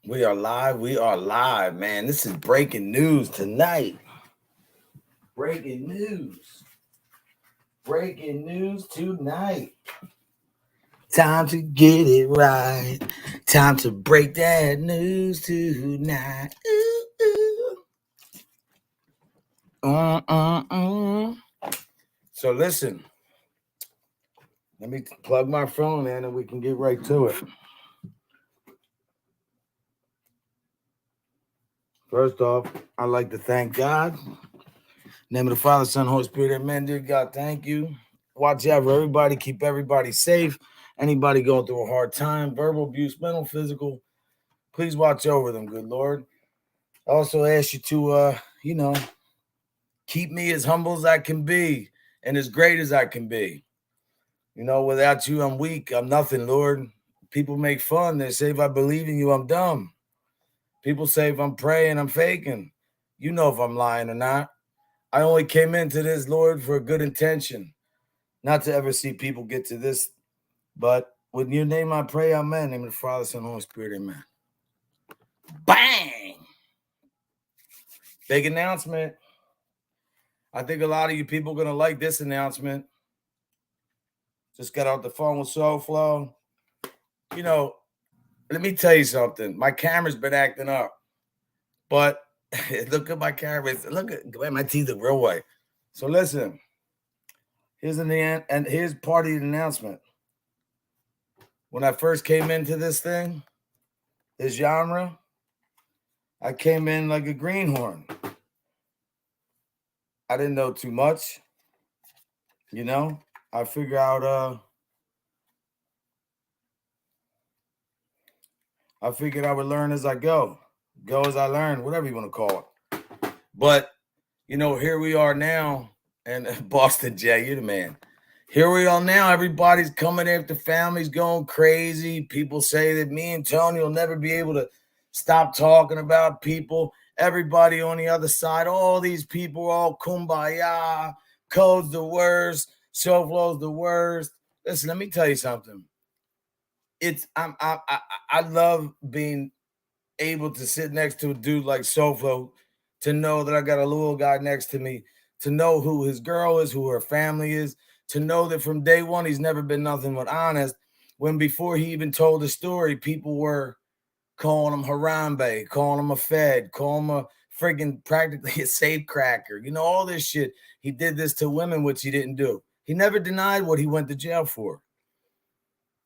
We are live. We are live, man. This is breaking news tonight. Breaking news. Breaking news tonight. Time to get it right. Time to break that news tonight. Ooh, ooh. So listen, let me plug my phone in and we can get right to it. First off, I'd like to thank God. Name of the Father, Son, Holy Spirit, amen. Dear God, thank you. Watch out for everybody. Keep everybody safe. Anybody going through a hard time, verbal abuse, mental, physical, please watch over them, good Lord. I also ask you to, keep me as humble as I can be and as great as I can be. Without you, I'm weak. I'm nothing, Lord. People make fun. They say if I believe in you, I'm dumb. People say if I'm praying, I'm faking. You know if I'm lying or not. I only came into this, Lord, for a good intention. Not to ever see people get to this, but with your name I pray, amen. In the name of the Father, Son, and Holy Spirit, amen. Bang! Big announcement. I think a lot of you people are going to like this announcement. Just got off the phone with SoFlo. Let me tell you something. My camera's been acting up, but look at my camera. Look at my teeth are real white. So listen, here's part of the announcement. When I first came into this thing, this genre, I came in like a greenhorn. I didn't know too much. I figure out I figured I would learn as I go as I learn, whatever you want to call it. But here we are now, and Boston Jay, you're the man. Here we are now. Everybody's coming after families, going crazy. People say that me and Tony will never be able to stop talking about people. Everybody on the other side, all these people, all kumbaya. Code's the worst. SoFlo's the worst. Listen, let me tell you something. I love being able to sit next to a dude like SoFlo, to know that I got a little guy next to me, to know who his girl is, who her family is, to know that from day one he's never been nothing but honest. When before he even told the story, people were calling him Harambe, calling him a Fed, calling him a friggin' practically a safe cracker. All this shit. He did this to women, which he didn't do. He never denied what he went to jail for.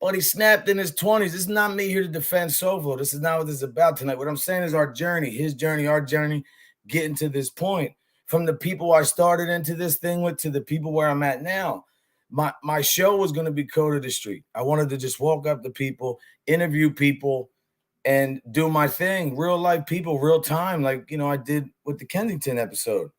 But he snapped in his 20s. This is not me here to defend SoFlo. This is not what this is about tonight. What I'm saying is our journey, his journey, our journey, getting to this point. From the people I started into this thing with to the people where I'm at now. My show was going to be Code of the Street. I wanted to just walk up to people, interview people, and do my thing. Real life people, real time, like, I did with the Kensington episode.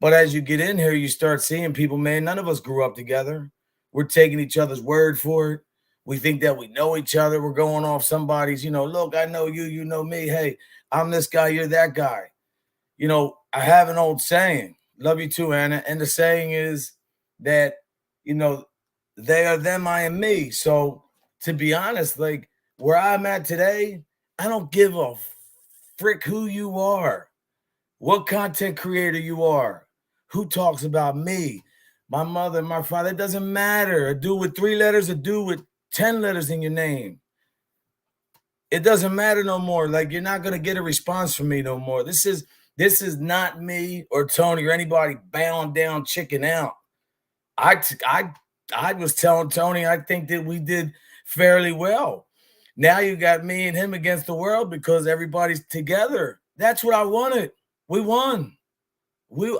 But as you get in here, you start seeing people, man, none of us grew up together. We're taking each other's word for it. We think that we know each other. We're going off somebody's, look, I know you, you know me. Hey, I'm this guy, you're that guy. I have an old saying, love you too, Anna. And the saying is that, they are them, I am me. So to be honest, like where I'm at today, I don't give a frick who you are, what content creator you are, who talks about me, my mother, my father. It doesn't matter. A dude with 3 letters, a dude with 10 letters in your name. It doesn't matter no more. Like, you're not going to get a response from me no more. This is not me or Tony or anybody bowing down, chicken out. I was telling Tony, I think that we did fairly well. Now you got me and him against the world because everybody's together. That's what I wanted. We won.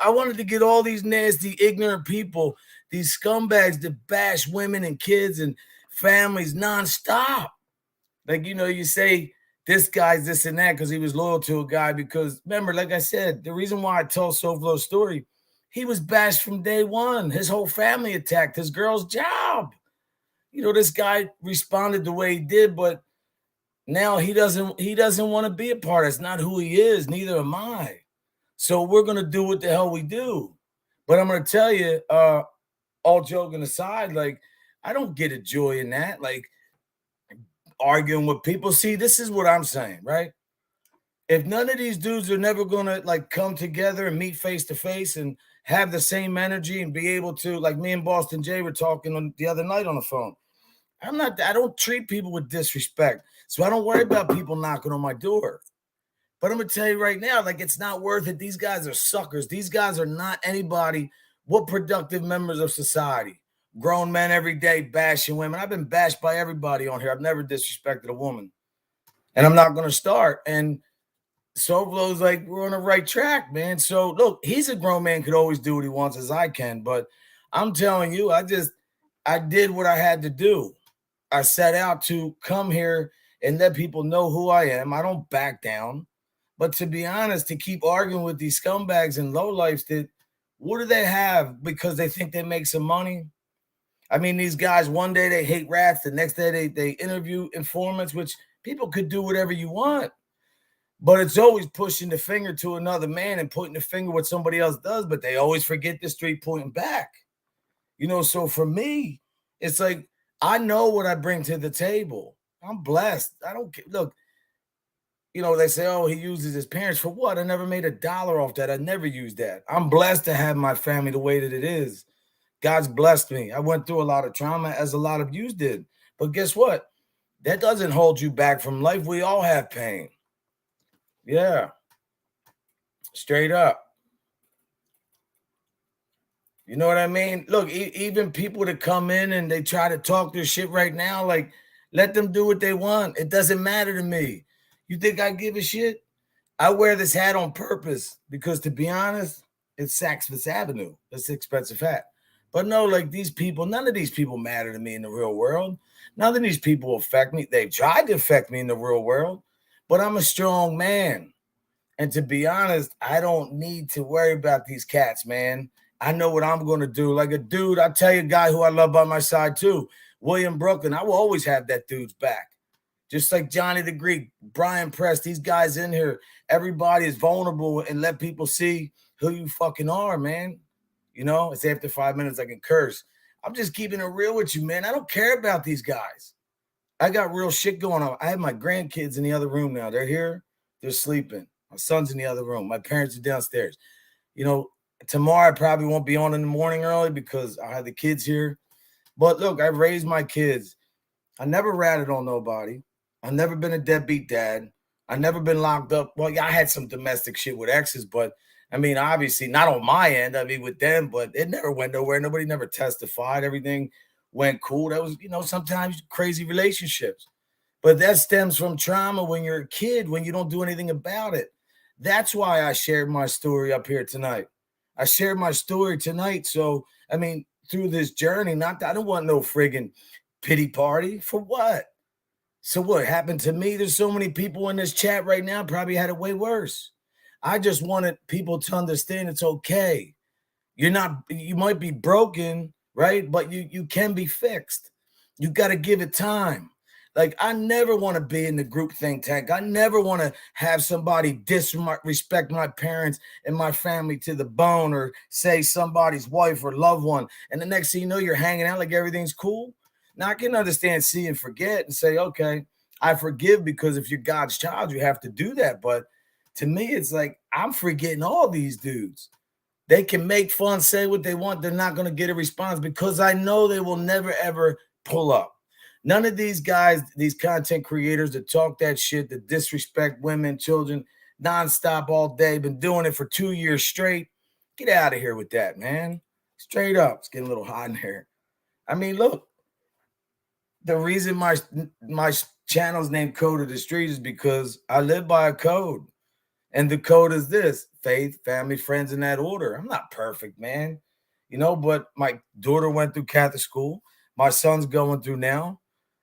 I wanted to get all these nasty, ignorant people, these scumbags that bash women and kids and families nonstop. Like, you say this guy's this and that because he was loyal to a guy. Because remember, like I said, the reason why I told SoFlo's story, he was bashed from day one. His whole family attacked his girl's job. This guy responded the way he did, but now he doesn't want to be a part. It's not who he is. Neither am I. So we're going to do what the hell we do. But I'm going to tell you, all joking aside, like, I don't get a joy in that. Like, arguing with people. See, this is what I'm saying, right? If none of these dudes are never gonna like come together and meet face to face and have the same energy and be able to, like me and Boston Jay were talking on the other night on the phone. I don't treat people with disrespect. So I don't worry about people knocking on my door. But I'm gonna tell you right now, like it's not worth it. These guys are suckers. These guys are not anybody. What productive members of society? Grown men every day bashing women. I've been bashed by everybody on here. I've never disrespected a woman, and I'm not gonna start. And Sovlo's like, we're on the right track, man. So look, he's a grown man, could always do what he wants as I can. But I'm telling you, I did what I had to do. I set out to come here and let people know who I am. I don't back down. But to be honest, to keep arguing with these scumbags and lowlifes, that what do they have because they think they make some money? I mean, these guys, one day they hate rats, the next day they interview informants, which people could do whatever you want. But it's always pushing the finger to another man and pointing the finger what somebody else does, but they always forget the street pointing back. So for me, it's like I know what I bring to the table. I'm blessed. I don't look, they say, oh, he uses his parents for what? I never made $1 off that. I never used that. I'm blessed to have my family the way that it is. God's blessed me. I went through a lot of trauma, as a lot of you did. But guess what? That doesn't hold you back from life. We all have pain. Yeah. Straight up. You know what I mean? Look, even people that come in and they try to talk their shit right now, like, let them do what they want. It doesn't matter to me. You think I give a shit? I wear this hat on purpose because, to be honest, it's Saks Fifth Avenue. It's an expensive hat. But no, like these people, none of these people matter to me in the real world. None of these people affect me. They've tried to affect me in the real world, but I'm a strong man. And to be honest, I don't need to worry about these cats, man. I know what I'm going to do. Like a dude, I'll tell you a guy who I love by my side too, William Brooklyn. I will always have that dude's back. Just like Johnny the Greek, Brian Press, these guys in here, everybody is vulnerable and let people see who you fucking are, man. It's after 5 minutes I can curse. I'm just keeping it real with you, man. I don't care about these guys. I got real shit going on. I have my grandkids in the other room now. They're here. They're sleeping. My son's in the other room. My parents are downstairs. Tomorrow I probably won't be on in the morning early because I have the kids here. But look, I raised my kids. I never ratted on nobody. I've never been a deadbeat dad. I've never been locked up. Well, yeah, I had some domestic shit with exes, but I mean, obviously not on my end. I mean, with them, but it never went nowhere. Nobody never testified. Everything went cool. That was, sometimes crazy relationships. But that stems from trauma when you're a kid, when you don't do anything about it. That's why I shared my story up here tonight. I shared my story tonight. So, I mean, through this journey, not that I don't want no friggin' pity party. For what? So what happened to me? There's so many people in this chat right now probably had it way worse. I just wanted people to understand it's okay. You might be broken, right? But you can be fixed. You got to give it time. Like, I never want to be in the group think tank. I never want to have somebody disrespect my parents and my family to the bone, or say somebody's wife or loved one. And the next thing you know, you're hanging out like everything's cool. Now, I can understand, see, and forget and say, okay, I forgive, because if you're God's child, you have to do that. But to me, it's like, I'm forgetting all these dudes. They can make fun, say what they want. They're not going to get a response because I know they will never, ever pull up. None of these guys, these content creators that talk that shit, that disrespect women, children, nonstop all day, been doing it for 2 years straight. Get out of here with that, man. Straight up. It's getting a little hot in here. I mean, look, the reason my channel's named Code of the Street is because I live by a code. And the code is this: faith, family, friends, in that order. I'm not perfect, man. But my daughter went through Catholic school. My son's going through now.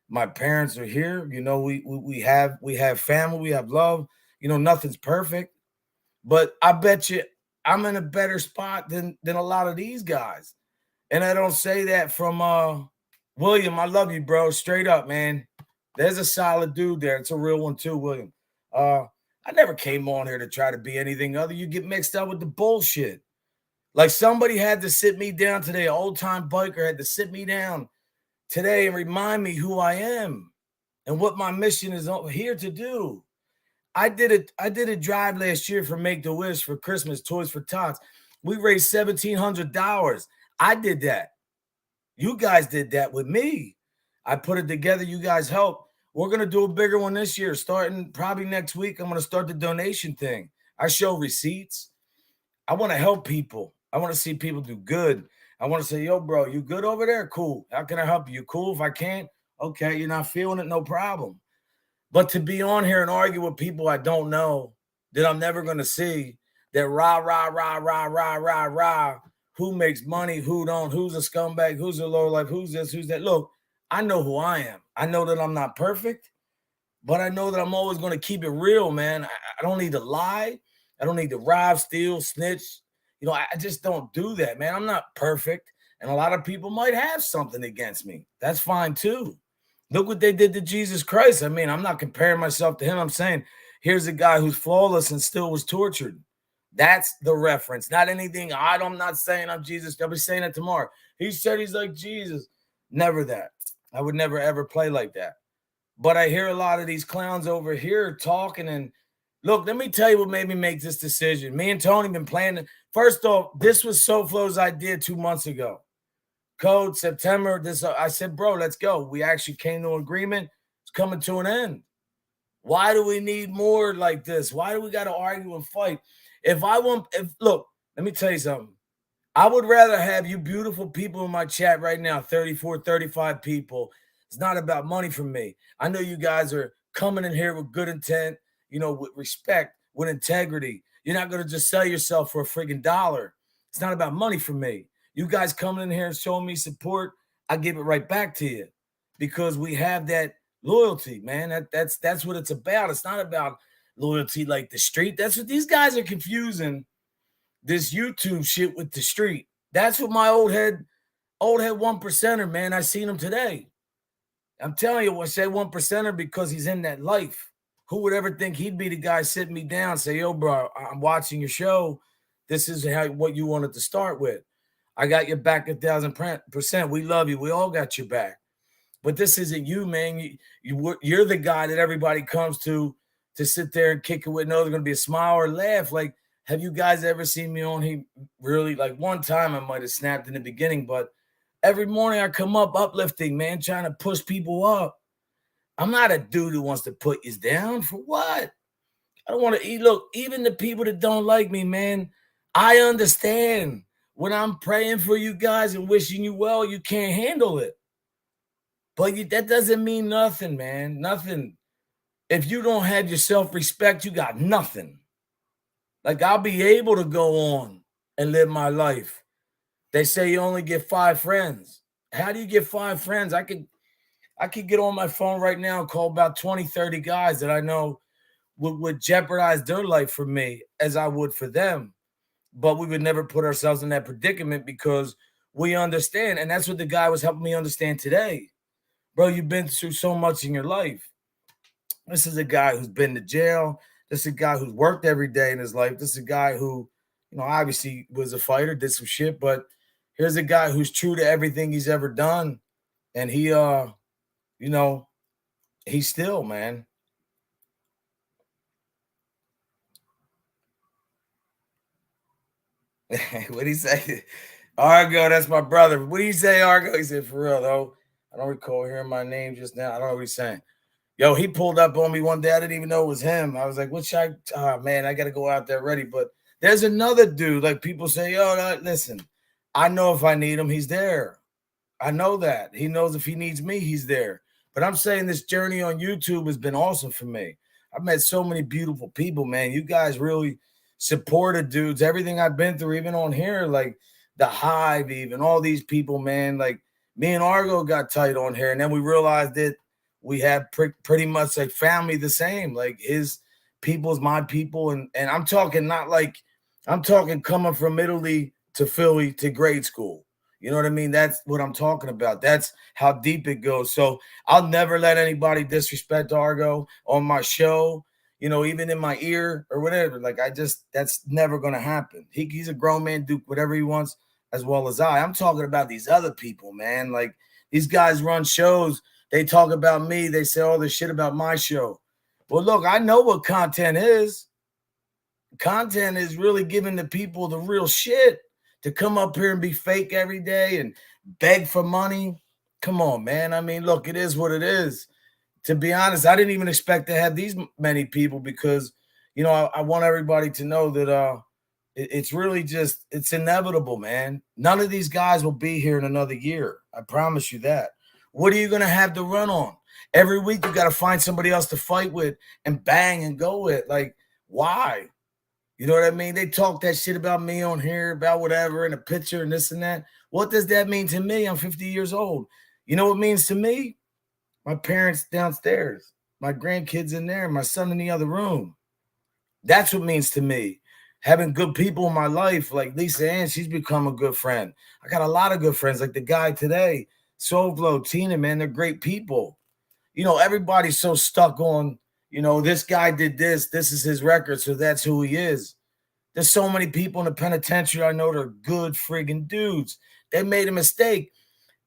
My parents are here. We have family, we have love. Nothing's perfect. But I bet you I'm in a better spot than a lot of these guys. And I don't say that from William. I love you, bro. Straight up, man. There's a solid dude there. It's a real one too, William. I never came on here to try to be anything other. You get mixed up with the bullshit. Like, somebody had to sit me down today. An old-time biker had to sit me down today and remind me who I am. and what my mission is here to do. I did a drive last year for Make the Wish for Christmas, Toys for Tots. We raised $1,700. I did that. You guys did that with me. I put it together. You guys helped. We're gonna do a bigger one this year, starting probably next week. I'm gonna start the donation thing. I show receipts. I want to help people. I want to see people do good. I want to say, yo, bro, you good over there? Cool. How can I help you? Cool. If I can't, okay, you're not feeling it, no problem. But to be on here and argue with people I don't know, that I'm never going to see, that rah, rah, rah, rah, rah, rah, rah, who makes money, who don't, who's a scumbag, who's a low life, who's this, who's that. Look, I know who I am. I know that I'm not perfect, but I know that I'm always going to keep it real, man. I don't need to lie. I don't need to rob, steal, snitch. You know, I just don't do that, man. I'm not perfect. And a lot of people might have something against me. That's fine too. Look what they did to Jesus Christ. I mean, I'm not comparing myself to him. I'm saying here's a guy who's flawless and still was tortured. That's the reference, not anything. I'm not saying I'm Jesus. I'll be saying it tomorrow. He said he's like Jesus. Never that. I would never ever play like that. But I hear a lot of these clowns over here talking. And look, let me tell you what made me make this decision. Me and Tony been planning. First off, this was SoFlo's idea 2 months ago. Code September. This I said, bro, let's go. We actually came to an agreement. It's coming to an end. Why do we need more like this? Why do we got to argue and fight? If look, let me tell you something. I would rather have you beautiful people in my chat right now, 34, 35 people. It's not about money for me. I know you guys are coming in here with good intent, you know, with respect, with integrity. You're not going to just sell yourself for a friggin' dollar. It's not about money for me. You guys coming in here and showing me support, I give it right back to you because we have that loyalty, man. That's what it's about. It's not about loyalty like the street. That's what these guys are confusing this YouTube shit with the street. That's what my old head one percenter, man. I seen him today. I'm telling you, I say one percenter because he's in that life. Who would ever think he'd be the guy sitting me down, say, yo, bro, I'm watching your show. This is what you wanted to start with. I got your back 1,000%. We love you. We all got your back. But this isn't you, man. You're the guy that everybody comes to sit there and kick it with. No, there's going to be a smile or a laugh. Like, have you guys ever seen me on here? Really, like one time I might have snapped in the beginning, but every morning I come up uplifting, man, trying to push people up. I'm not a dude who wants to put you down. For what? I don't want to eat. Look, even the people that don't like me, man, I understand. When I'm praying for you guys and wishing you well, you can't handle it. But that doesn't mean nothing, man. Nothing. If you don't have your self-respect, you got nothing. Like, I'll be able to go on and live my life. They say you only get 5 friends. How do you get 5 friends? I could get on my phone right now and call about 20, 30 guys that I know would jeopardize their life for me as I would for them. But we would never put ourselves in that predicament because we understand. And that's what the guy was helping me understand today. Bro, you've been through so much in your life. This is a guy who's been to jail. This is a guy who's worked every day in his life. This is a guy who, you know, obviously was a fighter, did some shit, but here's a guy who's true to everything he's ever done. And he, you know, he's still, man. What'd he say? Argo, that's my brother. What do you say, Argo? He said, for real, though. I don't recall hearing my name just now. I don't know what he's saying. Yo, he pulled up on me one day. I didn't even know it was him. I was like, what should I? Oh, man, I got to go out there ready. But there's another dude. Like, people say, yo, no, listen, I know if I need him, he's there. I know that. He knows if he needs me, he's there. But I'm saying this journey on YouTube has been awesome for me. I've met so many beautiful people, man. You guys really supported dudes. Everything I've been through, even on here, like the Hive, even all these people, man. Like, me and Argo got tight on here. And then we realized that we have pretty much like family the same. Like, his people's my people. And I'm talking not like, I'm talking coming from Italy to Philly to grade school. You know what I mean? That's what I'm talking about. That's how deep it goes. So I'll never let anybody disrespect Argo on my show, you know, even in my ear or whatever. Like, that's never going to happen. He's a grown man, do whatever he wants as well as I. I'm talking about these other people, man. Like, these guys run shows They talk about me. They say all this shit about my show. Well, look, I know what content is. Content is really giving the people the real shit. To come up here and be fake every day and beg for money. Come on, man. I mean, look, it is what it is. To be honest, I didn't even expect to have these many people because, I want everybody to know that it's really just, it's inevitable, man. None of these guys will be here in another year. I promise you that. What are you going to have to run on? Every week you got to find somebody else to fight with and bang and go with. Like, why? You know what I mean? They talk that shit about me on here, about whatever, and a picture and this and that. What does that mean to me? I'm 50 years old. You know what it means to me? My parents downstairs, my grandkids in there, my son in the other room. That's what it means to me. Having good people in my life, like Lisa Ann, she's become a good friend. I got a lot of good friends, like the guy today, Soulflow, Tina, man, they're great people. Everybody's so stuck on, this guy did this is his record, so that's who he is. There's so many people in the penitentiary I know that are good friggin' dudes. They made a mistake.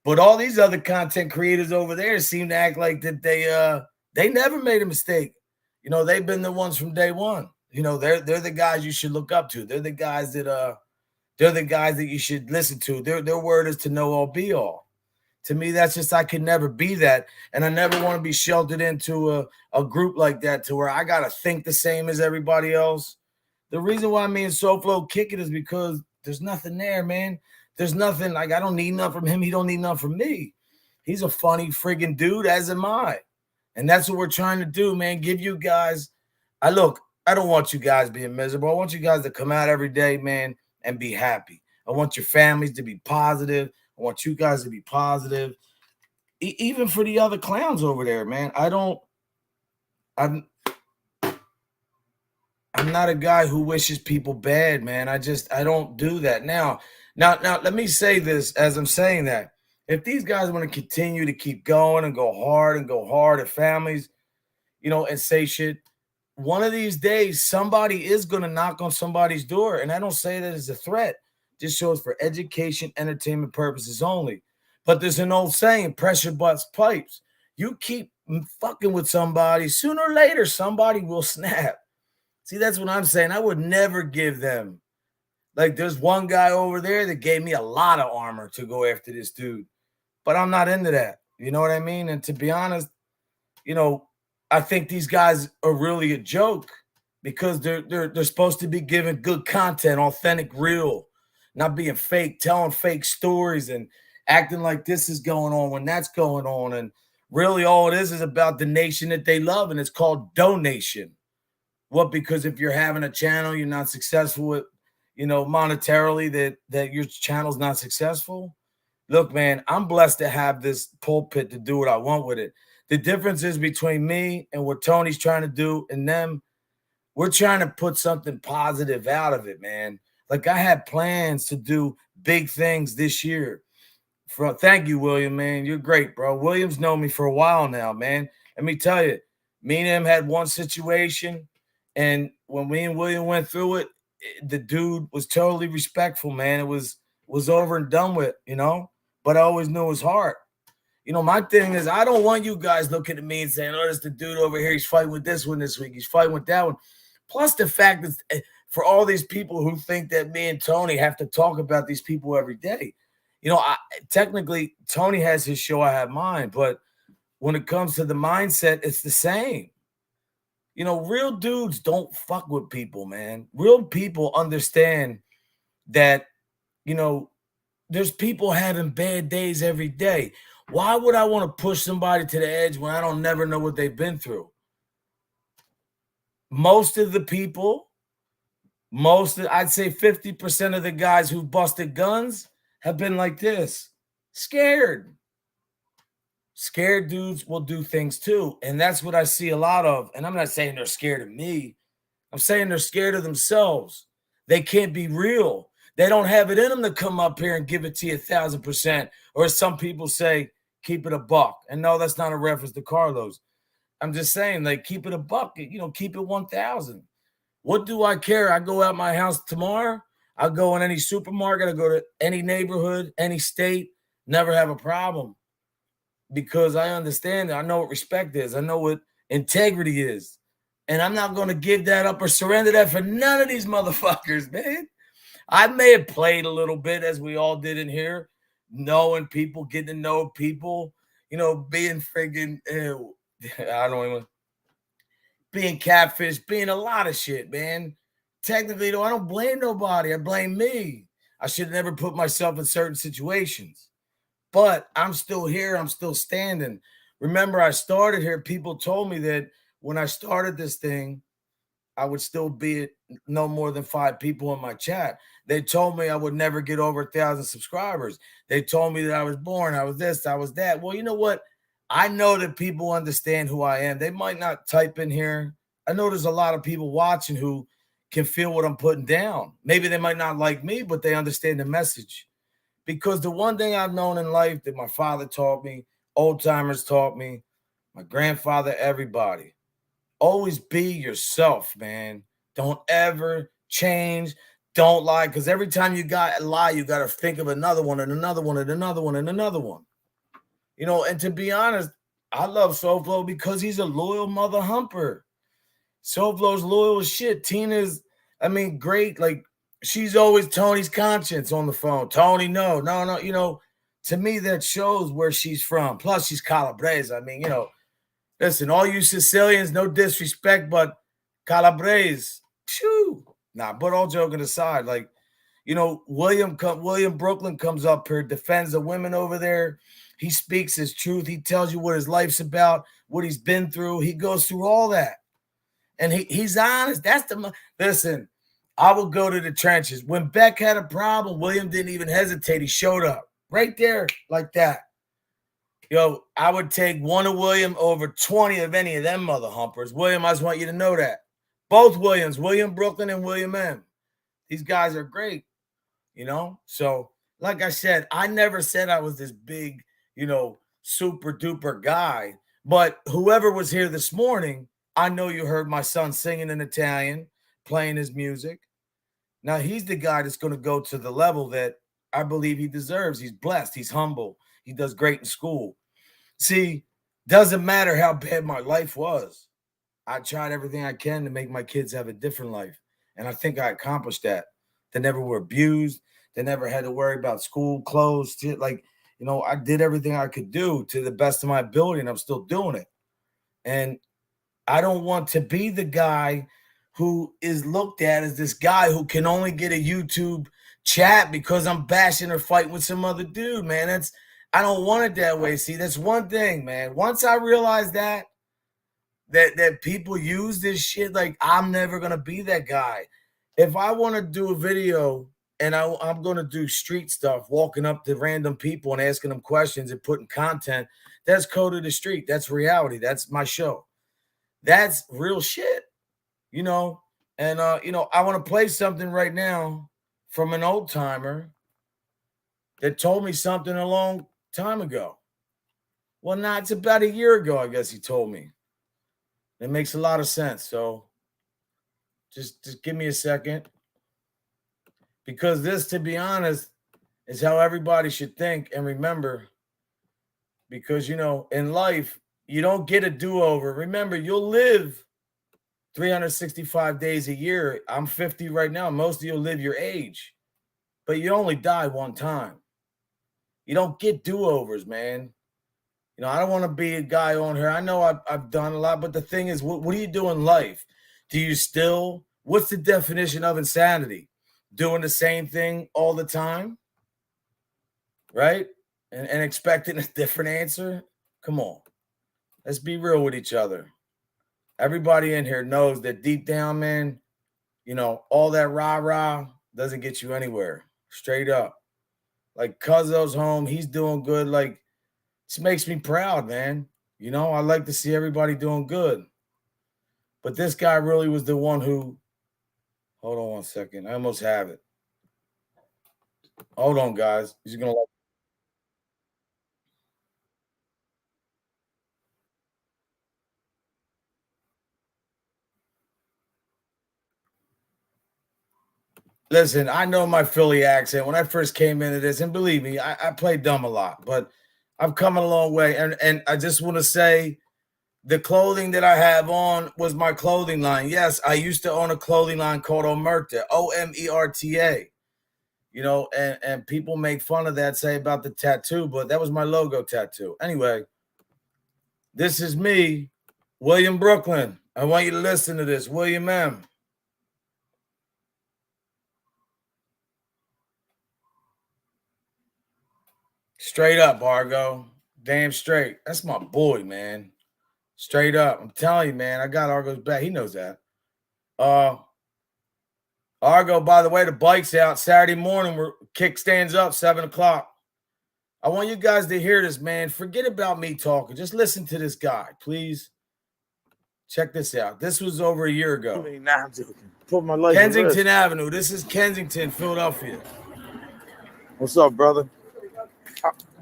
But all these other content creators over there seem to act like that they never made a mistake. They've been the ones from day one. They're the guys you should look up to. They're the guys that you should listen to. Their word is to know all be all. To me, that's just, I could never be that. And I never want to be sheltered into a group like that to where I got to think the same as everybody else. The reason why me and Soulflow kick it is because there's nothing there, man. There's nothing, like, I don't need nothing from him. He don't need nothing from me. He's a funny friggin' dude, as am I. And that's what we're trying to do, man. Give you guys, I don't want you guys being miserable. I want you guys to come out every day, man, and be happy. I want your families to be positive. I want you guys to be positive. Even for the other clowns over there, man. I'm not a guy who wishes people bad, man. I don't do that. Now, let me say this as I'm saying that. If these guys want to continue to keep going and go hard at families, and say shit, one of these days, somebody is going to knock on somebody's door. And I don't say that as a threat. Just shows for education, entertainment purposes only. But there's an old saying, pressure butts pipes. You keep fucking with somebody, sooner or later, somebody will snap. See, that's what I'm saying. I would never give them. Like, there's one guy over there that gave me a lot of armor to go after this dude. But I'm not into that. You know what I mean? And to be honest, I think these guys are really a joke because they're supposed to be giving good content, authentic, real, not being fake, telling fake stories and acting like this is going on when that's going on. And really all it is about the nation that they love, and it's called donation. What? Because if you're having a channel, you're not successful with, monetarily, that your channel's not successful. Look, man, I'm blessed to have this pulpit to do what I want with it. The difference is between me and what Tony's trying to do and them. We're trying to put something positive out of it, man. Like, I had plans to do big things this year. Thank you, William, man. You're great, bro. William's known me for a while now, man. Let me tell you, me and him had one situation, and when me and William went through it, the dude was totally respectful, man. It was over and done with, but I always knew his heart. My thing is, I don't want you guys looking at me and saying, oh, there's the dude over here. He's fighting with this one this week. He's fighting with that one. Plus the fact that for all these people who think that me and Tony have to talk about these people every day, technically Tony has his show, I have mine. But when it comes to the mindset, it's the same. Real dudes don't fuck with people, man. Real people understand that, there's people having bad days every day. Why would I want to push somebody to the edge when I don't never know what they've been through? Most of the people, I'd say 50% of the guys who busted guns have been like this. Scared. Scared dudes will do things too. And that's what I see a lot of. And I'm not saying they're scared of me. I'm saying they're scared of themselves. They can't be real. They don't have it in them to come up here and give it to you 1,000%. Or as some people say, keep it a buck. And no, that's not a reference to Carlos. I'm just saying, like, keep it a buck. Keep it 1,000. What do I care? I go out my house tomorrow. I go in any supermarket. I go to any neighborhood, any state. Never have a problem. because I understand it. I know what respect is. I know what integrity is. And I'm not going to give that up or surrender that for none of these motherfuckers, man. I may have played a little bit as we all did in here, knowing people, getting to know people, being friggin', I don't even, being catfish, being a lot of shit, man. Technically, though, I don't blame nobody. I blame me. I should have never put myself in certain situations. But I'm still here. I'm still standing. Remember, I started here. People told me that when I started this thing, I would still be at no more than 5 people in my chat. They told me I would never get over 1,000 subscribers. They told me that I was born, I was this, I was that. Well, you know what? I know that people understand who I am. They might not type in here. I know there's a lot of people watching who can feel what I'm putting down. Maybe they might not like me, but they understand the message. Because the one thing I've known in life that my father taught me, old timers taught me, my grandfather, everybody, always be yourself, man. Don't ever change. Don't lie. Because every time you got a lie, you got to think of another one and another one and another one and another one. And to be honest, I love SoFlo because he's a loyal mother humper. SoFlo's loyal as shit. Tina's, I mean, great. Like, she's always Tony's conscience on the phone. Tony, no, no, no. To me, that shows where she's from. Plus, she's Calabrese. I mean, listen, all you Sicilians, no disrespect, but Calabrese, shoo. Nah, but all joking aside, like, William Brooklyn comes up here, defends the women over there. He speaks his truth. He tells you what his life's about, what he's been through. He goes through all that. And he's honest. Listen, I will go to the trenches. When Beck had a problem, William didn't even hesitate. He showed up right there like that. I would take one of William over 20 of any of them mother humpers. William, I just want you to know that. Both Williams, William Brooklyn and William M. These guys are great, So, like I said, I never said I was this big, super duper guy. But whoever was here this morning, I know you heard my son singing in Italian, playing his music. Now, he's the guy that's going to go to the level that I believe he deserves. He's blessed. He's humble. He does great in school. See, doesn't matter how bad my life was. I tried everything I can to make my kids have a different life. And I think I accomplished that. They never were abused. They never had to worry about school clothes. Like, I did everything I could do to the best of my ability, and I'm still doing it. And I don't want to be the guy who is looked at as this guy who can only get a YouTube chat because I'm bashing or fighting with some other dude, man. I don't want it that way. See, that's one thing, man. Once I realized that people use this shit, like, I'm never gonna be that guy. If I want to do a video and I'm gonna do street stuff, walking up to random people and asking them questions and putting content, that's code of the street. That's reality. That's my show. That's real shit, And I want to play something right now from an old timer that told me something a long time ago. Well, nah, it's about a year ago, I guess he told me. It makes a lot of sense. So just give me a second. Because this, to be honest, is how everybody should think and remember. Because, in life, you don't get a do-over. Remember, you'll live 365 days a year. I'm 50 right now. Most of you live your age. But you only die one time. You don't get do-overs, man. I don't want to be a guy on here. I know I've done a lot, but the thing is, what do you do in life? What's the definition of insanity? Doing the same thing all the time? Right? And expecting a different answer? Come on. Let's be real with each other. Everybody in here knows that deep down, man, all that rah-rah doesn't get you anywhere. Straight up. Like, Cuzzo's home. He's doing good. Like, this makes me proud, man. I like to see everybody doing good. But this guy really was the one who, hold on one second. I almost have it. Hold on, guys. He's going to listen. I know my Philly accent when I first came into this, and believe me, I play dumb a lot, but I've come a long way. And I just want to say the clothing that I have on was my clothing line. Yes, I used to own a clothing line called Omerta, Omerta. You know, and people make fun of that, say about the tattoo, but that was my logo tattoo. Anyway, this is me, William Brooklyn. I want you to listen to this. William M. Straight up, Argo. Damn straight. That's my boy, man. Straight up. I'm telling you, man. I got Argo's back. He knows that. Argo, by the way, the bike's out Saturday morning. We're kickstands up 7 o'clock. I want you guys to hear this, man. Forget about me talking. Just listen to this guy, please. Check this out. This was over a year ago. Nah, I'm joking. Put my life Kensington Avenue. This is Kensington, Philadelphia. What's up, brother?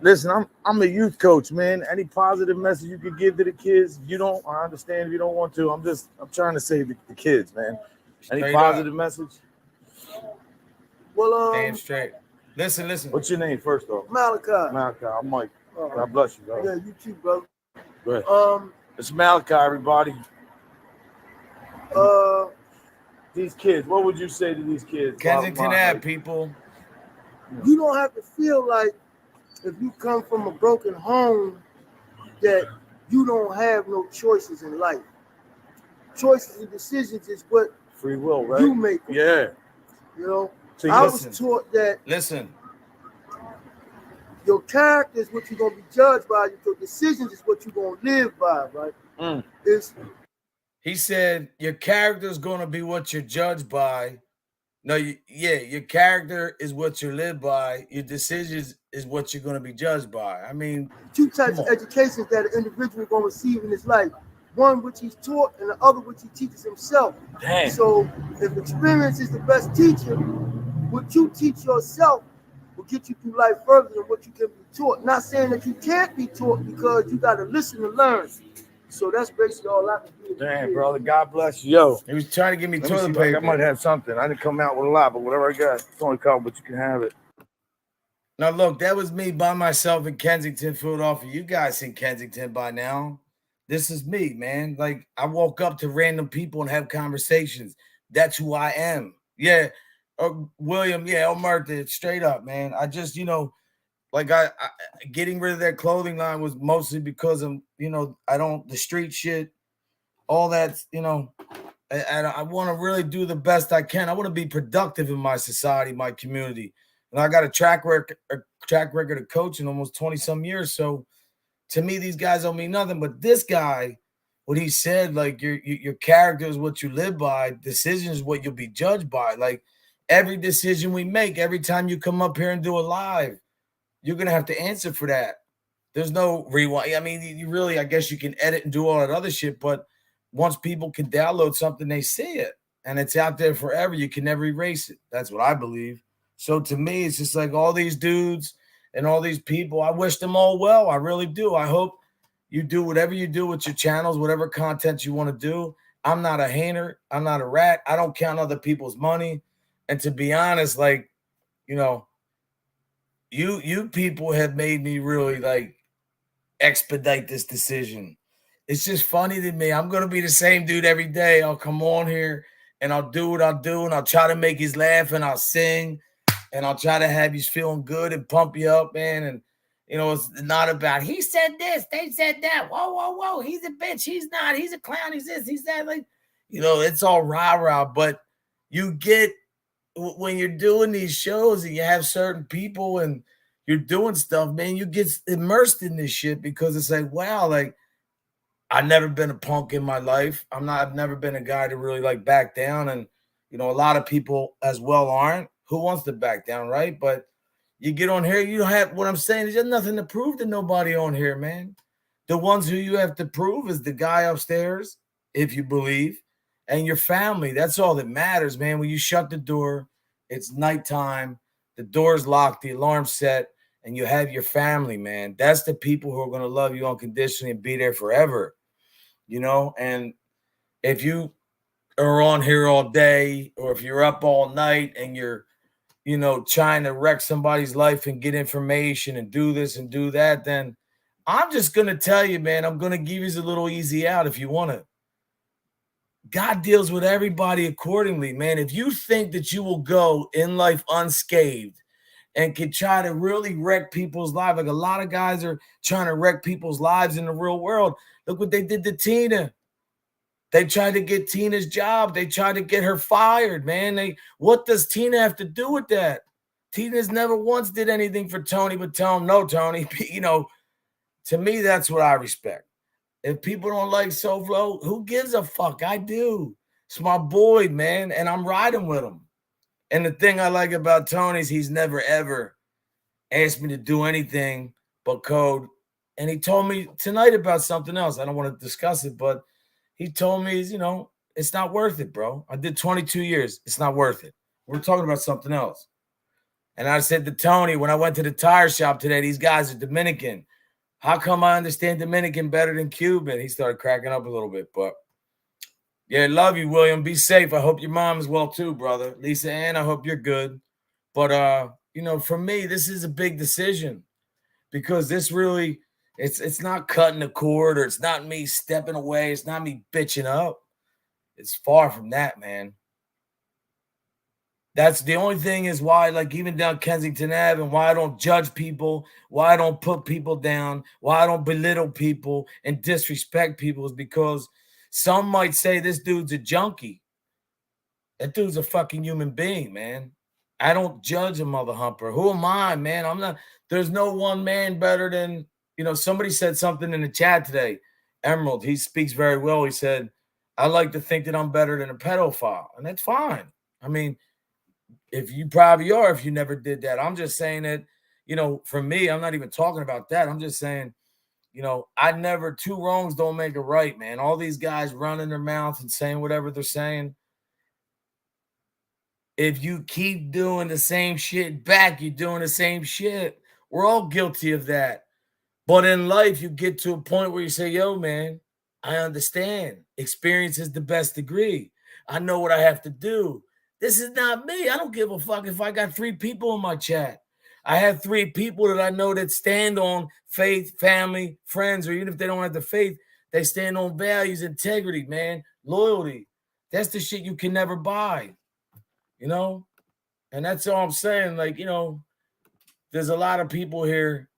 Listen, I'm a youth coach, man. Any positive message you could give to the kids? You don't. I understand if you don't want to. I'm trying to save the kids, man. Any positive message? Well, damn straight. Listen. What's your name first off? Malachi. Malachi. I'm Mike. God bless you, bro. Yeah, you too, brother. Go ahead. It's Malachi, everybody. These kids, what would you say to these kids? Kensington Ave, people. You don't have to feel like if you come from a broken home that you don't have no choices in life. Choices and decisions is what free will, right? You make them. Yeah. You know, so I was taught that. Listen. Your character is what you're gonna be judged by. Your decisions is what you're gonna live by, right? He said your character is gonna be what you're judged by. No, your character is what you live by. Your decisions is what you're going to be judged by. I mean, two types of educations that an individual is going to receive in his life. One which he's taught and the other which he teaches himself. Damn. So if experience is the best teacher, what you teach yourself will get you through life further than what you can be taught. Not saying that you can't be taught because you got to listen and learn. So that's basically all I can do. Damn, brother. God bless you. Yo. He was trying to give me toilet paper. I might have something. I didn't come out with a lot, but whatever I got, it's only a couple, but you can have it. Now, look, that was me by myself in Kensington, Philadelphia. You guys in Kensington by now. This is me, man. Like, I walk up to random people and have conversations. That's who I am. Yeah. William, yeah, Omerta, straight up, man. I just, like I getting rid of that clothing line was mostly because of, the street shit, all that, I want to really do the best I can. I want to be productive in my society, my community. And I got a track record of coaching almost 20 some years. So to me, these guys don't mean nothing, but this guy, what he said, like your character is what you live by. Decision is what you'll be judged by. Like every decision we make, every time you come up here and do a live, you're going to have to answer for that. There's no rewind. I mean, you really, I guess you can edit and do all that other shit, but once people can download something, they see it. And it's out there forever. You can never erase it. That's what I believe. So to me, it's just like all these dudes and all these people, I wish them all well. I really do. I hope you do whatever you do with your channels, whatever content you want to do. I'm not a hater. I'm not a rat. I don't count other people's money. And to be honest, like, you people have made me really like expedite this decision. It's just funny to me. I'm going to be the same dude every day. I'll come on here and I'll do what I'll do and I'll try to make you laugh and I'll sing and I'll try to have you feeling good and pump you up, man. And, it's not about, he said this, they said that. Whoa. He's a bitch. He's not. He's a clown. He's this, he's that. Like, it's all rah-rah. But you get, when you're doing these shows and you have certain people and you're doing stuff, man, you get immersed in this shit because it's like, wow, like I've never been a punk in my life. I've never been a guy to really like back down. And, a lot of people as well aren't. Who wants to back down, right? But you get on here, you don't have, what I'm saying is there's nothing to prove to nobody on here, man. The ones who you have to prove is the guy upstairs, if you believe, and your family. That's all that matters, man. When you shut the door, it's nighttime, the door's locked, the alarm's set, and you have your family, man. That's the people who are going to love you unconditionally and be there forever, And if you are on here all day or if you're up all night and you're, trying to wreck somebody's life and get information and do this and do that, then I'm just going to tell you, man, I'm going to give you a little easy out if you want it. God deals with everybody accordingly, man. If you think that you will go in life unscathed and can try to really wreck people's lives, like a lot of guys are trying to wreck people's lives in the real world. Look what they did to Tina. They tried to get Tina's job. They tried to get her fired, man. What does Tina have to do with that? Tina's never once did anything for Tony but tell him, no, Tony. To me, that's what I respect. If people don't like SoFlo, who gives a fuck? I do. It's my boy, man, and I'm riding with him. And the thing I like about Tony is he's never, ever asked me to do anything but code. And he told me tonight about something else. I don't want to discuss it, but he told me, it's not worth it, bro. I did 22 years. It's not worth it. We're talking about something else. And I said to Tony, when I went to the tire shop today, these guys are Dominican. How come I understand Dominican better than Cuban? He started cracking up a little bit, but yeah, love you, William. Be safe. I hope your mom is well too, brother. Lisa Ann, I hope you're good. But for me, this is a big decision because this really it's not cutting a cord or it's not me stepping away. It's not me bitching up. It's far from that, man. That's the only thing is why, like even down Kensington Ave, and why I don't judge people, why I don't put people down, why I don't belittle people and disrespect people is because some might say this dude's a junkie. That dude's a fucking human being, man. I don't judge a mother humper. Who am I, man? I'm not. There's no one man better than, somebody said something in the chat today. Emerald, he speaks very well. He said, I like to think that I'm better than a pedophile. And that's fine. I mean, if you probably are, if you never did that. I'm just saying that, for me, I'm not even talking about that. I'm just saying, I never, two wrongs don't make a right, man. All these guys running their mouth and saying whatever they're saying. If you keep doing the same shit back, you're doing the same shit. We're all guilty of that. But in life, you get to a point where you say, yo, man, I understand. Experience is the best degree. I know what I have to do. This is not me. I don't give a fuck if I got 3 people in my chat. I have 3 people that I know that stand on faith, family, friends, or even if they don't have the faith, they stand on values, integrity, man, loyalty. That's the shit you can never buy. And that's all I'm saying. Like, there's a lot of people here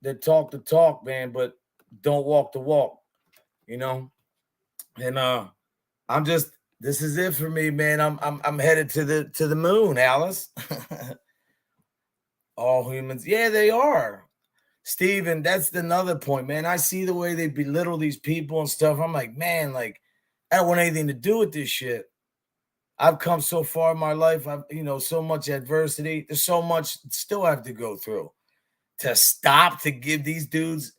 that talk the talk, man, but don't walk the walk, And I'm just, this is it for me, man. I'm headed to the moon, Alice. All humans, yeah, they are. Steven, that's another point, man. I see the way they belittle these people and stuff. I'm like, man, like, I don't want anything to do with this shit. I've come so far in my life. I've, so much adversity. There's so much still I have to go through to stop to give these dudes.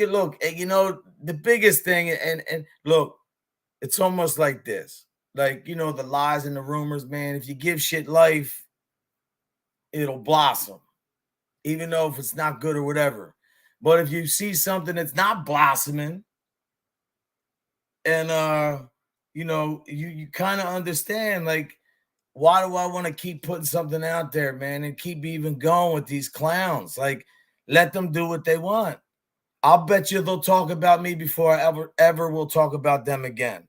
Look, the biggest thing, and look, it's almost like this. Like, the lies and the rumors, man. If you give shit life, it'll blossom, even though if it's not good or whatever. But if you see something that's not blossoming, and you kind of understand, like, why do I want to keep putting something out there, man, and keep even going with these clowns? Like, let them do what they want. I'll bet you they'll talk about me before I ever will talk about them again.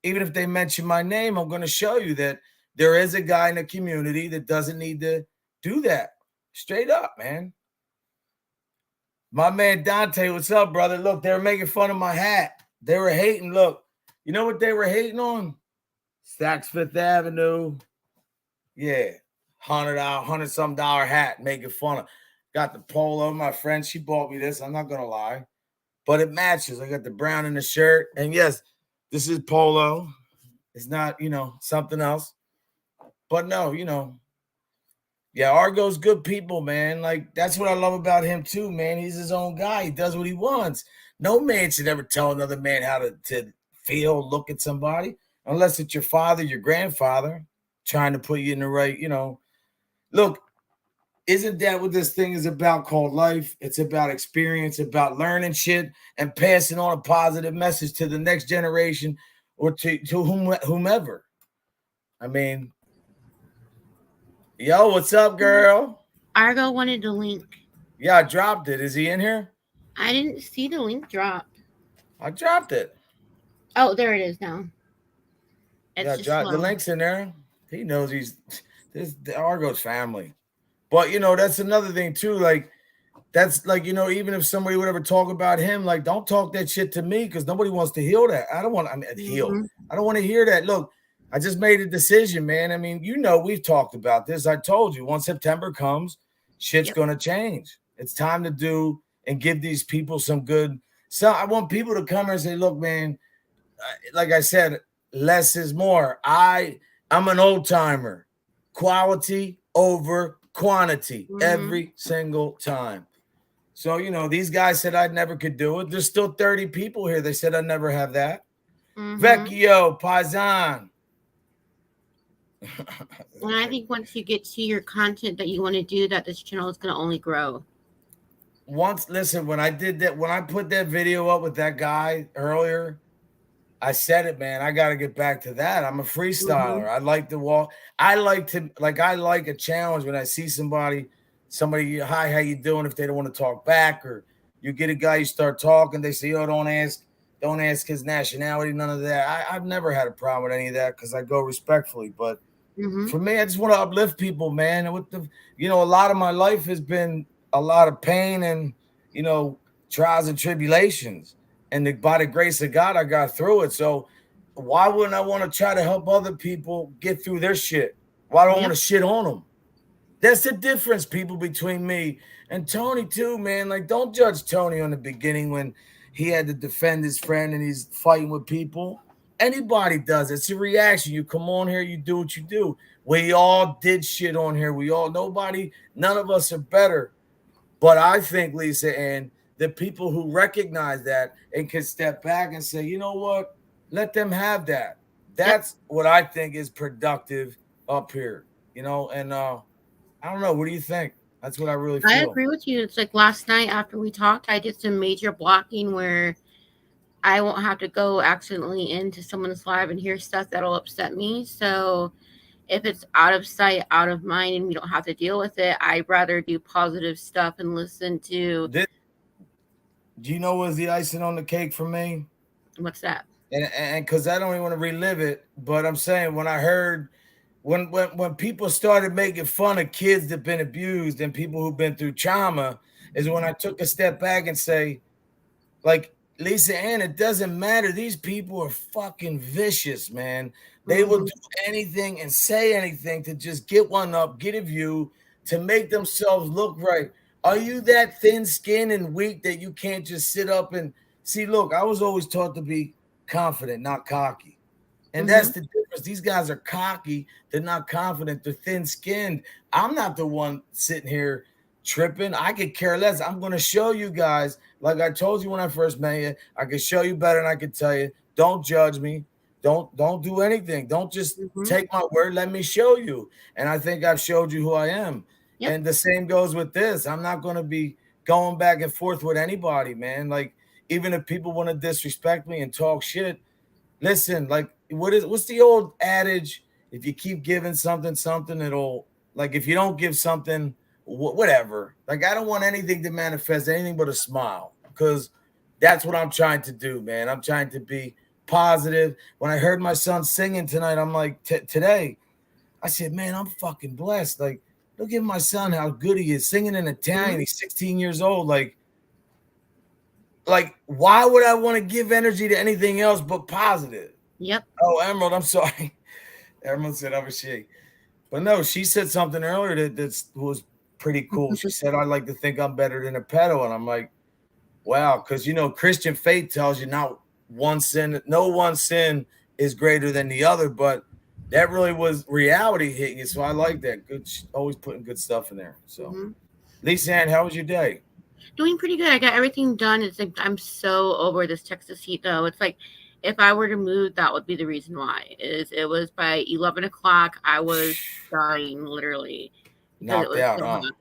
Even if they mention my name, I'm going to show you that there is a guy in the community that doesn't need to do that. Straight up, man. My man Dante, what's up, brother? Look, they were making fun of my hat. They were hating. Look, you know what they were hating on? Saks Fifth Avenue. Yeah. $100 hat, making fun of. Got the polo. My friend, she bought me this. I'm not going to lie. But it matches. I got the brown in the shirt. And yes, this is polo. It's not, something else. But no, yeah, Argo's good people, man. Like, that's what I love about him too, man. He's his own guy. He does what he wants. No man should ever tell another man how to feel, look at somebody, unless it's your father, your grandfather, trying to put you in the right, Look, isn't that what this thing is about called life? It's about experience, about learning shit and passing on a positive message to the next generation or to whomever. I mean, yo, what's up, girl? Argo wanted the link. Yeah, I dropped it. Is he in here? I didn't see the link drop. I dropped it. Oh, there it is now. It's Yeah, just the slow. link's in there. He knows he's this the Argo's family. But that's another thing too. Like that's like even if somebody would ever talk about him, like don't talk that shit to me because nobody wants to heal that. I don't want. I mean, heal. Hmm. I don't want to hear that. Look, I just made a decision, man. I mean, we've talked about this. I told you once September comes, shit's Yep. gonna change. It's time to do and give these people some good. So I want people to come and say, look, man. Like I said, less is more. I'm an old timer. Quality over quantity Hmm. every single time. So, these guys said I never could do it. There's still 30 people here. They said I never have that. Hmm. Vecchio, Paisan. And I think once you get to your content that you want to do, that this channel is going to only grow. Listen, when I put that video up with that guy earlier, I said it, man. I got to get back to that. I'm a freestyler. Hmm. I like to walk. I like a challenge when I see somebody, hi, how you doing? If they don't want to talk back, or you get a guy, you start talking, they say, oh, don't ask his nationality, none of that. I've never had a problem with any of that because I go respectfully. But Hmm. for me, I just want to uplift people, man. And a lot of my life has been a lot of pain and, you know, trials and tribulations. And by the grace of God, I got through it. So why wouldn't I want to try to help other people get through their shit? Why do I want Yep. to shit on them? That's the difference, people, between me and Tony, too, man. Like, don't judge Tony on the beginning when he had to defend his friend and he's fighting with people. Anybody does. It's a reaction. You come on here, you do what you do. We all did shit on here. None of us are better. But I think, Lisa, and the people who recognize that and can step back and say, you know what? Let them have that. Yep. That's what I think is productive up here, and I don't know. What do you think? That's what I really I feel. agree with you. It's like last night after we talked, I did some major blocking where I won't have to go accidentally into someone's live and hear stuff that'll upset me. So if it's out of sight, out of mind, and we don't have to deal with it, I'd rather do positive stuff and listen to This, do you know what's the icing on the cake for me? what's that? And because I don't even want to relive it, but I'm saying when I heard when people started making fun of kids that've been abused and people who've been through trauma, is when I took a step back and say, like, Lisa Ann, it doesn't matter. These people are fucking vicious, man. They will Hmm. do anything and say anything to just get one up, get a view, to make themselves look right. Are you that thin skinned and weak that you can't just sit up and see? Look, I was always taught to be confident, not cocky. And Hmm. that's the difference. These guys are cocky. They're not confident. They're thin skinned. I'm not the one sitting here tripping. I could care less. I'm going to show you guys, like I told you when I first met you, I can show you better than I can tell you. Don't judge me. Don't do anything. Don't just Hmm. take my word. Let me show you. And I think I've showed you who I am. Yep. And the same goes with this. I'm not going to be going back and forth with anybody, man. Like, even if people want to disrespect me and talk shit, listen, like what's the old adage? If you keep giving something, it'll, like, if you don't give something, whatever. Like, I don't want anything to manifest anything but a smile, because that's what I'm trying to do, man. I'm trying to be positive. When I heard my son singing tonight, I'm like, today, I said, man, I'm fucking blessed. Like, look at my son, how good he is singing in Italian. Hmm. He's 16 years old. Like, why would I want to give energy to anything else but positive? Yep. Oh, Emerald, I'm sorry. Emerald said I'm a she. But no, she said something earlier that was pretty cool. She said, I like to think I'm better than a pedo. And I'm like, wow, because Christian faith tells you no one sin is greater than the other, but that really was reality hitting you. So I like that. Good, always putting good stuff in there. So, Hmm. Lisa Ann, how was your day? Doing pretty good. I got everything done. It's like I'm so over this Texas heat though. It's like if I were to move, that would be the reason why. Is it was by 11 o'clock, I was dying literally because it Knocked was out, so huh? hot.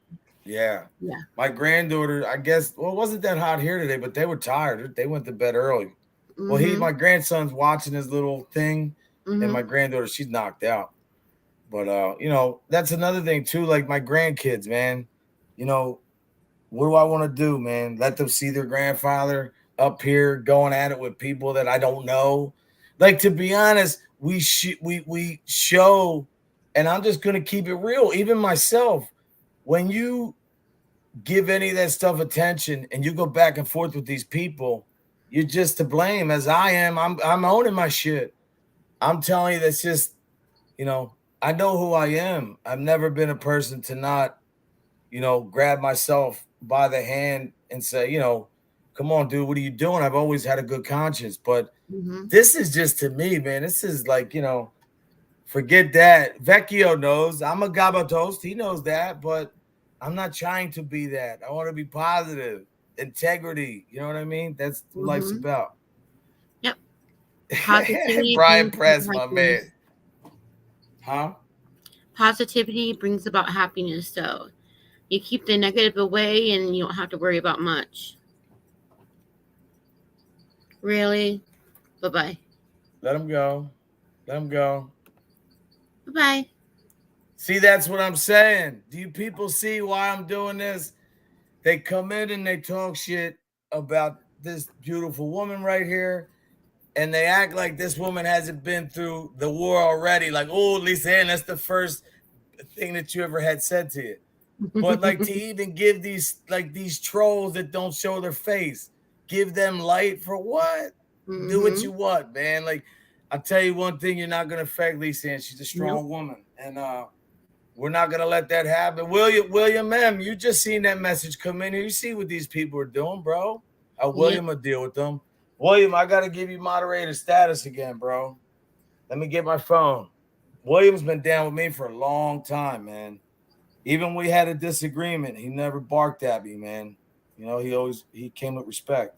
Yeah. Yeah. My granddaughter, I guess, well, it wasn't that hot here today, but they were tired. They went to bed early. Well, Mhm. my grandson's watching his little thing, and Mhm. my granddaughter, she's knocked out. But that's another thing too. Like, my grandkids, man, you know, What do I want to do, man? Let them see their grandfather up here going at it with people that I don't know. Like, to be honest, we show, and I'm just gonna keep it real. Even myself, when you give any of that stuff attention and you go back and forth with these people, you're just to blame. As I am, I'm owning my shit. I'm telling you, that's just, I know who I am. I've never been a person to not, grab myself by the hand and say, come on, dude, what are you doing? I've always had a good conscience. But Mm-hmm. this is just, to me, man, this is like, forget that. Vecchio knows I'm a gabatos. He knows that, but I'm not trying to be that. I want to be positive, integrity. You know what I mean? That's what life's Mm-hmm. about. Yep. Positivity Brian brings Press, about my man. happiness. Huh? Positivity brings about happiness. So you keep the negative away, and you don't have to worry about much. Really. Bye bye. Let him go. Let him go. Bye bye. See, that's what I'm saying. Do you people see why I'm doing this? They come in and they talk shit about this beautiful woman right here, and they act like this woman hasn't been through the war already. Like, oh, Lisa Ann, that's the first thing that you ever had said to you. But like, to even give these trolls that don't show their face, give them light for what? Do what Mm-hmm. you want, man. Like, I'll tell you one thing, you're not gonna affect Lisa Ann. She's a Nope. strong woman. And we're not gonna let that happen. William M, you just seen that message come in here. You see what these people are doing, bro. Yep. William will deal with them. William, I gotta give you moderator status again, bro. Let me get my phone. William's been down with me for a long time, man. Even when we had a disagreement, he never barked at me, man. He came with respect.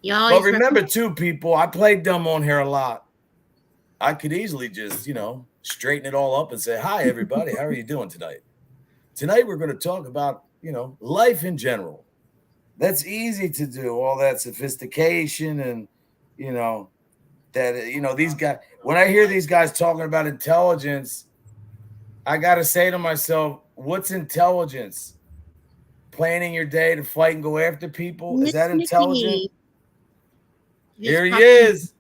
You But always remember, too, people, I played dumb on here a lot. I could easily just, straighten it all up and say, hi, everybody. How are you doing tonight? Tonight, we're going to talk about, life in general. That's easy to do, all that sophistication and, these guys, when I hear these guys talking about intelligence, I got to say to myself, what's intelligence? Planning your day to fight and go after people? Is Miss that intelligent? Nikki. Here Just he popped in. is.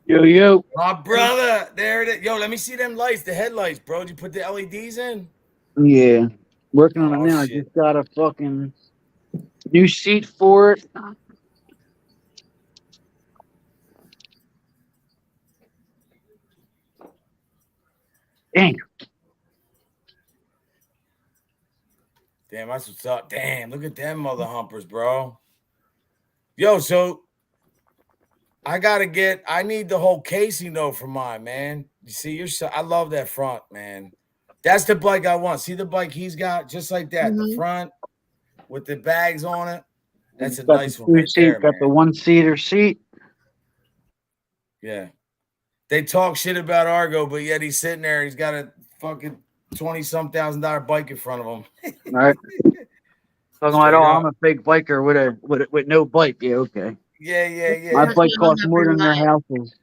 Yo, yo. My brother. There it is. Yo, let me see them lights, the headlights, bro. Did you put the LEDs in? Yeah. Working on it Oh, now. I shit. just got a fucking new seat for it. Dang. Damn, that's what's up. Damn, look at them mother humpers, bro. Yo, so I need the whole casing though for mine, man. You see, I love that front, man. That's the bike I want. See the bike he's got, just like that. The Mm-hmm. front with the bags on it. That's a Got the nice one two right seat, there, got the man. one-seater seat. Yeah. They talk shit about Argo, but yet he's sitting there. He's got a fucking $20-some thousand bike in front of him. All right. Talking about, Straight oh, I'm up. a fake biker with no bike. Yeah, okay. Yeah, yeah, My yeah. Because bike we all costs have more real than their life. houses.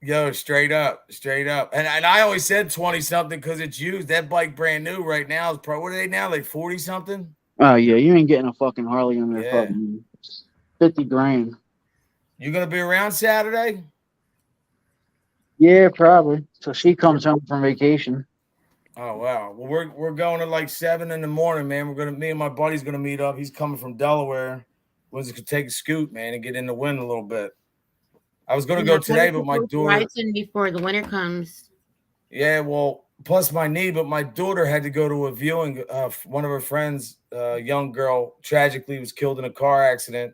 Yo, straight up, straight up. And I always said 20 something because it's used. That bike brand new right now is probably, what are they now? Like 40 something? Oh, yeah. You ain't getting a fucking Harley on their Yeah. fucking 50 grand. You gonna be around Saturday? Yeah, probably. So she comes home from vacation. Oh wow. Well, we're going at like 7 in the morning, man. Me and my buddy's gonna meet up. He's coming from Delaware. We're just gonna take a scoot, man, and get in the wind a little bit. I was gonna Yeah, go better today, but get my those daughter, rides in before the winter comes. yeah, well, plus my knee, but my daughter had to go to a viewing. One of her friends, young girl, tragically was killed in a car accident.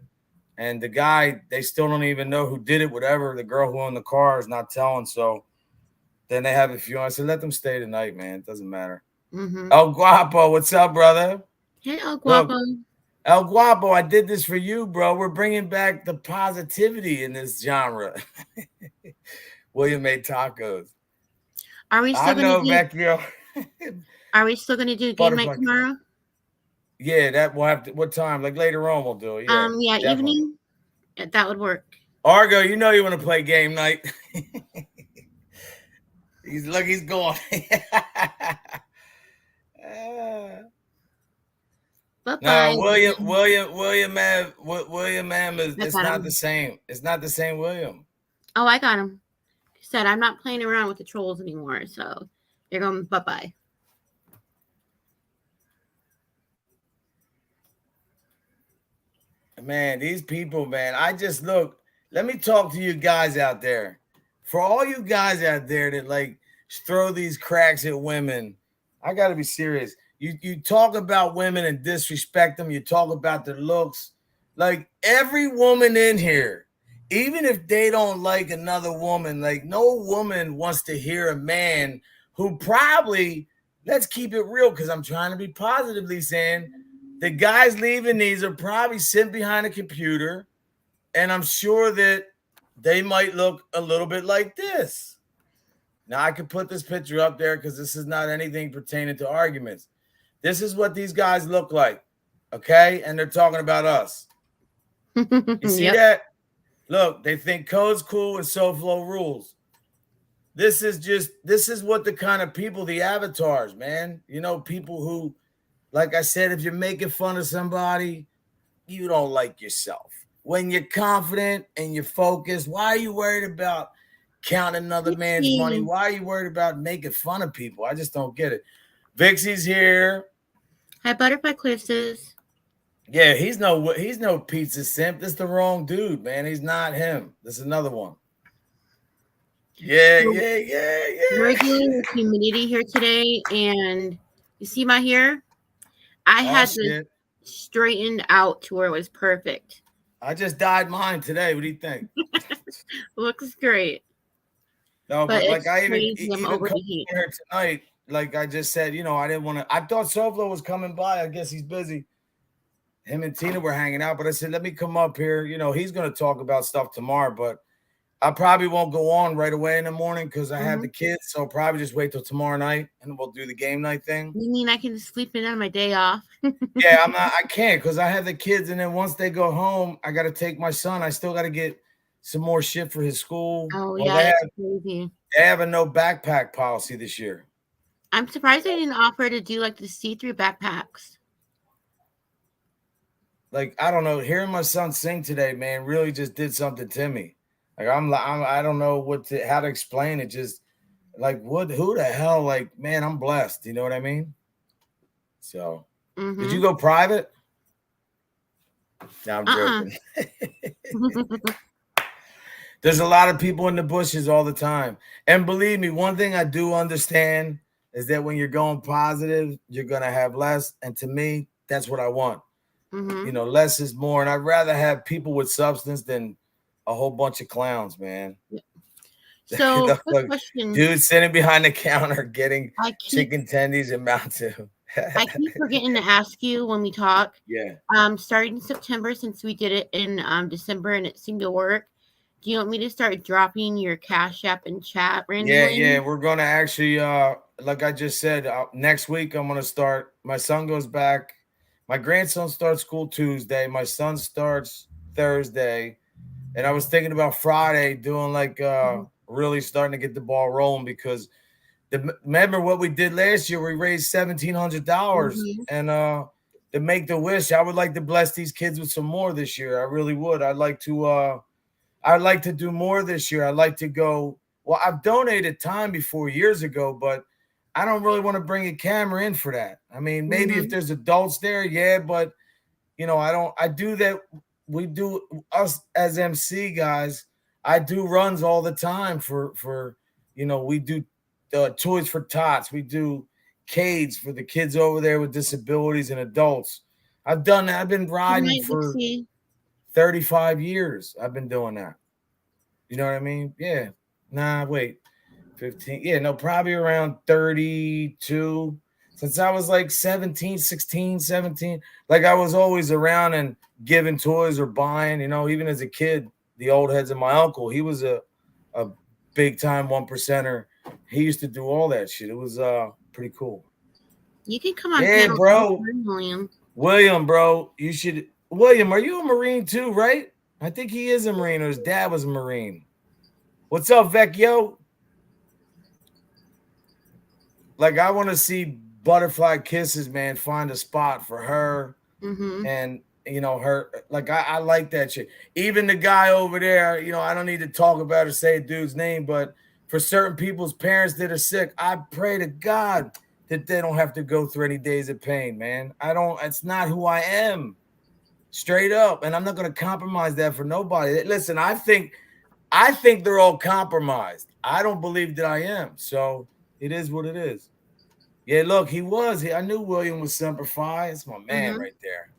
And the guy, they still don't even know who did it, whatever. The girl who owned the car is not telling. So then they have a few. I said, let them stay tonight, man. It doesn't matter. Mm-hmm. El Guapo, what's up, brother? Hey, El Look, Guapo. El Guapo, I did this for you, bro. We're bringing back the positivity in this genre. William made tacos. Are we I still gonna know, do? Vecchio. Are we still gonna do game night Butterfly. tomorrow? Yeah, that will have to. What time? Like later on, we'll do it. Yeah, Yeah, definitely. evening. Yeah, that would work. Argo, you know you want to play game night. He's going. Bye-bye. No, William M is I it's got not the him. same. It's not the same William. Oh, I got him. He said, I'm not playing around with the trolls anymore. So you're going bye-bye. Man, these people, man. I just look. Let me talk to you guys out there. For all you guys out there that like throw these cracks at women, I got to be serious. You talk about women and disrespect them. You talk about their looks. Like every woman in here, even if they don't like another woman, like no woman wants to hear a man who probably, let's keep it real, because I'm trying to be positively saying the guys leaving these are probably sitting behind a computer, and I'm sure that they might look a little bit like this. Now, I could put this picture up there because this is not anything pertaining to arguments. This is what these guys look like, okay? And they're talking about us. You see Yep. that? Look, they think code's cool and SoFlo rules. This is what the kind of people, the avatars, man. You know, people who, like I said, if you're making fun of somebody, you don't like yourself. When you're confident and you're focused, why are you worried about counting another man's money? Why are you worried about making fun of people? I just don't get it. Vixie's here. Hi, Butterfly Kisses. Yeah, he's no pizza simp. That's the wrong dude, man. He's not him. This is another one. Yeah. We're dealing with humidity here today, and you see my hair? I had this straightened out to where it was perfect. I just dyed mine today. What do you think? Looks great. No, but like I even over the heat here tonight, like I just said, you know, I didn't want to. I thought SoFlo was coming by. I guess he's busy. Him and Tina were hanging out, but I said, let me come up here. You know, he's going to talk about stuff tomorrow, but I probably won't go on right away in the morning because I have the kids. So I'll probably just wait till tomorrow night and we'll do the game night thing. You mean I can sleep in on my day off? Yeah, I can't because I have the kids. And then once they go home, I got to take my son. I still got to get some more shit for his school. Oh, yeah, it's crazy. They have a no backpack policy this year. I'm surprised they didn't offer to do like the see-through backpacks. Like, I don't know, hearing my son sing today, man, really just did something to me. Like, I don't know how to explain it. Just like, who the hell? Like, man, I'm blessed. You know what I mean? So, did you go private? No, I'm joking. There's a lot of people in the bushes all the time. And believe me, one thing I do understand is that when you're going positive, you're going to have less. And to me, that's what I want. You know, less is more. And I'd rather have people with substance than a whole bunch of clowns, man. So, quick question. Dude sitting behind the counter getting chicken tendies and Mountain Dew. I keep forgetting to ask you when we talk. Yeah. Starting in September, since we did it in December and it seemed to work, do you want me to start dropping your Cash App and chat randomly? Yeah. We're going to actually, like I just said, next week I'm going to start. My son goes back. My grandson starts school Tuesday. My son starts Thursday. And I was thinking about Friday doing like really starting to get the ball rolling because remember what we did last year? We raised $1,700 and to make the wish. I would like to bless these kids with some more this year. I really would. I'd like to do more this year. I'd like to go. Well, I've donated time before years ago, but I don't really want to bring a camera in for that. I mean, maybe if there's adults there, yeah, but you know, I do that. We do us as MC guys. I do runs all the time for you know, we do Toys for Tots. We do Cades for the kids over there with disabilities and adults. I've done that. I've been riding for 35 years. I've been doing that. You know what I mean? Yeah. Nah, wait. 15. Yeah, no, probably around 32. Since I was like 17, 16, 17. Like I was always around and giving toys or buying, you know, even as a kid, the old heads of my uncle, he was a big time 1%er. He used to do all that shit. It was pretty cool. You can come on. Yeah, bro. William, bro. You should. William, are you a Marine too, right? I think he is a Marine, or his dad was a Marine. What's up, Vecchio? Like, I want to see Butterfly Kisses, man, find a spot for her. Mm-hmm. And her, like, I like that shit. Even the guy over there, I don't need to talk about or say a dude's name, but for certain people's parents that are sick, I pray to God that they don't have to go through any days of pain, man. It's not who I am, straight up. And I'm not going to compromise that for nobody. Listen, I think they're all compromised. I don't believe that I am. So it is what it is. Yeah, look, I knew William was Semper Fi. It's my man Mm-hmm. right there.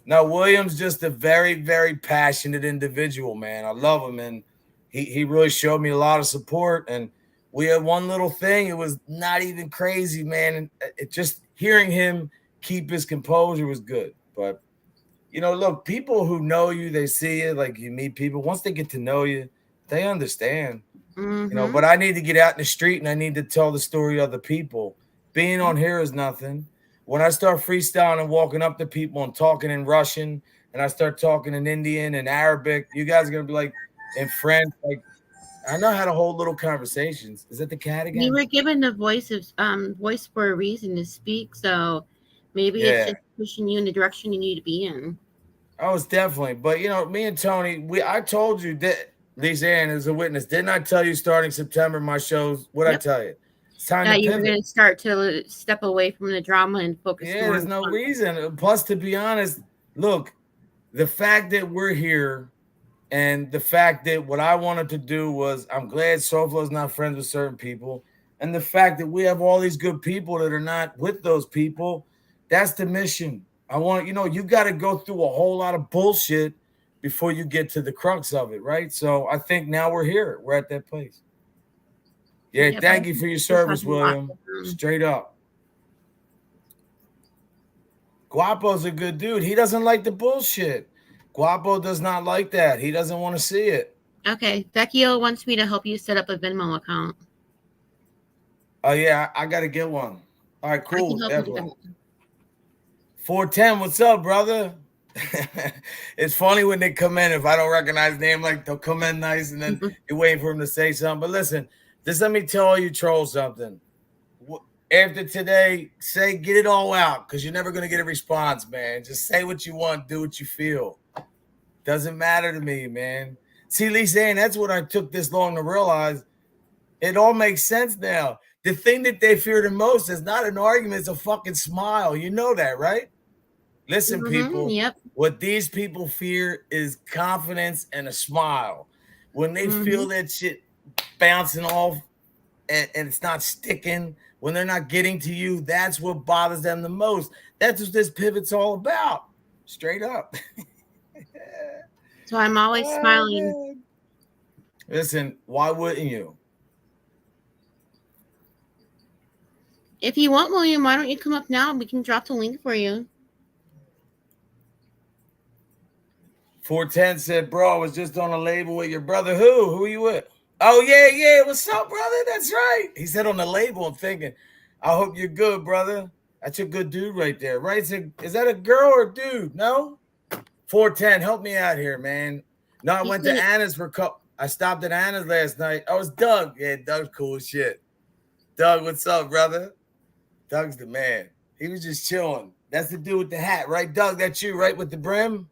No, William's just a very, very passionate individual, man. I love him, and he really showed me a lot of support. And we had one little thing; it was not even crazy, man. And it just hearing him keep his composure was good. But look, people who know you, they see it. Like, you meet people once they get to know you, they understand. Mm-hmm. But I need to get out in the street and I need to tell the story of the people. Being on here is nothing. When I start freestyling and walking up to people and talking in Russian and I start talking in Indian and Arabic, you guys are gonna be like, in French, like, I know how to hold little conversations. Is that the cat You again? were given the voice for a reason to speak, so maybe it's Yeah. just pushing you in the direction you need to be in. Oh, it's definitely. But me and Tony, I told you that Lisa Ann is a witness. Didn't I tell you starting September my shows? What'd I Yep. tell you? It's time to That you were pivot. going to start to step away from the drama and focus Yeah, more on there's the no content. reason. Plus, to be honest, look, the fact that we're here and the fact that what I wanted to do was, I'm glad Soflo's not friends with certain people. And the fact that we have all these good people that are not with those people, that's the mission. I want, you got to go through a whole lot of bullshit before you get to the crux of it, right? So I think now we're here. We're at that place. Yeah, Yep, I thank you think for your this has service, a lot William. to learn. Straight up. Guapo's a good dude. He doesn't like the bullshit. Guapo does not like that. He doesn't want to see it. Okay, Vecchio wants me to help you set up a Venmo account. Oh yeah, I gotta get one. All right, I can cool, help you do definitely. that. 410, what's up, brother? It's funny when they come in. If I don't recognize the name, like, they'll come in nice, and then you're waiting for them to say something. But listen, just let me tell all you trolls something. After today, get it all out, because you're never gonna get a response, man. Just say what you want, do what you feel. Doesn't matter to me, man. See, Lisa Ann, that's what I took this long to realize. It all makes sense now. The thing that they fear the most is not an argument, it's a fucking smile. You know that, right? Listen, Mm-hmm. people, Yep. what these people fear is confidence and a smile. When they Mm-hmm. feel that shit bouncing off and it's not sticking, when they're not getting to you, that's what bothers them the most. That's what this pivot's all about. Straight up. So I'm always Oh, smiling. man. Listen, why wouldn't you? If you want, William, why don't you come up now? We can drop the link for you. 410 said, bro, I was just on a label with your brother. Who? Who are you with? Oh, yeah, yeah. What's up, brother? That's right. He said on the label. I'm thinking, I hope you're good, brother. That's a good dude right there, right? Is that a girl or a dude? No? 410, help me out here, man. No, I He went to said, Anna's I stopped at Anna's last night. I was Doug. Yeah, Doug's cool as shit. Doug, what's up, brother? Doug's the man. He was just chilling. That's the dude with the hat, right? Doug, that's you, right? With the brim?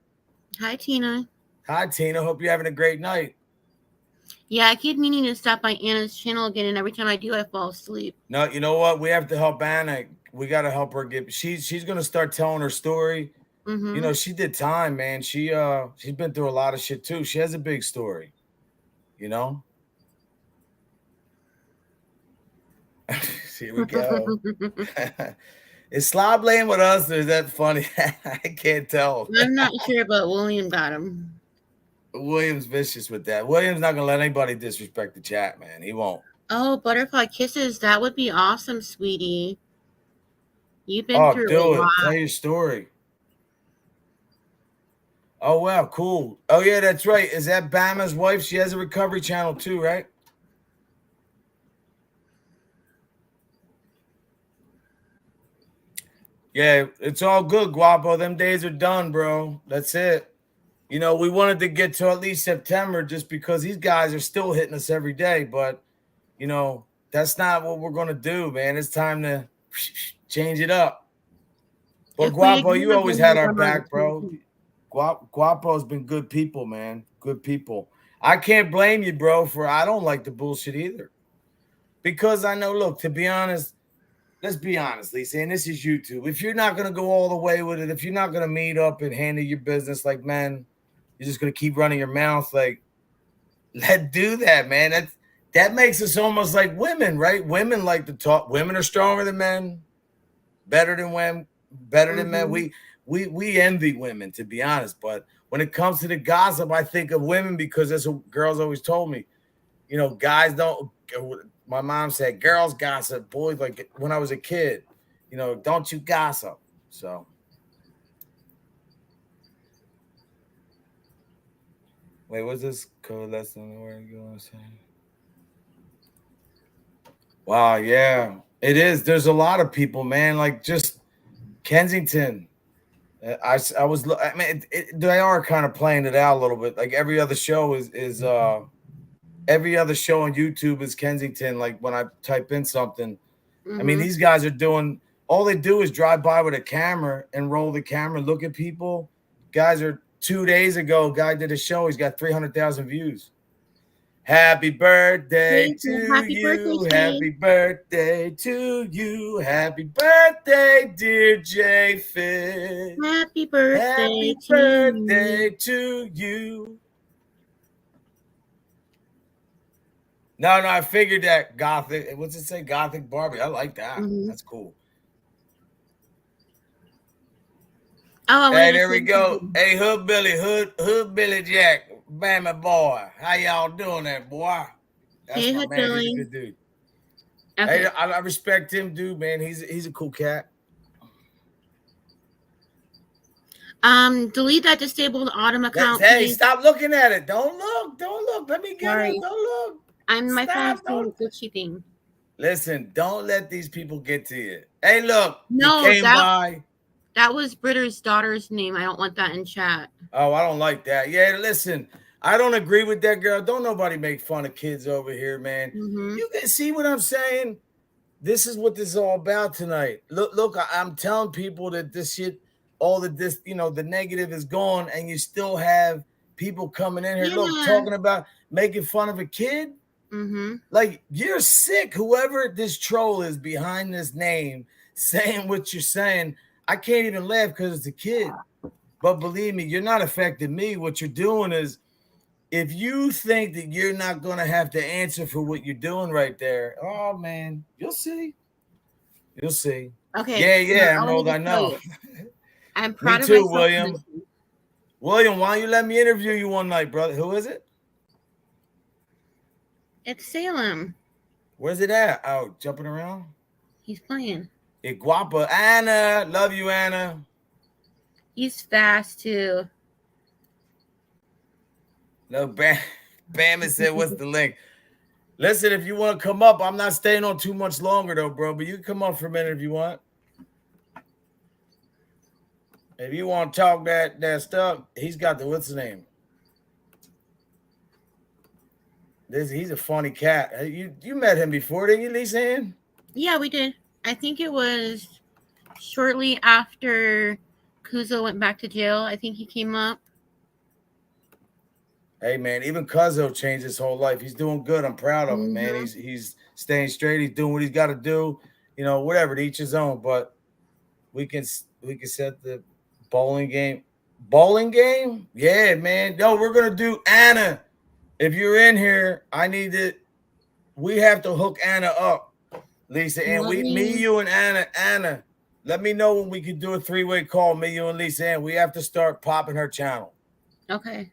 "Hi, Tina. Hi, Tina. Hope you're having a great night. Yeah, I keep meaning to stop by Anna's channel again, and every time I do, I fall asleep." No, you know what? We have to help Anna. We got to help her get. She's gonna start telling her story. Mm-hmm. She did time, man. She's been through a lot of shit too. She has a big story. You know. Here we go. Is Slob laying with us, or is that funny? I can't tell. I'm not sure, but William got him. William's vicious with that. William's not gonna let anybody disrespect the chat, man. He won't. Oh, butterfly kisses. That would be awesome, sweetie. You've been Oh, through a do it. lot. Tell your story. Oh wow, cool. Oh yeah, that's right. Is that Bama's wife? She has a recovery channel too, right? Yeah, it's all good, Guapo. Them days are done, bro. That's it. We wanted to get to at least September just because these guys are still hitting us every day, but that's not what we're gonna do, man. It's time to change it up. But If we Guapo, ignore you always them, had they're our gonna back, bro. Guapo's been good people, man. Good people. I can't blame you, bro, for I don't like the bullshit either. Because I know, look, to be honest, let's be honest, Lisa, and this is YouTube. If you're not going to go all the way with it, if you're not going to meet up and handle your business, like, man, you're just going to keep running your mouth, like, let's do that, man. That makes us almost like women, right? Women like to talk. Women are stronger than men, better than men, better than men. We envy women, to be honest. But when it comes to the gossip, I think of women because that's what girls always told me. You know, guys don't. My mom said, girls gossip, boys, like when I was a kid, you know, don't you gossip. So. Wait, what's this code lesson? Where are you going to say? Wow, yeah, it is. There's a lot of people, man. Like just Kensington. I was. I mean, they are kind of playing it out a little bit. Like every other show is every other show on YouTube is Kensington. Like when I type in something, I mean, these guys are doing. All they do is drive by with a camera and roll the camera, look at people. Guys are 2 days ago. Guy did a show. He's got 300,000 views. Happy birthday to Happy you. birthday, Happy birthday to you. Happy birthday, dear J Fit. Happy birthday, Happy to birthday you. to you. No, I figured that Gothic. What's it say? Gothic Barbie. I like that. That's cool. Oh, Hey, there we go. Hey, Hood Billy Jack, Bama boy. How y'all doing there, boy? That's Hey, my Hood man. Billy. He's a good dude. Okay. Hey, I respect him, dude, man. He's a cool cat. Delete that disabled Autumn account. Hey, please. stop looking at it. Don't look. Let me get Sorry. it. Don't look. My Stop, phone's doing glitchy thing. Listen, don't let these people get to you. Hey, look, No, you came by. That was Britter's daughter's name. I don't want that in chat. Oh, I don't like that. Yeah, listen, I don't agree with that girl. Don't nobody make fun of kids over here, man. You can see what I'm saying. This is what this is all about tonight. Look, I'm telling people that this shit, the negative is gone, and you still have people coming in here, talking about making fun of a kid. Like, you're sick. Whoever this troll is behind this name saying what you're saying, I can't even laugh because it's a kid. But believe me, you're not affecting me. What you're doing is, if you think that you're not going to have to answer for what you're doing right there, oh, man, you'll see. You'll see. Okay. Yeah, Emerald, I know. I'm proud of myself. Me too, William. William, why don't you let me interview you one night, brother? Who is it? It's Salem. Where's it at? Oh, jumping around? He's playing. Guapa. Anna. Love you, Anna. He's fast, too. No, Bam said, what's the link? Listen, if you want to come up, I'm not staying on too much longer, though, bro. But you can come up for a minute if you want. If you want to talk that stuff, he's got what's his name? He's a funny cat. You met him before, didn't you, Lisa? Yeah, we did. I think it was shortly after Kuzo went back to jail. I think he came up. Hey, man, even Kuzo changed his whole life. He's doing good. I'm proud of him, man. He's staying straight. He's doing what he's got to do. You know, whatever, to each his own. But we can set the bowling game. Bowling game? Yeah, man. No, we're going to do Anna. If you're in here, we have to hook Anna up, Lisa. And me, you, and Anna, let me know when we can do a 3-way call, me, you, and Lisa. And we have to start popping her channel. Okay.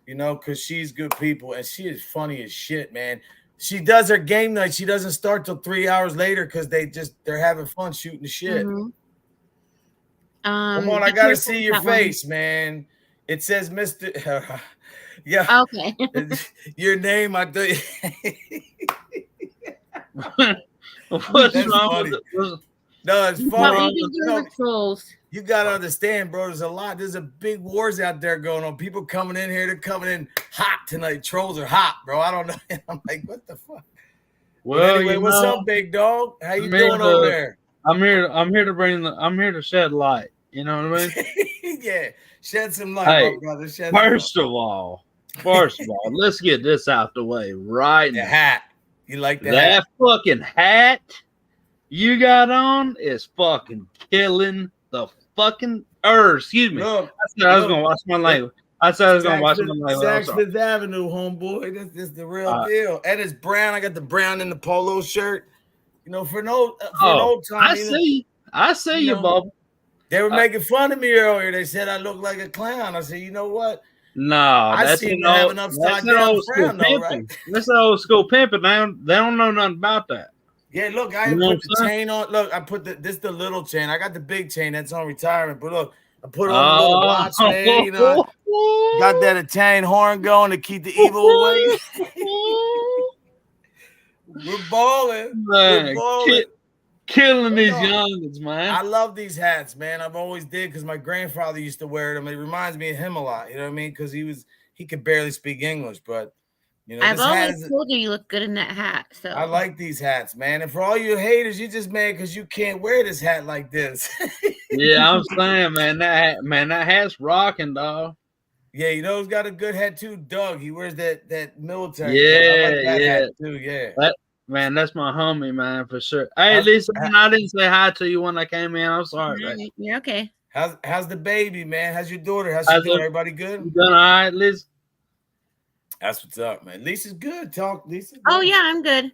You know, because she's good people. And she is funny as shit, man. She does her game night. She doesn't start till 3 hours later because they're having fun shooting the shit. Come on, I got to see your face, man. It says Mr. Yeah. Okay. Your name, I do. What's wrong with it? No, it's funny. You got to understand, bro. There's a big wars out there going on. People coming in here. They're coming in hot tonight. Trolls are hot, bro. I don't know. I'm like, what the fuck? Well, but anyway, what's up, big dog? How you doing over there? I'm here to shed light. You know what I mean? Yeah, shed some light, Hey, my brother. Shed some First of all, let's get this out the way right the now. hat. You like the That hat? fucking hat you got on is fucking killing the fucking excuse me. Look, I said I was gonna watch my language. I said I was gonna watch my language. I'm Saks sorry. Fifth Avenue, homeboy. This the real deal. And it's brown. I got the brown in the polo shirt. You know, for an old time. I see. I see you, Bob. They were making fun of me earlier. They said I look like a clown. I said, you know what? No, I seem to have an upside down frown, though, right? That's old school pimping. They don't know nothing about that. Yeah, look, I put the chain on. Look, I put this the little chain. I got the big chain that's on retirement. But look, I put on the little watch, man. You know, got that Italian horn going to keep the evil away. We're balling. Man, we're balling. Killing these youngins, man. I love these hats, man. I've always did because my grandfather used to wear them. It reminds me of him a lot. You know what I mean? Because he could barely speak English, but you know, I've always told you look good in that hat. So I like these hats, man. And for all you haters, you just mad because you can't wear this hat like this. Yeah, I'm saying, man, that hat's rocking, dog. Yeah, you know who's got a good hat too? Doug. He wears that military. Yeah, I like that yeah. hat too. Yeah. Man, that's my homie, man, for sure. Hey, Lisa, I didn't say hi to you when I came in. I'm sorry, man. You're okay. How's the baby, man? How's your daughter? How's she doing? Everybody good? You doing all right, Lisa? That's what's up, man. Lisa's good. Talk, Lisa. Oh yeah, I'm good.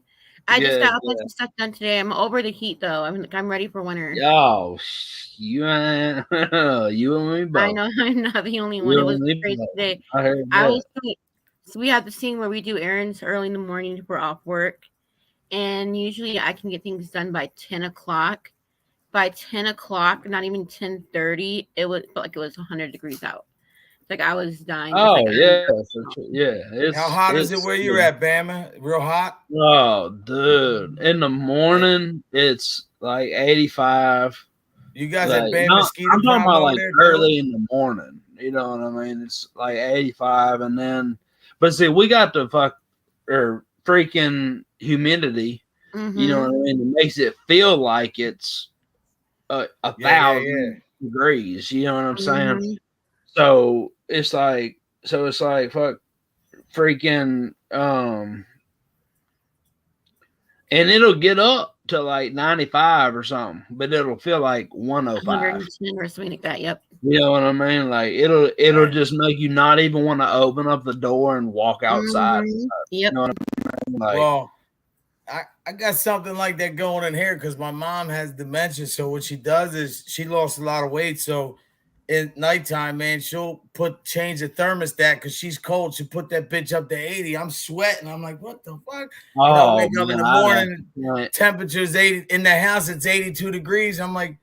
I just got a bunch of stuff done today. I'm over the heat though. I'm ready for winter. Oh, you and me both. I know I'm not the only one. It was crazy today. So we have the scene where we do errands early in the morning if we're off work. And usually I can get things done by 10 o'clock. By 10 o'clock, not even 10:30, it felt like it was 100 degrees out. It's like I was dying. Oh, yeah. Yeah. How hot is it where you're at, Bama? Real hot? Oh, dude. In the morning, it's like 85. You guys at Bama mosquito? I'm talking about like early in the morning. You know what I mean? It's like 85. And then, but see, we got the freaking humidity, you know what I mean? It makes it feel like it's 1,000 degrees. You know what I'm saying? So it's like fuck, freaking, and it'll get up to like 95 or something, but it'll feel like 105 or something like that. Yep. You know what I mean? Like it'll just make you not even want to open up the door and walk outside. Yep. You know what I mean? Like, well, I got something like that going in here because my mom has dementia. So what she does is she lost a lot of weight. So at nighttime, man, she'll change the thermostat because she's cold. She put that bitch up to 80. I'm sweating. I'm like, what the fuck? I wake up in the morning, temperature's 80 in the house. It's 82 degrees. I'm like,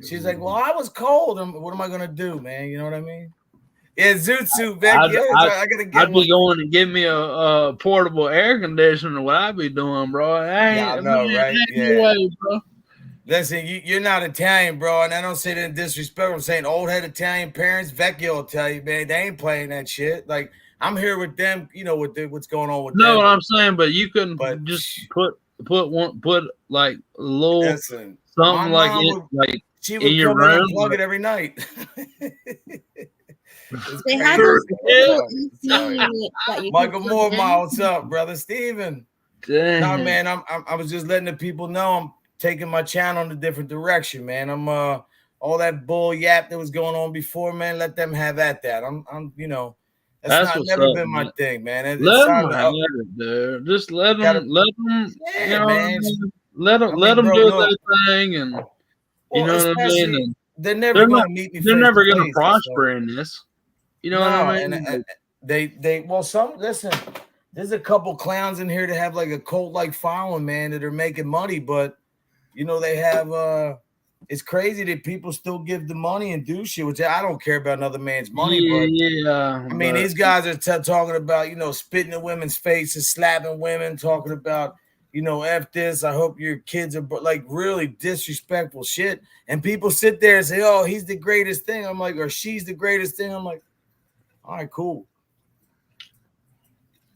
she's like, well, I was cold. What am I gonna do, man? You know what I mean? Yeah, zoot suit, Becky. I gotta get. I'd be going to get me a portable air conditioner. What I'd be doing, bro? I know, right? Yeah. Way, bro. Listen, you're not Italian, bro, and I don't say that in disrespect. I'm saying old head Italian parents, Vecchio will tell you, man, they ain't playing that shit. Like I'm here with them, you know, with what's going on with them. No, what I'm saying, but you couldn't just put like a little something like it, like she would come in and plug it every night. They have Michael Moore, what's up, brother Steven? No, man, I was just letting the people know I'm taking my channel in a different direction, man. I'm all that bull yap that was going on before, man. Let them have at that. I'm you know, that's never been my thing, man. Let them have it, dude. Just let them, yeah, you know, man. Let them do their thing, and you know what I mean. And they're never going to meet me. They're never going to prosper in this. You know what I mean? And listen. There's a couple clowns in here that have like a cult-like following, man, that are making money, but you know they have. It's crazy that people still give the money and do shit, which I don't care about another man's money. I mean, these guys are talking about, you know, spitting in women's faces, slapping women, talking about, you know, F this. I hope your kids are like really disrespectful shit. And people sit there and say, oh, he's the greatest thing. I'm like, or she's the greatest thing. I'm like, all right, cool.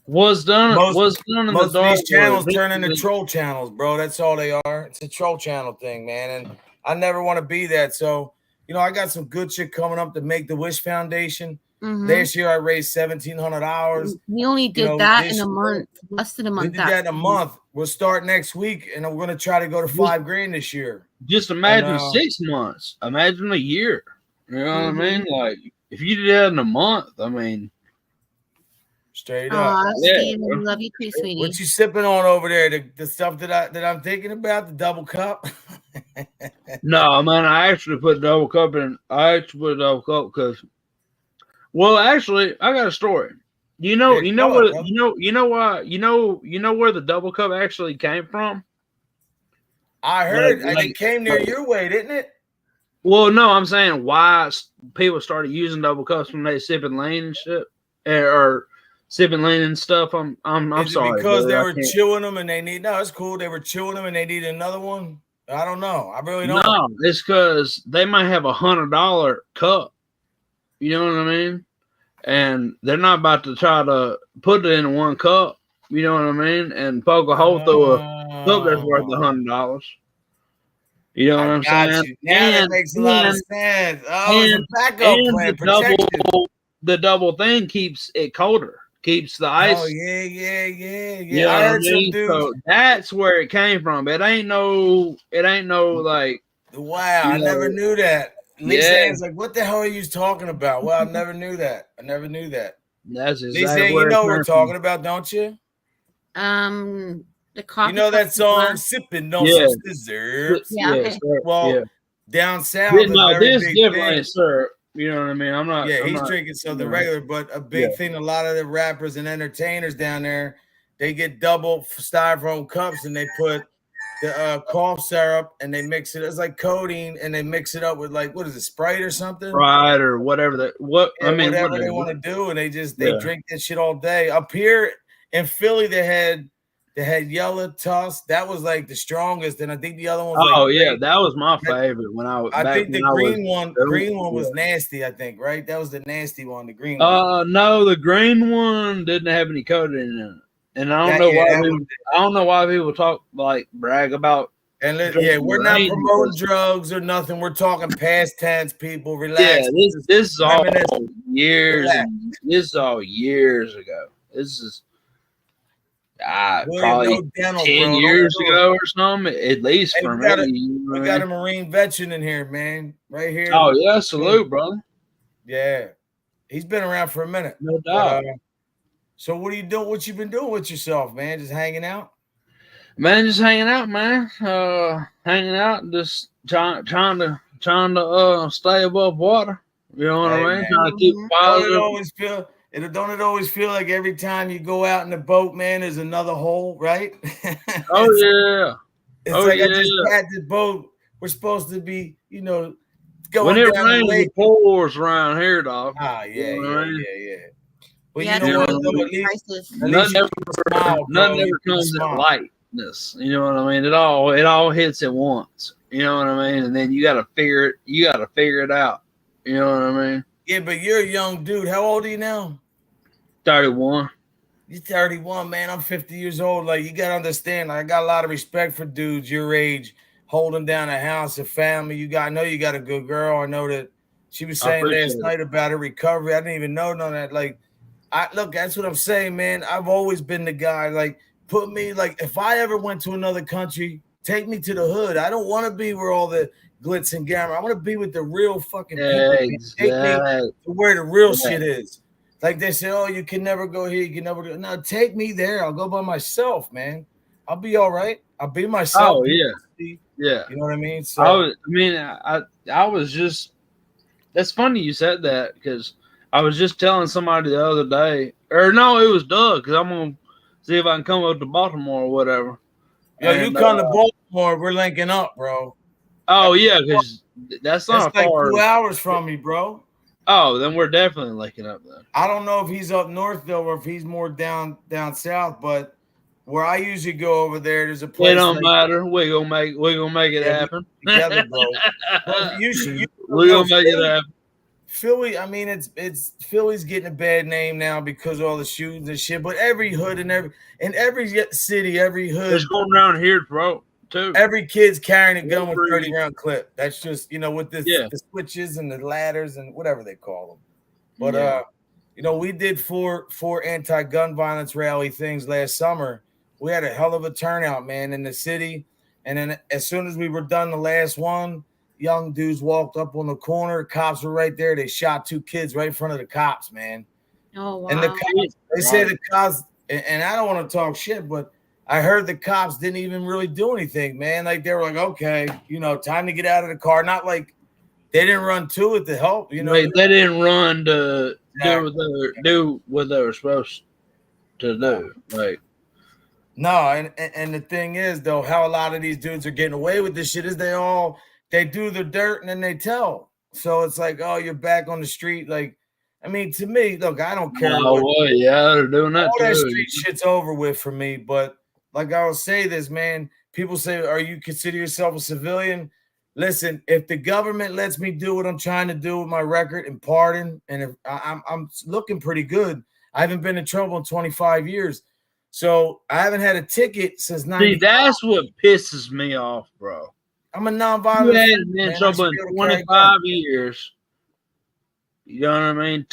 Most of these channels turn into troll channels, bro. That's all they are. It's a troll channel thing, man. And I never want to be that. So I got some good shit coming up to Make the Wish Foundation. Mhm. This year I raised $1,700. We only did that in this a month, less than a we month. did that in a month. We'll start next week, and we're gonna try to go to $5,000 this year. Just imagine 6 months. Imagine a year. You know what I mean? Like if you did that in a month, I mean, straight up. Steve, we love you too, sweetie. What you sipping on over there? The stuff that I'm thinking about, the double cup. No, man, I actually put double cup in. I actually put double cup because, well, actually, I got a story. You know where the double cup actually came from? I heard it came near your way, didn't it? Well, no, I'm saying why people started using double cups when they sipping lean and shit, or sipping lean and stuff. I'm sorry because they were chewing them and they need. No, it's cool. They were chewing them and they need another one. I don't know. I really don't. No, it's because they might have $100 cup. You know what I mean? And they're not about to try to put it in one cup. You know what I mean? And poke a hole through a cup that's worth $100. You know what I'm saying? Now that makes a lot of sense. Oh, it's a backup plan, protection. The double thing keeps it colder. Keeps the ice. Oh yeah. You know I heard some dudes. So that's where it came from. It ain't no like. Wow, I never knew that. Lisanne's like, what the hell are you talking about? Well, I never knew that. That's exactly Lisanne, you know what we're talking about, don't you? The coffee. You know that song, "Sipping on some scissors." Yeah. Okay. Well, down south, this different syrup. You know what I mean? I'm not. Yeah, he's drinking something regular, but a big thing. A lot of the rappers and entertainers down there, they get double styrofoam cups and they put the cough syrup and they mix it. It's like codeine, and they mix it up with like what is it, Sprite or something? Sprite or whatever whatever they want to do, and they drink that shit all day. Up here in Philly, they had yellow tusk. That was like the strongest, and I think the other one was that was my favorite when I was. I think the green one was nasty. I think right, that was the nasty one. The green one. No, the green one didn't have any codeine in it, and I don't know why people brag about. And we're not promoting drugs or nothing. We're talking past tense. People, relax. Yeah, this is all years. This is all years ago. This is. Probably 10 years ago or something, at least for me. We got a Marine veteran in here, man, right here. Oh yeah, salute, brother. Yeah, he's been around for a minute, no doubt. So what are you doing? What you been doing with yourself, man? Just hanging out? Man, just hanging out, man. Hanging out, just trying to stay above water. You know what I mean? Man. Trying to keep positive. Don't it always feel like every time you go out in the boat, man, there's another hole, right? Oh yeah. It's like I just had this boat. We're supposed to be, going when it down rains, the lake. it pours around here, dog. Yeah. Well, yeah, you know what? Nothing ever comes in lightness. You know what I mean? It all hits at once. You know what I mean? And then you gotta figure it out. You know what I mean? Yeah, but you're a young dude. How old are you now? 31. You're 31, man. I'm 50 years old. Like, you got to understand, I got a lot of respect for dudes your age, holding down a house, a family. I know you got a good girl. I know that she was saying last night about her recovery. I didn't even know none of that. Like, look, that's what I'm saying, man. I've always been the guy. Like, put me, like, if I ever went to another country, take me to the hood. I don't want to be where all the glitz and glamour. I want to be with the real fucking people. Exactly. Take me to where the real shit is. Like they say, oh, you can never go here. You can never go. No, take me there. I'll go by myself, man. I'll be all right. I'll be myself. Oh, yeah. Yeah. You know what I mean? So I was just, that's funny you said that because I was just telling somebody the other day, or no, it was Doug, because I'm going to see if I can come up to Baltimore or whatever. Yo, you come to Baltimore, we're linking up, bro. Oh, yeah, because that's not like far. 2 hours from me, bro. Oh, then we're definitely linking up then. I don't know if he's up north though, or if he's more down south. But where I usually go over there's a place. It don't matter. We're gonna make it happen together, bro. We're gonna make it happen. Philly, I mean, it's Philly's getting a bad name now because of all the shootings and shit. But every hood and every city, every hood. It's going around here, bro. too. Every kid's carrying a gun with Every- 30-round clip. That's just, with the switches and the ladders and whatever they call them. But we did four anti-gun violence rally things last summer. We had a hell of a turnout, man, in the city. And then as soon as we were done the last one, young dudes walked up on the corner. Cops were right there. They shot 2 kids right in front of the cops, man. Oh wow. And the cops, they say the cops, and I don't want to talk shit, but I heard the cops didn't even really do anything, man. Like they were like, okay, time to get out of the car. Not like they didn't run to it to help, Like, they didn't run to do what they were supposed to do. Like, no, and the thing is though, how a lot of these dudes are getting away with this shit is they do the dirt and then they tell. So it's like, oh, you're back on the street. Like, I mean, to me, look, I don't care. they're doing that all too. that street shit's over with for me. But like I will say this, man. People say, "Are you consider yourself a civilian?" Listen, if the government lets me do what I'm trying to do with my record and pardon, and if I'm looking pretty good, I haven't been in trouble in 25 years, so I haven't had a ticket since 90. See, that's what pisses me off, bro. I'm a nonviolent. You ain't been in trouble in 25 years. You know what I mean?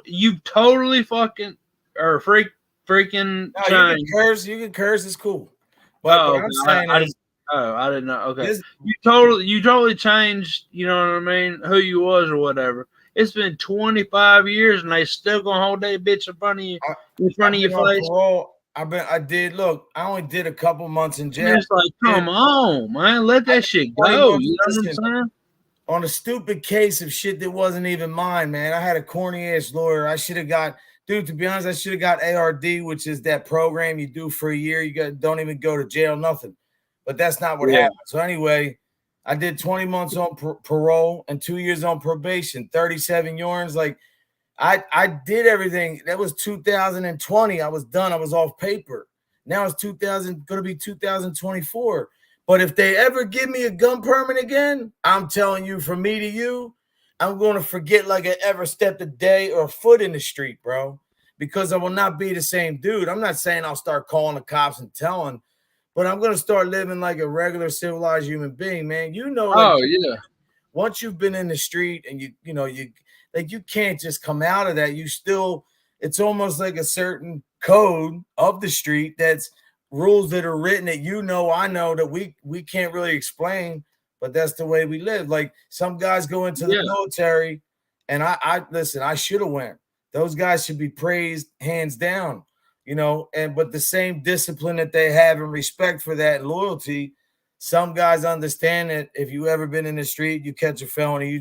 You totally fucking or freaking. No, you can curse. It's cool. But what I'm saying is, I didn't know. Okay, you totally changed. You know what I mean? Who you was or whatever. It's been 25 years and they still gonna hold that bitch in front of you, in front of your face. Parole. I did. Look, I only did a couple months in jail. It's like, come on, man, let that shit go. You know what I'm saying? On a stupid case of shit that wasn't even mine, man. I had a corny ass lawyer. I should have got, dude. To be honest, I should have got ARD, which is that program you do for a year. You don't even go to jail, nothing. But that's not what happened. So anyway, I did 20 months on parole and 2 years on probation, 37 yards. Like I did everything. That was 2020. I was done. I was off paper. Now it's going to be 2024. But if they ever give me a gun permit again, I'm telling you, from me to you, I'm going to forget like I ever stepped a day or a foot in the street, bro, because I will not be the same dude. I'm not saying I'll start calling the cops and telling, but I'm going to start living like a regular civilized human being, man. Once you've been in the street and you can't just come out of that. It's almost like a certain code of the street that's rules that are written that I know that we can't really explain, but that's the way we live. Like some guys go into the military, and I listen, I should have went. Those guys should be praised hands down, but the same discipline that they have and respect for that and loyalty, some guys understand that if you ever been in the street, you catch a felony,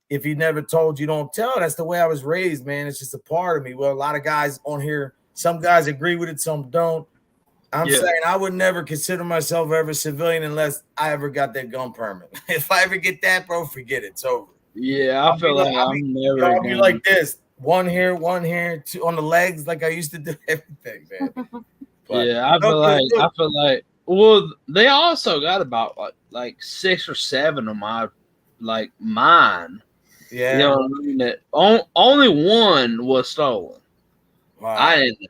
if he never told, you don't tell. That's the way I was raised, man. It's just a part of me. Well, a lot of guys on here, some guys agree with it, some don't. I'm saying I would never consider myself ever civilian unless I ever got that gun permit. If I ever get that, bro, forget it. It's over. Yeah, I feel like I'm never. I'll be like this: one here, two on the legs, like I used to do everything, man. But, I feel like. Well, they also got about like 6 or 7 of my mine. Yeah, you know what I mean. That only one was stolen. Wow.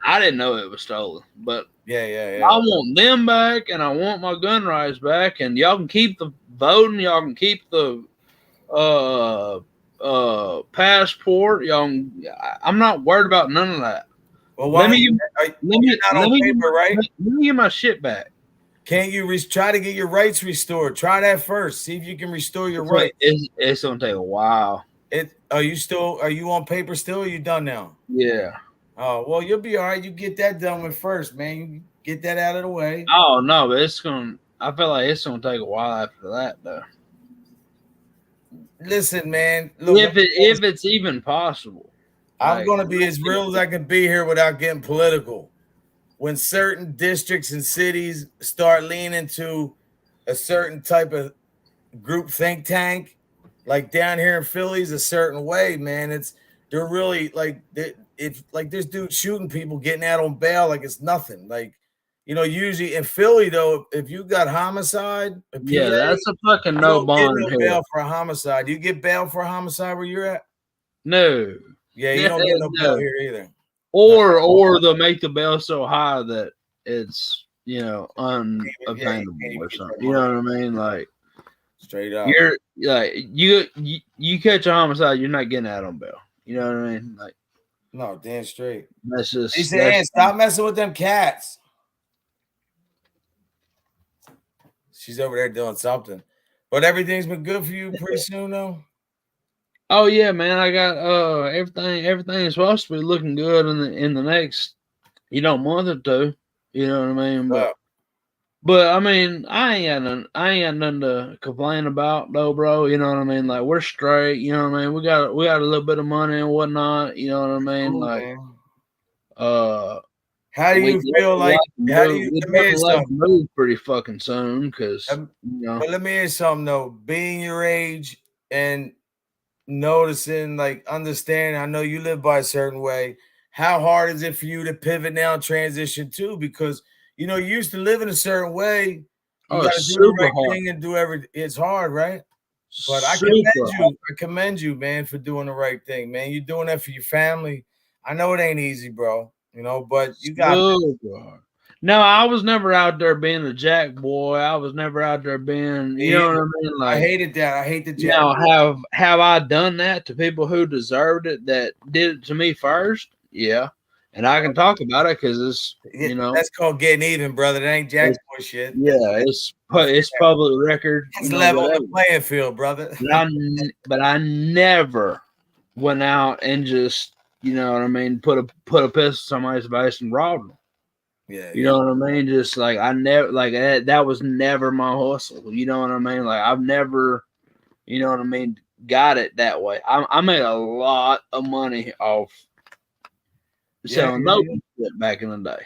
I didn't know it was stolen, but yeah. I want them back, and I want my gun rights back, and y'all can keep the voting, y'all can keep the passport, I'm not worried about none of that. Well, let me get my shit back. Can't you try to get your rights restored? Try that first. See if you can restore your rights. It's gonna take a while. Are you on paper still? Or are you done now? Yeah. Oh, well, you'll be all right. You get that done with first, man. You get that out of the way. Oh no, but I feel like it's gonna take a while after that, though. Listen, man. Look, if it's even possible, I'm gonna be as real as I can be here without getting political. When certain districts and cities start leaning to a certain type of group think tank, like down here in Philly's a certain way, man. They're really it's like this dude shooting people, getting out on bail like it's nothing. Like, usually in Philly though, if you got homicide, that's a fucking no bond here. Bail for a homicide. Do you get bail for a homicide where you're at? No. Yeah, you don't get no bail here either. Or they'll make the bail so high that it's unobtainable you or get something. that You know money. what I mean? Like Straight up. you're like you catch a homicide, you're not getting out on bail. You know what I mean? Like No, damn straight. that's He just said, hey, stop messing with them cats. She's over there doing something. But everything's been good for you pretty soon, though. Oh yeah, man. I got everything is supposed to be looking good in the next month or two. You know what I mean? But I mean, I ain't got nothing to complain about though, bro. You know what I mean? Like we're straight, you know what I mean? We got a little bit of money and whatnot, you know what I mean? Cool, Like man. how do you feel like? How do you? we Let me hear definitely like to something. move pretty fucking soon because But let me hear something though. Being your age and noticing, like, understanding. I know you live by a certain way. How hard is it for you to pivot now and transition too? Because you used to live in a certain way. You got to it's do the super right hard. thing and do everything. It's hard, right? But I Super commend hard. you. I commend you, man, for doing the right thing, man. You're doing that for your family. I know it ain't easy, bro. But you got this. Super hard. No, I was never out there being a jack boy. I was never out there being, you know what I mean? Like I hated that. I hate the jack. now, have I done that to people who deserved it that did it to me first? Yeah, and I can talk about it because it's That's called getting even, brother. That ain't jack boy shit. yeah, it's public record. It's level on the playing field, brother. But I never went out and just put a pistol in somebody's face and robbed them. Yeah, you know what I mean. Just like I never like that was never my hustle. You know what I mean. Like I've never, you know what I mean, got it that way. I made a lot of money off selling notes back in the day.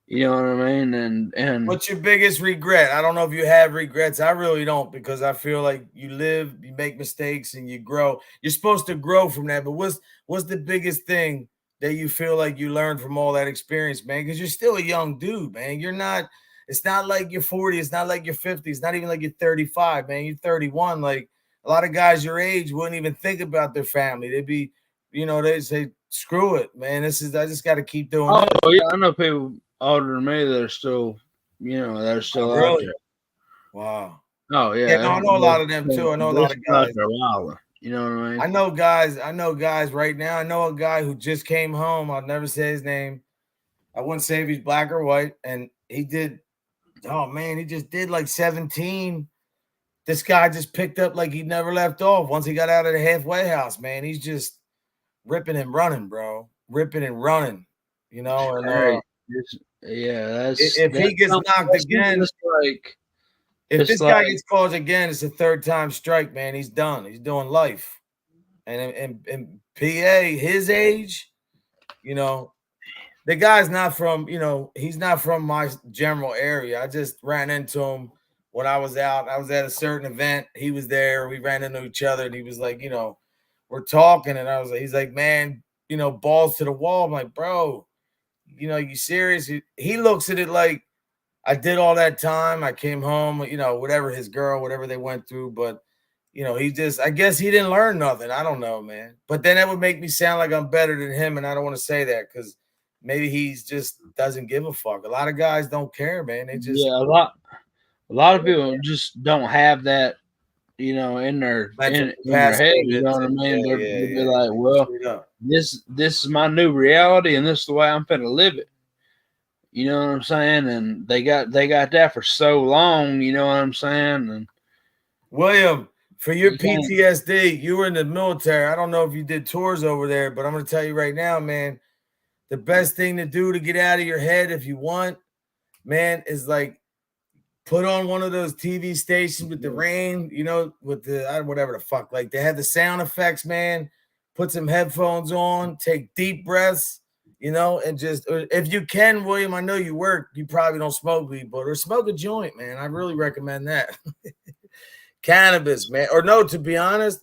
You know what I mean? And what's your biggest regret? I don't know if you have regrets. I really don't, because I feel like you live, you make mistakes, and you grow. You're supposed to grow from that. But what's the biggest thing that you feel like you learned from all that experience, man? Because you're still a young dude, man. You're not. It's not like you're 40. It's not like you're 50. It's not even like you're 35, man. You're 31. Like a lot of guys your age wouldn't even think about their family. They'd be, they say, screw it, man. I just got to keep doing it. Oh yeah, I know people older than me that are still, out there. Wow. Oh yeah. No, I know a lot of them too. I know a lot of guys. You know what I mean? I know guys right now. I know a guy who just came home. I'll never say his name. I wouldn't say if he's black or white. And he just did like 17. This guy just picked up like he never left off. Once he got out of the halfway house, man, he's just ripping and running, bro. Ripping and running. And if he gets knocked again, if this guy gets called again, it's a third time strike, man. He's done. He's doing life. And in PA, his age, the guy's not from, he's not from my general area. I just ran into him when I was out. I was at a certain event. He was there. We ran into each other, and he was like, we're talking. And he's like, man, balls to the wall. I'm like, bro, you serious? He looks at it like, I did all that time. I came home, whatever his girl, whatever they went through. But, I guess he didn't learn nothing. I don't know, man. But then that would make me sound like I'm better than him. And I don't want to say that because maybe he's just doesn't give a fuck. A lot of guys don't care, man. They just. Yeah, a lot of people just don't have that, in their head. You know what I mean? They'll be like, well, this is my new reality, and this is the way I'm finna live it. You know what I'm saying? And they got that for so long. You know what I'm saying? And William, for your PTSD, you were in the military. I don't know if you did tours over there, but I'm going to tell you right now, man, the best thing to do to get out of your head if you want, man, is like put on one of those TV stations with the rain, with the whatever the fuck. Like they have the sound effects, man. Put some headphones on, take deep breaths. And just, if you can, William, I know you work, you probably don't smoke weed, or smoke a joint, man. I really recommend that. Cannabis, man. Or no, to be honest,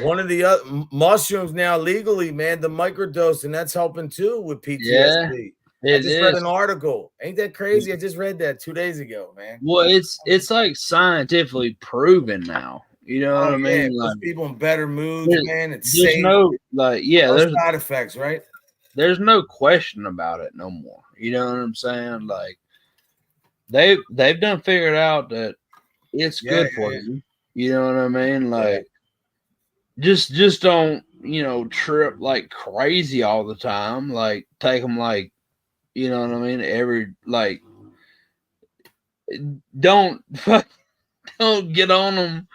one of the other mushrooms now legally, man, the microdose, and that's helping too with PTSD. I just read an article. Ain't that crazy? I just read that 2 days ago, man. Well, it's like scientifically proven now. You know what I mean? It puts people in better moods, man. It's there's safe. No there's side effects, right? There's no question about it no more. You know what I'm saying? Like they've done figured out that it's Yeah, good for yeah, you. You know what I mean? yeah. Like just don't, trip like crazy all the time. Like take them like, you know what I mean? Every like don't don't get on them,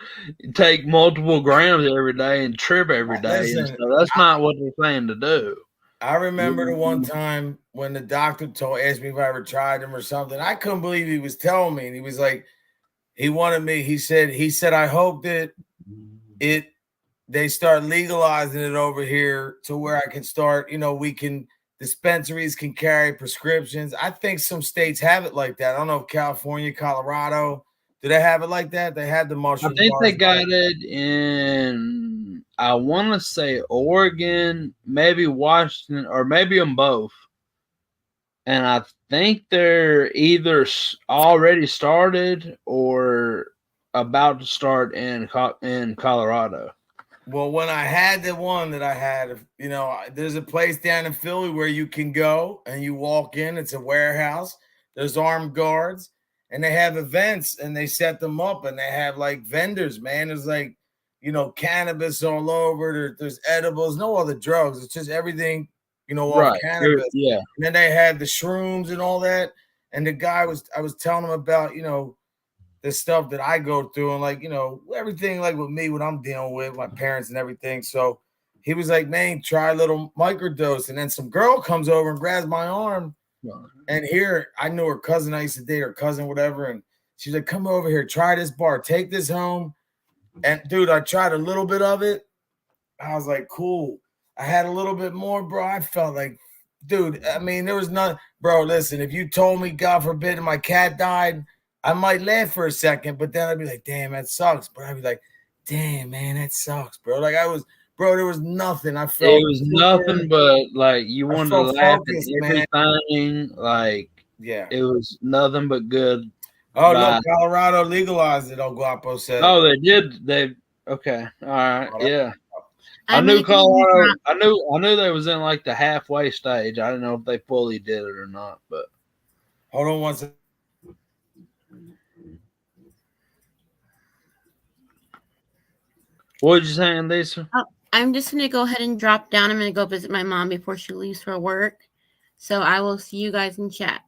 take multiple grams every day and trip every day and Listen, stuff. That's not what they're saying to do. I remember the one Mhm. time when the doctor asked me if I ever tried them or something. I couldn't believe he was telling me, and he was like, he wanted me. He said, I hope that it they start legalizing it over here to where I can start. We can dispensaries can carry prescriptions. I think some states have it like that. I don't know if California, Colorado, do they have it like that? They had the I mushroom think they bars. got it in, I want to say Oregon, maybe Washington, or maybe them both. And I think they're either already started or about to start in Colorado. Well, when I had the one that I had, there's a place down in Philly where you can go and you walk in. It's a warehouse. There's armed guards and they have events and they set them up and they have like vendors, man. There's like, cannabis all over. There's edibles, no other drugs. It's just everything, off Right. cannabis. Yeah. And then they had the shrooms and all that. And I was telling him about, the stuff that I go through and like, everything like with me, what I'm dealing with, my parents and everything. So he was like, man, try a little microdose. And then some girl comes over and grabs my arm. And here, I knew her cousin. I used to date her cousin, whatever. And she's like, come over here, try this bar, take this home. And dude, I tried a little bit of it. I was like, cool. I had a little bit more, bro. I felt like, dude, I mean, there was none, bro. Listen, if you told me, God forbid, my cat died, I might laugh for a second, but then I'd be like, damn, that sucks. But I'd be like, damn, man, that sucks, bro. Like bro, there was nothing. I It felt was super, nothing but like you I wanted to felt laugh at focused, man. everything. Like Yeah. it was nothing but good. Oh, By look, Colorado legalized it, El Guapo said. oh, they did. They okay. All right. Oh, Yeah. I I'm knew gonna go and Colorado. drop. I knew they was in like the halfway stage. I didn't know if they fully did it or not. But hold on one second. what was you saying, Lisa? Oh, I'm just gonna go ahead and drop down. I'm gonna go visit my mom before she leaves for work. So I will see you guys in chat.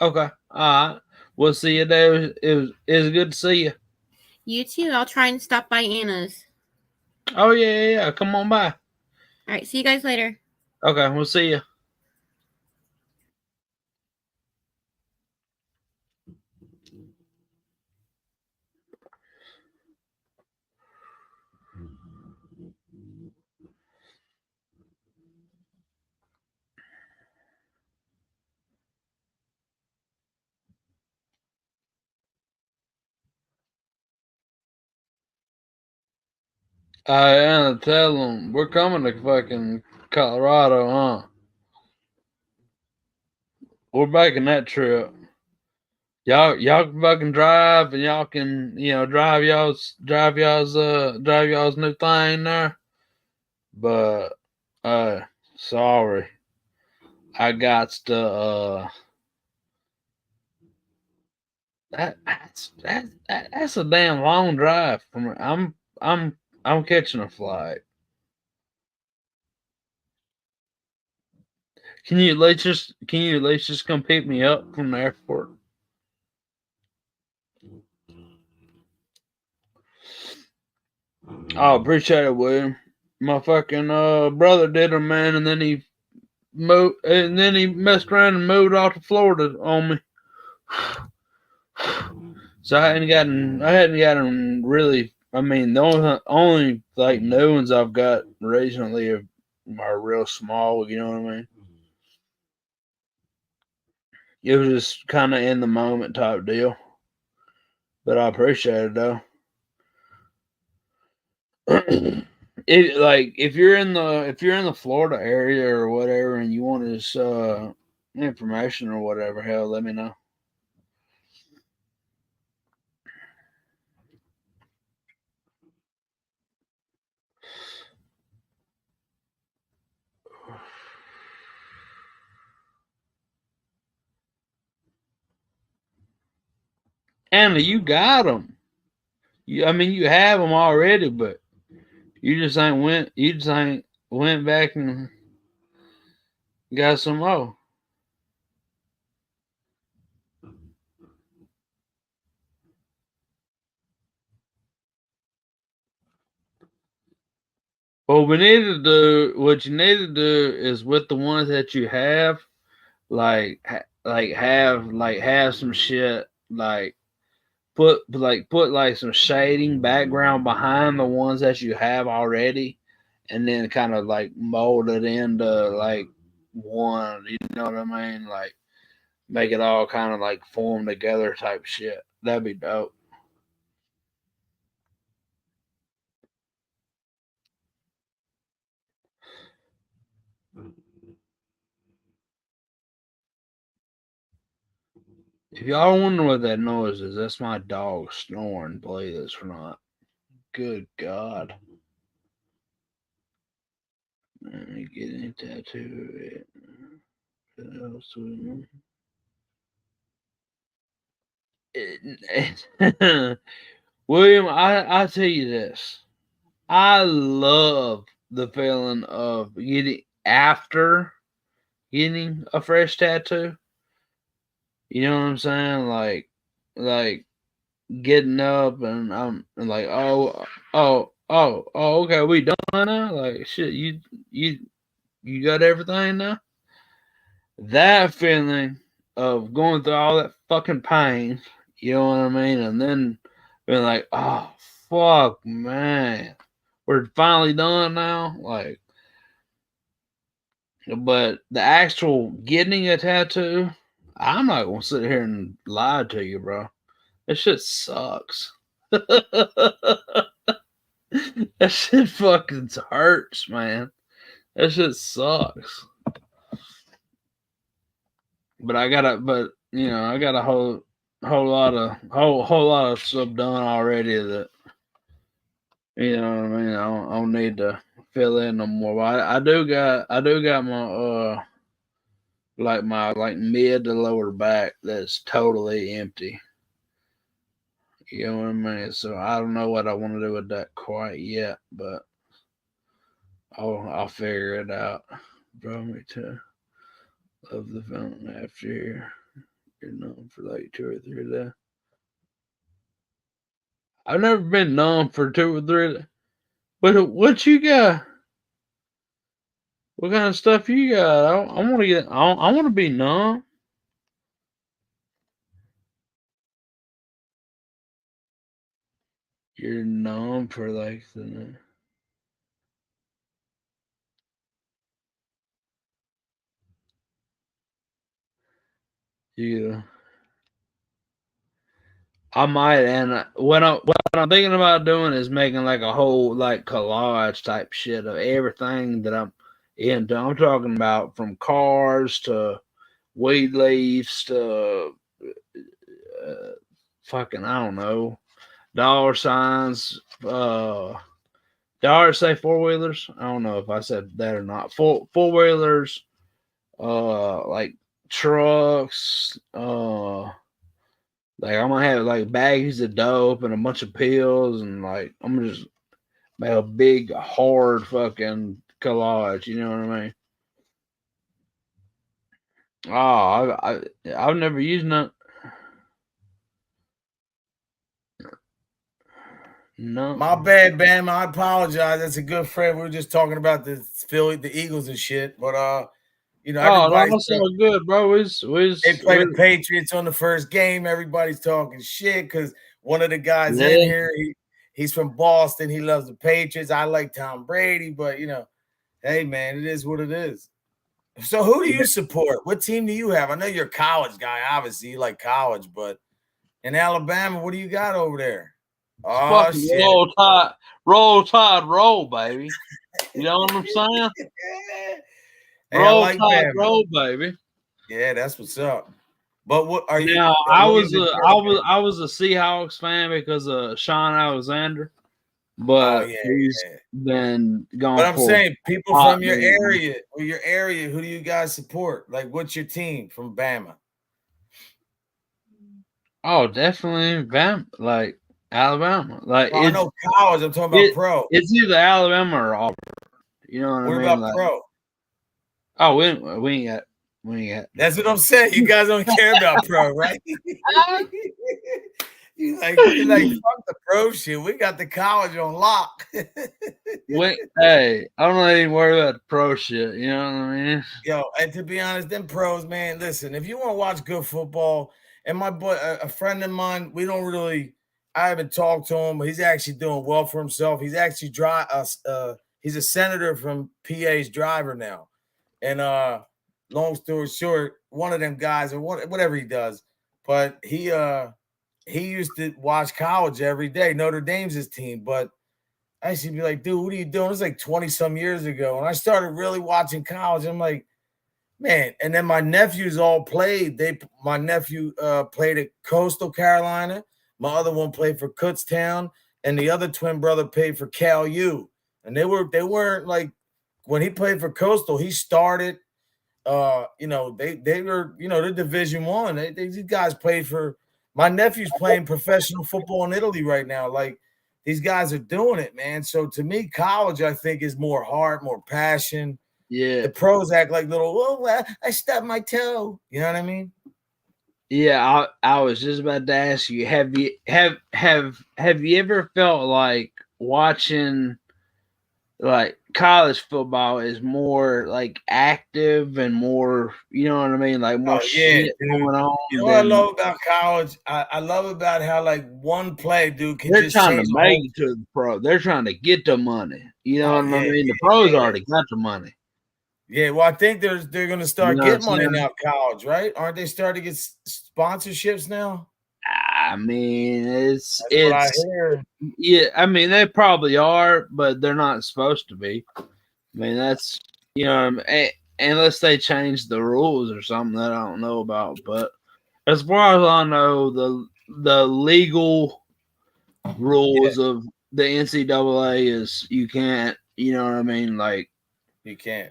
Okay. All right. We'll see you there. It was good to see you. You too. I'll try and stop by Anna's. Oh yeah. Come on by. All right. See you guys later. Okay. We'll see you. I tell them we're coming to fucking Colorado, huh? We're making that trip. Y'all can fucking drive and y'all can drive y'all's new thing there. But sorry. I got to that's a damn long drive from I'm catching a flight. Can you at least just come pick me up from the airport? Oh, appreciate it, William. My fucking brother did it, man, and then he messed around and moved off to Florida on me. So I hadn't gotten really. I mean, the only like new ones I've got recently are real small. You know what I mean? It was just kind of in the moment type deal, but I appreciate it though. If you're in the Florida area or whatever, and you want this information or whatever, hell, let me know. Anna, you got them. I mean, you have them already, but you just ain't went back and got some more. Well, what you need to do is with the ones that you have, have some shit put like some shading background behind the ones that you have already, and then kind of like mold it into like one. You know what I mean? Like make it all kind of like form together type shit. That'd be dope. If y'all wonder what that noise is, that's my dog snoring, believe this or not. Good God. Let me get any tattoo it. William, I tell you this. I love the feeling of getting a fresh tattoo. You know what I'm saying? Like getting up and I'm like, okay, we done now. Like shit, you got everything now. That feeling of going through all that fucking pain, you know what I mean, and then being like, oh fuck, man, we're finally done now. Like, but the actual getting a tattoo, I'm not gonna sit here and lie to you, bro. That shit sucks. That shit fucking hurts, man. That shit sucks. But I got a whole lot of stuff done already that you know what I mean. I don't need to fill in no more. But I do got my like mid to lower back that's totally empty. You know what I mean? So I don't know what I want to do with that quite yet, but I'll figure it out. Brought me to love the fountain after here. You're known for like 2 or 3 days. I've never been numb for 2 or 3. But what you got? What kind of stuff you got? I want to get. I want to be numb. You're numb for like the. Yeah. I might, and what I'm thinking about doing is making like a whole like collage type shit of everything that I'm into. I'm talking about from cars to weed leaves to fucking I don't know dollar signs. Did I already say 4-wheelers? I don't know if I said that or not. Four-wheelers, like trucks, like I'm gonna have like bags of dope and a bunch of pills and like I'm gonna just make a big hard fucking collage. You know what I mean? Oh, I've never used none. No. My bad, Bam. I apologize. That's a good friend. We were just talking about the Eagles and shit. But you know, Oh no, everybody's that's all good, bro. they play the Patriots on the first game. Everybody's talking shit because one of the guys yeah. in here, he's from Boston. He loves the Patriots. I like Tom Brady, but you know, hey man, it is what it is. So who do you support? What team do you have? I know you're a college guy, obviously you like college, but in Alabama, what do you got over there? Oh Fucking shit. roll, baby. You know what I'm saying? Hey, I like Tide, Bama. roll, baby. Yeah, that's what's up. But what are you? Now What are you I was a Seahawks fan because of Sean Alexander, Oh but yeah, he's yeah. been But gone I'm for saying people hot from minute. your area, who do you guys support? Like, what's your team from Bama? Oh, definitely like Alabama. Like Well, I know college. I'm talking about pro. it's either Alabama or Auburn. You know what What I mean? about Like, pro? oh, we ain't got. That's what I'm saying. You guys don't care about pro, right? you like fuck the pro shit. We got the college on lock. Hey, I'm not even worried about the pro shit. You know what I mean? Yo, and to be honest, them pros, man. Listen, if you want to watch good football, and my boy, a friend of mine, we don't really. I haven't talked to him, but he's actually doing well for himself. He's actually he's a senator from PA's driver now, and long story short, one of them guys or whatever he does, but he used to watch college every day. Notre Dame's his team, but I used to be like, dude, what are you doing? It was like 20 some years ago. And I started really watching college. I'm like, man. And then my nephews all played. My nephew played at Coastal Carolina. My other one played for Kutztown. And the other twin brother played for Cal U. And they weren't like when he played for Coastal, he started they were, they're Division One. These guys played for my nephew's playing professional football in Italy right now. Like these guys are doing it, man. So to me, college, I think, is more heart, more passion. Yeah. The pros act like little, oh, I stubbed my toe. You know what I mean? Yeah, I was just about to ask you, have you ever felt like watching like college football is more like active and more, you know what I mean, like more shit going on? You know what I love about college? I love about how like one play, dude, can they're just trying change to the make whole. it to the pro. They're trying to get the money. You know what I mean? The pros already got the money. Yeah, well, I think they're going to start getting money now, college, right? Aren't they starting to get sponsorships now? I mean, it's what I hear. Yeah, I mean they probably are, but they're not supposed to be. I mean that's unless they change the rules or something that I don't know about. But as far as I know, the legal rules of the NCAA is you can't, you know what I mean, like you can't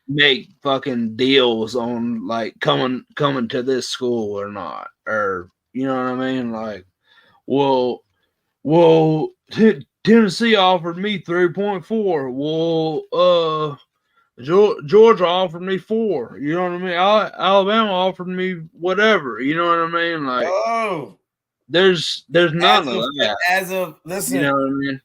make fucking deals on like coming to this school or not, or you know what I mean, like well, Tennessee offered me 3.4. Well, Georgia offered me 4. You know what I mean? Alabama offered me whatever. You know what I mean? Like, there's none of that. As of listen, you know what I mean?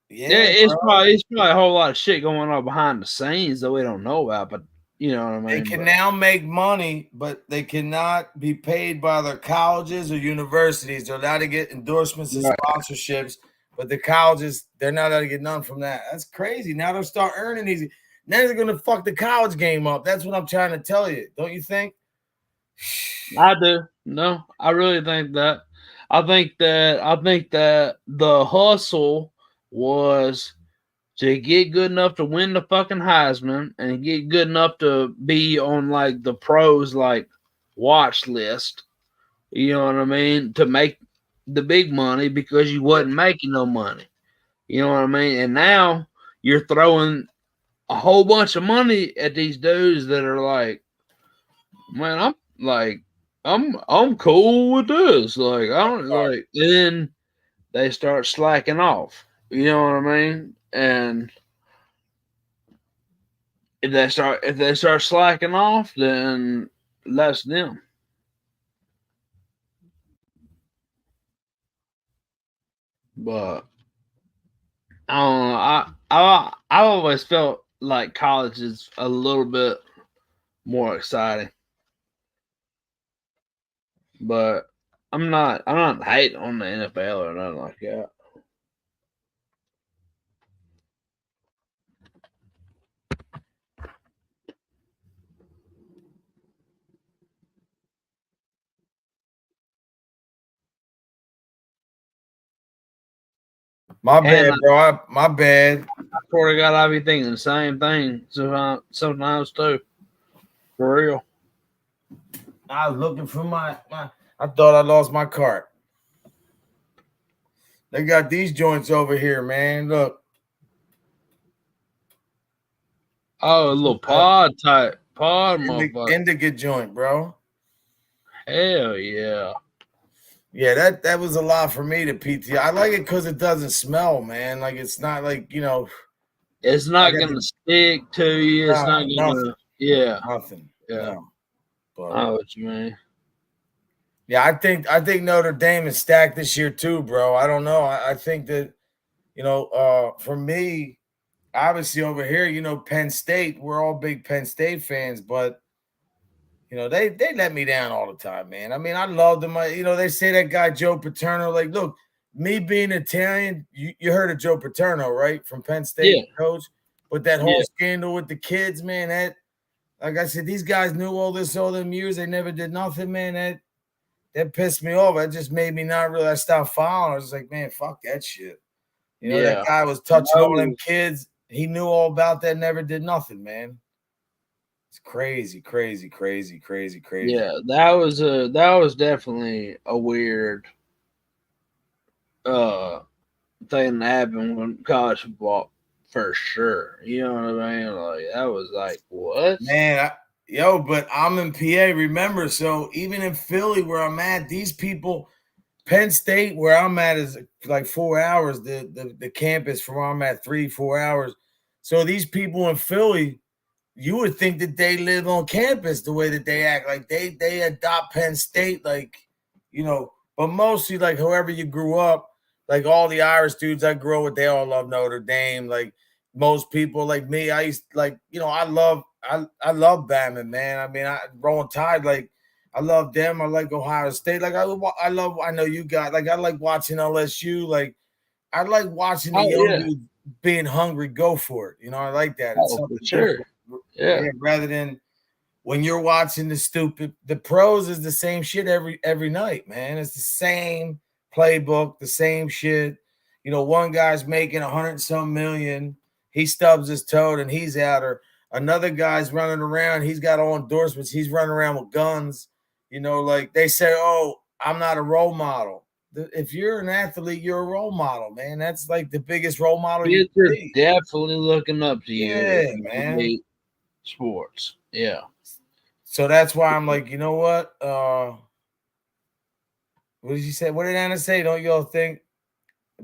Yeah, it's probably a whole lot of shit going on behind the scenes that we don't know about, but you know what I mean? They can now make money, but they cannot be paid by their colleges or universities. They're allowed to get endorsements and sponsorships, but the colleges, they're not allowed to get none from that. That's crazy. Now they'll start earning these. Now they're going to fuck the college game up. That's what I'm trying to tell you. Don't you think? I do. No, I really think that. I think that the hustle was to get good enough to win the fucking Heisman and get good enough to be on like the pros like watch list. You know what I mean? To make the big money because you wasn't making no money. You know what I mean? And now you're throwing a whole bunch of money at these dudes that are like, man, I'm cool with this. Like I don't like. Then they start slacking off. You know what I mean? And if they start slacking off, then that's them. But I don't know. I always felt like college is a little bit more exciting. But I'm not hating on the NFL or nothing like that. My bad, bro. My bad. I swear to God, I be thinking the same thing sometimes too. For real. I was looking for my I thought I lost my cart. They got these joints over here, man. Look. Oh, a little pod motherfucker. Indica joint, bro. Hell yeah. Yeah, that was a lot for me to PTI. I like it because it doesn't smell, man. Like it's not like It's I not got gonna stick to you. It's not nothing, gonna. Yeah. nothing. Yeah. No, but I know what you mean. yeah, I think Notre Dame is stacked this year too, bro. I don't know. I think that for me, obviously over here, Penn State, we're all big Penn State fans, but they let me down all the time, man. I mean, I love them. They say that guy Joe Paterno. Like, look, me being Italian, you heard of Joe Paterno, right? From Penn State, Yeah. coach. But that whole Yeah. scandal with the kids, man, like I said, these guys knew all this all them years. They never did nothing, man. That pissed me off. That just made me not really. I stopped following. I was like, man, fuck that shit. That Yeah. guy was touching all them No. kids. He knew all about that. Never did nothing, man. It's crazy, crazy, crazy, crazy, crazy. Yeah, that was definitely a weird thing that happened when college football for sure. You know what I mean? Like that was like what? Man, but I'm in PA, remember? So even in Philly, where I'm at, these people, Penn State, where I'm at, is like 4 hours. The campus from where I'm at, 3-4 hours. So these people in Philly, you would think that they live on campus the way that they act. Like they adopt Penn State, but mostly like whoever you grew up, like all the Irish dudes I grew up with, they all love Notre Dame. Like most people like me, I used I love Bama, man. I mean, Rolling Tide, like I love them. I like Ohio State. Like I know you got like I like watching LSU. Like I like watching the Oh young yeah. dudes being hungry, go for it. I like that. It's Oh, for something sure. different. Yeah. Rather than when you're watching the pros is the same shit every night, man. It's the same playbook, the same shit. One guy's making 100 some million, he stubs his toe and he's out, or another guy's running around, he's got all endorsements, he's running around with guns. Like they say, oh, I'm not a role model. If you're an athlete, you're a role model, man. That's like the biggest role model you Kids can are be. definitely looking up to you if Yeah, you man. hate sports. Yeah. So that's why I'm like, you know what? What did you say? What did Anna say? Don't y'all think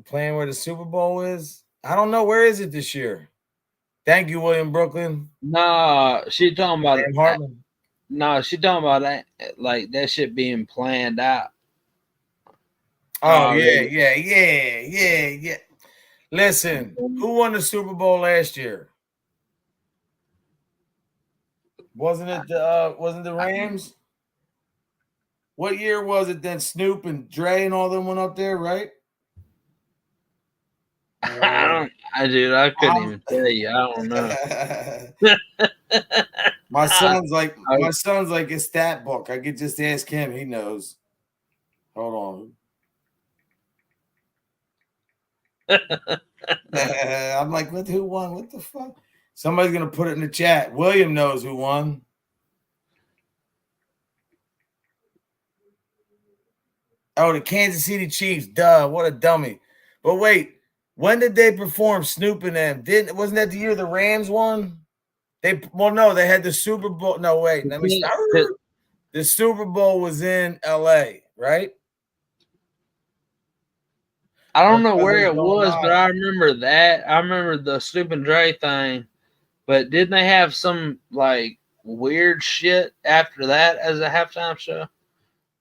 playing where the Super Bowl is? I don't know. Where is it this year? Thank you, William Brooklyn. Nah, she talking about Sam Hartman. nah, she talking about that like that shit being planned out. Oh, yeah. Listen, who won the Super Bowl last year? Wasn't the Rams? What year was it then Snoop and Dre and all them went up there, right? I couldn't even tell you. I don't know. My son's like a stat book. I could just ask him. He knows. Hold on. I'm like, who won? What the fuck? Somebody's gonna put it in the chat. William knows who won. Oh, the Kansas City Chiefs. Duh, what a dummy. But wait, when did they perform Snoop and them? Wasn't that the year the Rams won? They had the Super Bowl. No, wait, let me stop. The Super Bowl was in LA, right? I don't know where it was, but I remember that. I remember the Snoop and Dre thing. But didn't they have some like weird shit after that as a halftime show?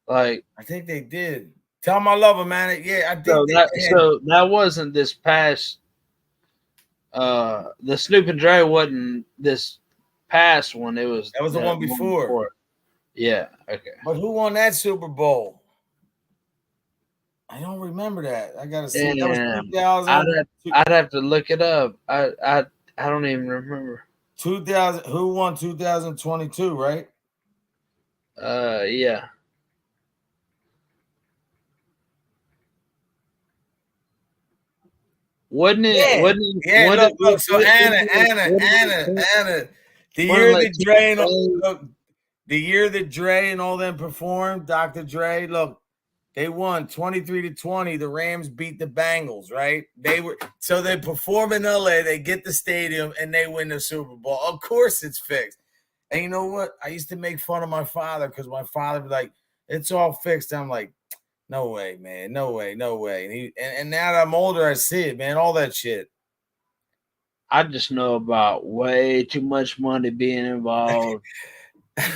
Like I think they did. Tell them I love them, man. Yeah, I think so that wasn't this past. The Snoop and Dre wasn't this past one. That was the one before. Yeah. Okay. But who won that Super Bowl? I don't remember that. I gotta see. That was 2000. I'd have to look it up. I don't even remember. 2000. Who won 2022? Right? Yeah. Wasn't it? Yeah. Wasn't it? Yeah. Look. So Anna. The year that Dre and all them performed, Dr. Dre. Look, they won 23-20. The Rams beat the Bengals, right? So they perform in LA, they get the stadium, and they win the Super Bowl. Of course it's fixed. And you know what? I used to make fun of my father because my father would be like, It's all fixed. I'm like, no way, man. No way. No way. And now that I'm older, I see it, man. All that shit. I just know about way too much money being involved.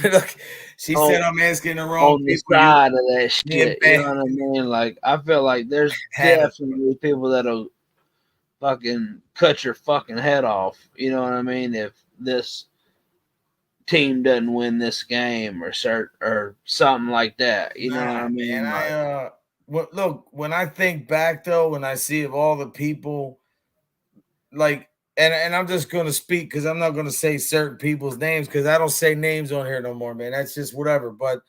Look, she Oh, said I'm asking the wrong on the people. You, side of that me and shit. You know what I mean? Like, I feel like there's definitely people that'll fucking cut your fucking head off. You know what I mean? If this team doesn't win this game or something like that. You know what I mean? And look, when I think back though, when I see of all the people, like, and I'm just gonna speak because I'm not gonna say certain people's names because I don't say names on here no more, man. That's just whatever. But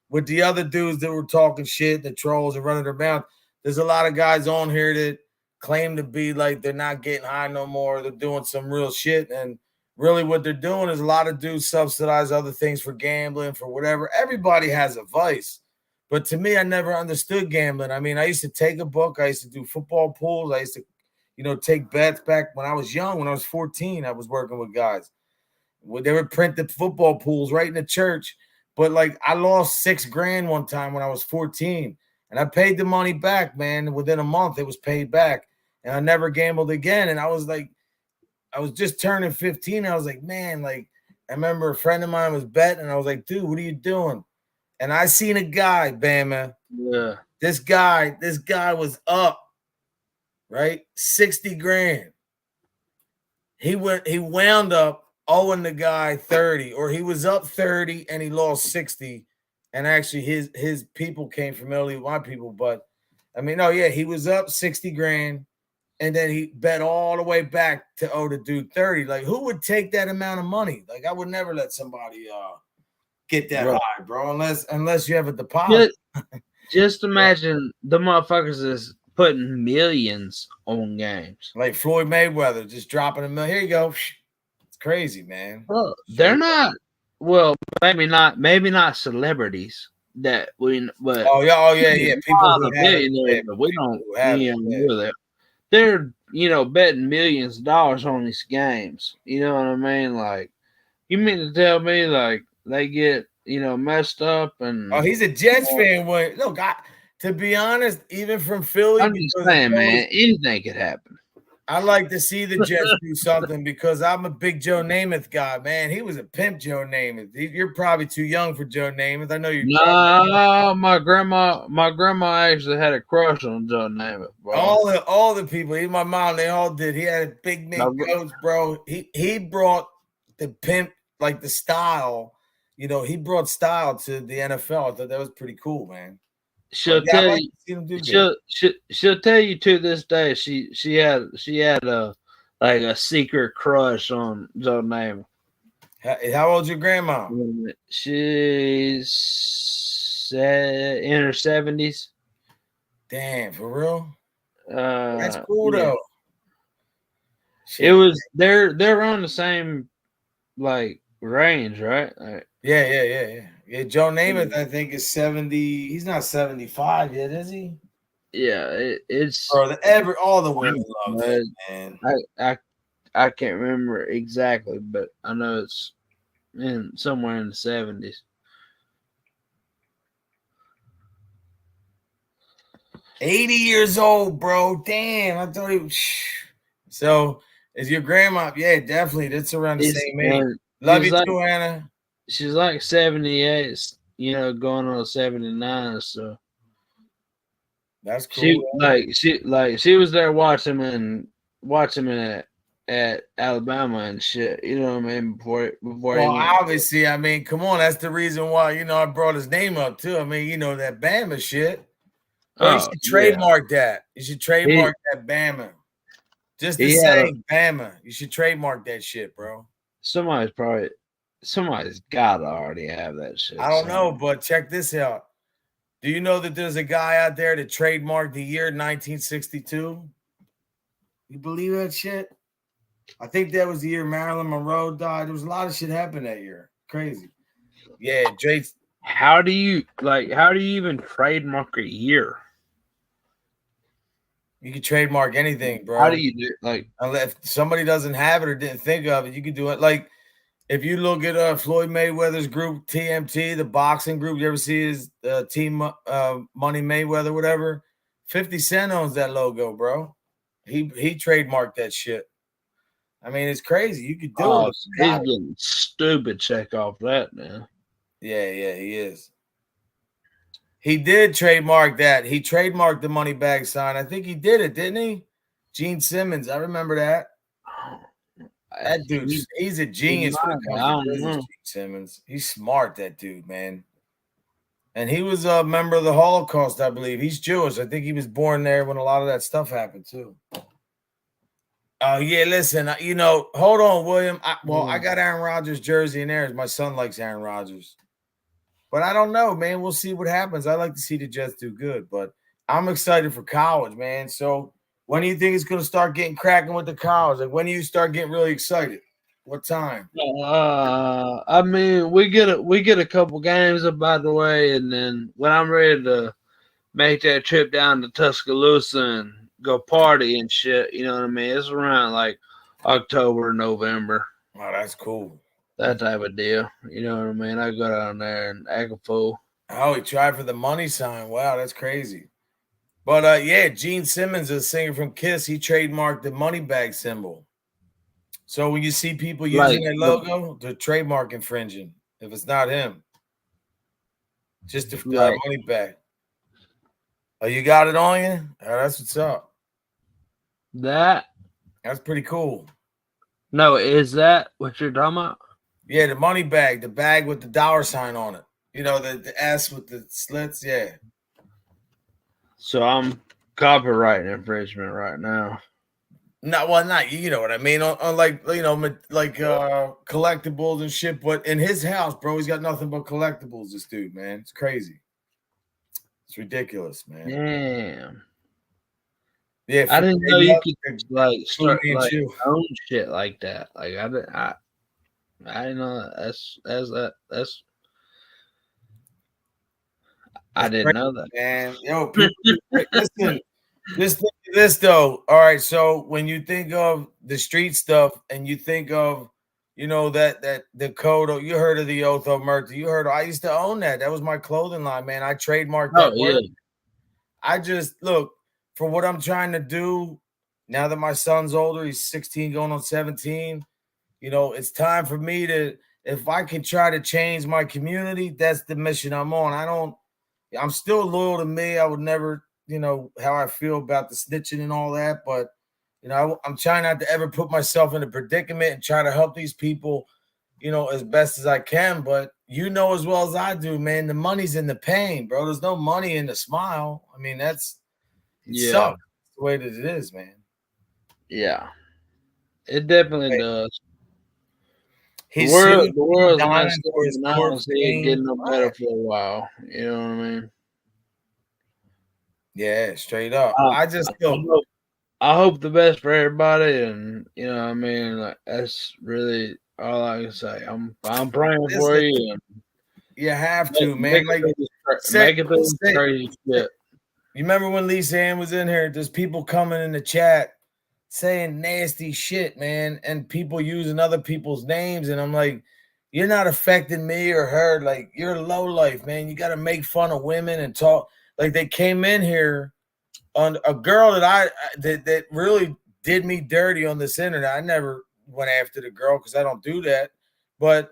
with the other dudes that were talking shit, the trolls and running their mouth, there's a lot of guys on here that claim to be like they're not getting high no more. They're doing some real shit, and really what they're doing is a lot of dudes subsidize other things for gambling, for whatever. Everybody has a vice. But to me, I never understood gambling. I mean, I used to take a book. I used to do football pools. I used to, take bets back when I was young. When I was 14, I was working with guys. They would print the football pools right in the church. But like I lost $6,000 one time when I was 14. And I paid the money back, man. Within a month, it was paid back. And I never gambled again. And I was like, I was just turning 15. I was like, man, like I remember a friend of mine was betting, and I was like, dude, what are you doing? And I seen a guy, Bama. Yeah. This guy was up, right? 60 grand. He wound up owing the guy 30, or he was up 30 and he lost 60. And actually his people came from Italy, my people. But I mean, no, yeah, he was up 60 grand. And then he bet all the way back to owe the dude 30. Like, who would take that amount of money? Like, I would never let somebody get that high, bro, unless you have a deposit. Just imagine the motherfuckers is putting millions on games. Like Floyd Mayweather just dropping $1 million. Here you go. It's crazy, man. Well, they're not. Well, maybe not celebrities that we. But oh yeah. People who millionaires, but we don't. Do that. They're betting millions of dollars on these games. You know what I mean? Like, you mean to tell me like they get messed up and? Oh, he's a Jets fan. Look, to be honest, even from Philly, I'm just saying, man, anything could happen. I like to see the Jets do something because I'm a big Joe Namath guy, man. He was a pimp, Joe Namath. You're probably too young for Joe Namath. I know you're. No, my grandma actually had a crush on Joe Namath, bro. All the people, even my mom, they all did. He had a big mink coach, bro. He brought the pimp, like the style. He brought style to the NFL. I thought that was pretty cool, man. She'll tell you. She'll tell you to this day. She had a secret crush on Joe Namath. How old's your grandma? She's in her 70s. Damn, for real? That's Yeah. cool though. It was they're on the same like range, right? Like, yeah. Joe Namath, I think, is 70. He's not 75 yet, is he? Yeah, it's all the women love him, man. I can't remember exactly, but I know it's somewhere in the 70s. $80 years old, bro. Damn, I thought he was. So, is your grandma? Yeah, definitely. That's around the same age. Love you too, Anna. She's like 78, going on 79. So that's cool. She was there watching him at Alabama and shit. You know what I mean? Before. Well, obviously, I mean, come on. That's the reason why I brought his name up too. I mean, that Bama shit. Well, you should trademark that. You should trademark that Bama. Just to say Bama. You should trademark that shit, bro. Somebody's got to already have that shit. I don't know, but check this out. Do you know that there's a guy out there that trademarked the year 1962? You believe that shit? I think that was the year Marilyn Monroe died. There was a lot of shit happened that year. Crazy. Yeah, Drake. How do you even trademark a year? You can trademark anything, bro. How do you do unless somebody doesn't have it or didn't think of it, you can do it. Like If you look at Floyd Mayweather's group, TMT, the boxing group, you ever see his team Money Mayweather, whatever? 50 Cent owns that logo, bro. He trademarked that shit. I mean, it's crazy. You could do Oh, it. so he's getting stupid check off that now. Yeah, he is. He did trademark that. He trademarked the money bag sign. I think he did it, didn't he? Gene Simmons. I remember that. That dude, he's a genius when it comes to business, Gene Simmons. He's smart, that dude, man. And he was a member of the Holocaust, I believe. He's Jewish. I think he was born there when a lot of that stuff happened, too. Oh, yeah, listen, hold on, William. I got Aaron Rodgers' jersey in there. My son likes Aaron Rodgers. But I don't know, man. We'll see what happens. I like to see the Jets do good, but I'm excited for college, man. So when do you think it's going to start getting cracking with the college? Like, when do you start getting really excited? What time? I mean, we get a couple games up by the way, and then when I'm ready to make that trip down to Tuscaloosa and go party and shit, you know what I mean? It's around like October, November. Oh, that's cool. That type of deal. You know what I mean? I go down there and act a fool. Oh, he tried for the money sign. Wow, that's crazy. But yeah, Gene Simmons, a singer from Kiss, he trademarked the money bag symbol. So when you see people using their logo, they're trademark infringing. If it's not him, just the money bag. Oh, you got it on you? Oh, that's what's up. That's pretty cool. No, is that what you're talking about? Yeah, the money bag, the bag with the dollar sign on it. You know, the S with the slits. Yeah. So I'm copyright infringement right now. Not you know what I mean. On like collectibles and shit. But in his house, bro, he's got nothing but collectibles. This dude, man, it's crazy. It's ridiculous, man. Damn. Yeah, I didn't know you could like start like own shit like that. Like I didn't know that's I didn't know that, man. Yo, people, listen. Just think of this though. All right, so when you think of the street stuff and you think of, that the code, you heard of the Otho Murta. You heard I used to own that. That was my clothing line, man. I trademarked that word. I just look for what I'm trying to do now that my son's older. He's 16 going on 17. It's time for me to, if I can try to change my community, that's the mission I'm on. I'm still loyal to me. I would never, how I feel about the snitching and all that. But, I'm trying not to ever put myself in a predicament and try to help these people, as best as I can. But as well as I do, man, the money's in the pain, bro. There's no money in the smile. I mean, it sucks. It's the way that it is, man. Yeah, it definitely does. The world's messed up, and I don't see it getting no better for a while. You know what I mean? Yeah, straight up. I hope the best for everybody, and you know what I mean. Like, that's really all I can say. I'm praying for you. And you have to, man. Make it crazy shit. You remember when Lisa Ann was in here? There's people coming in the chat saying nasty shit, man, and people using other people's names, and I'm like, you're not affecting me or her. Like, you're low life, man. You got to make fun of women and talk. Like, they came in here on a girl that really did me dirty on this internet. I never went after the girl because I don't do that, but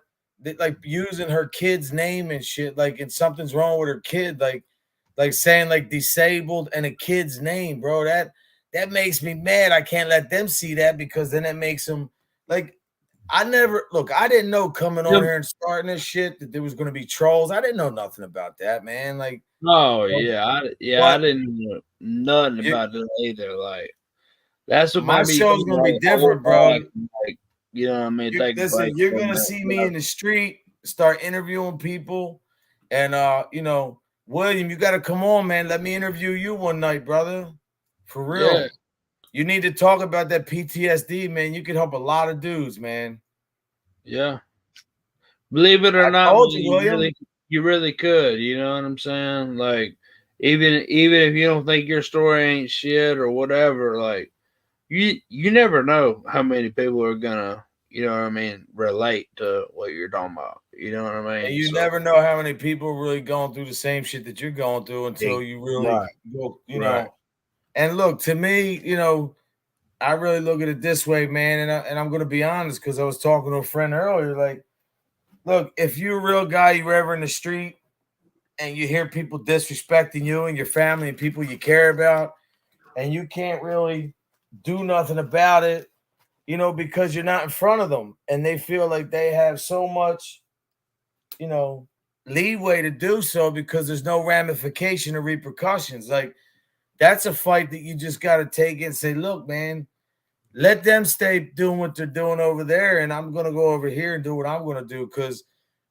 like using her kid's name and shit, like, and something's wrong with her kid, like saying like disabled and a kid's name, bro. That makes me mad. I can't let them see that because then it makes them like, I didn't know coming on here and starting this shit that there was going to be trolls. I didn't know nothing about that, man. Like, I didn't know nothing about that either. Like, that's what my show's going to be different, bro. Like, you know what I mean? Listen, you're going to see me in the street, start interviewing people, and William, you got to come on, man. Let me interview you one night, brother. For real. Yeah. You need to talk about that PTSD, man. You could help a lot of dudes, man. Yeah. Believe it or not, you really could. You know what I'm saying? Like, even if you don't think your story ain't shit or whatever, like, you never know how many people are gonna you know what I mean, relate to what you're talking about. You know what I mean? And you never know how many people are really going through the same shit that you're going through until you really right, go, you right. know. And look, to me, you know, I really look at it this way, man, and I'm going to be honest because I was talking to a friend earlier. Like, look, if you're a real guy, you're ever in the street, and you hear people disrespecting you and your family and people you care about, and you can't really do nothing about it, you know, because you're not in front of them, and they feel like they have so much, you know, leeway to do so because there's no ramification or repercussions. Like, that's a fight that you just got to take and say, look, man, let them stay doing what they're doing over there, and I'm gonna go over here and do what I'm gonna do. Because,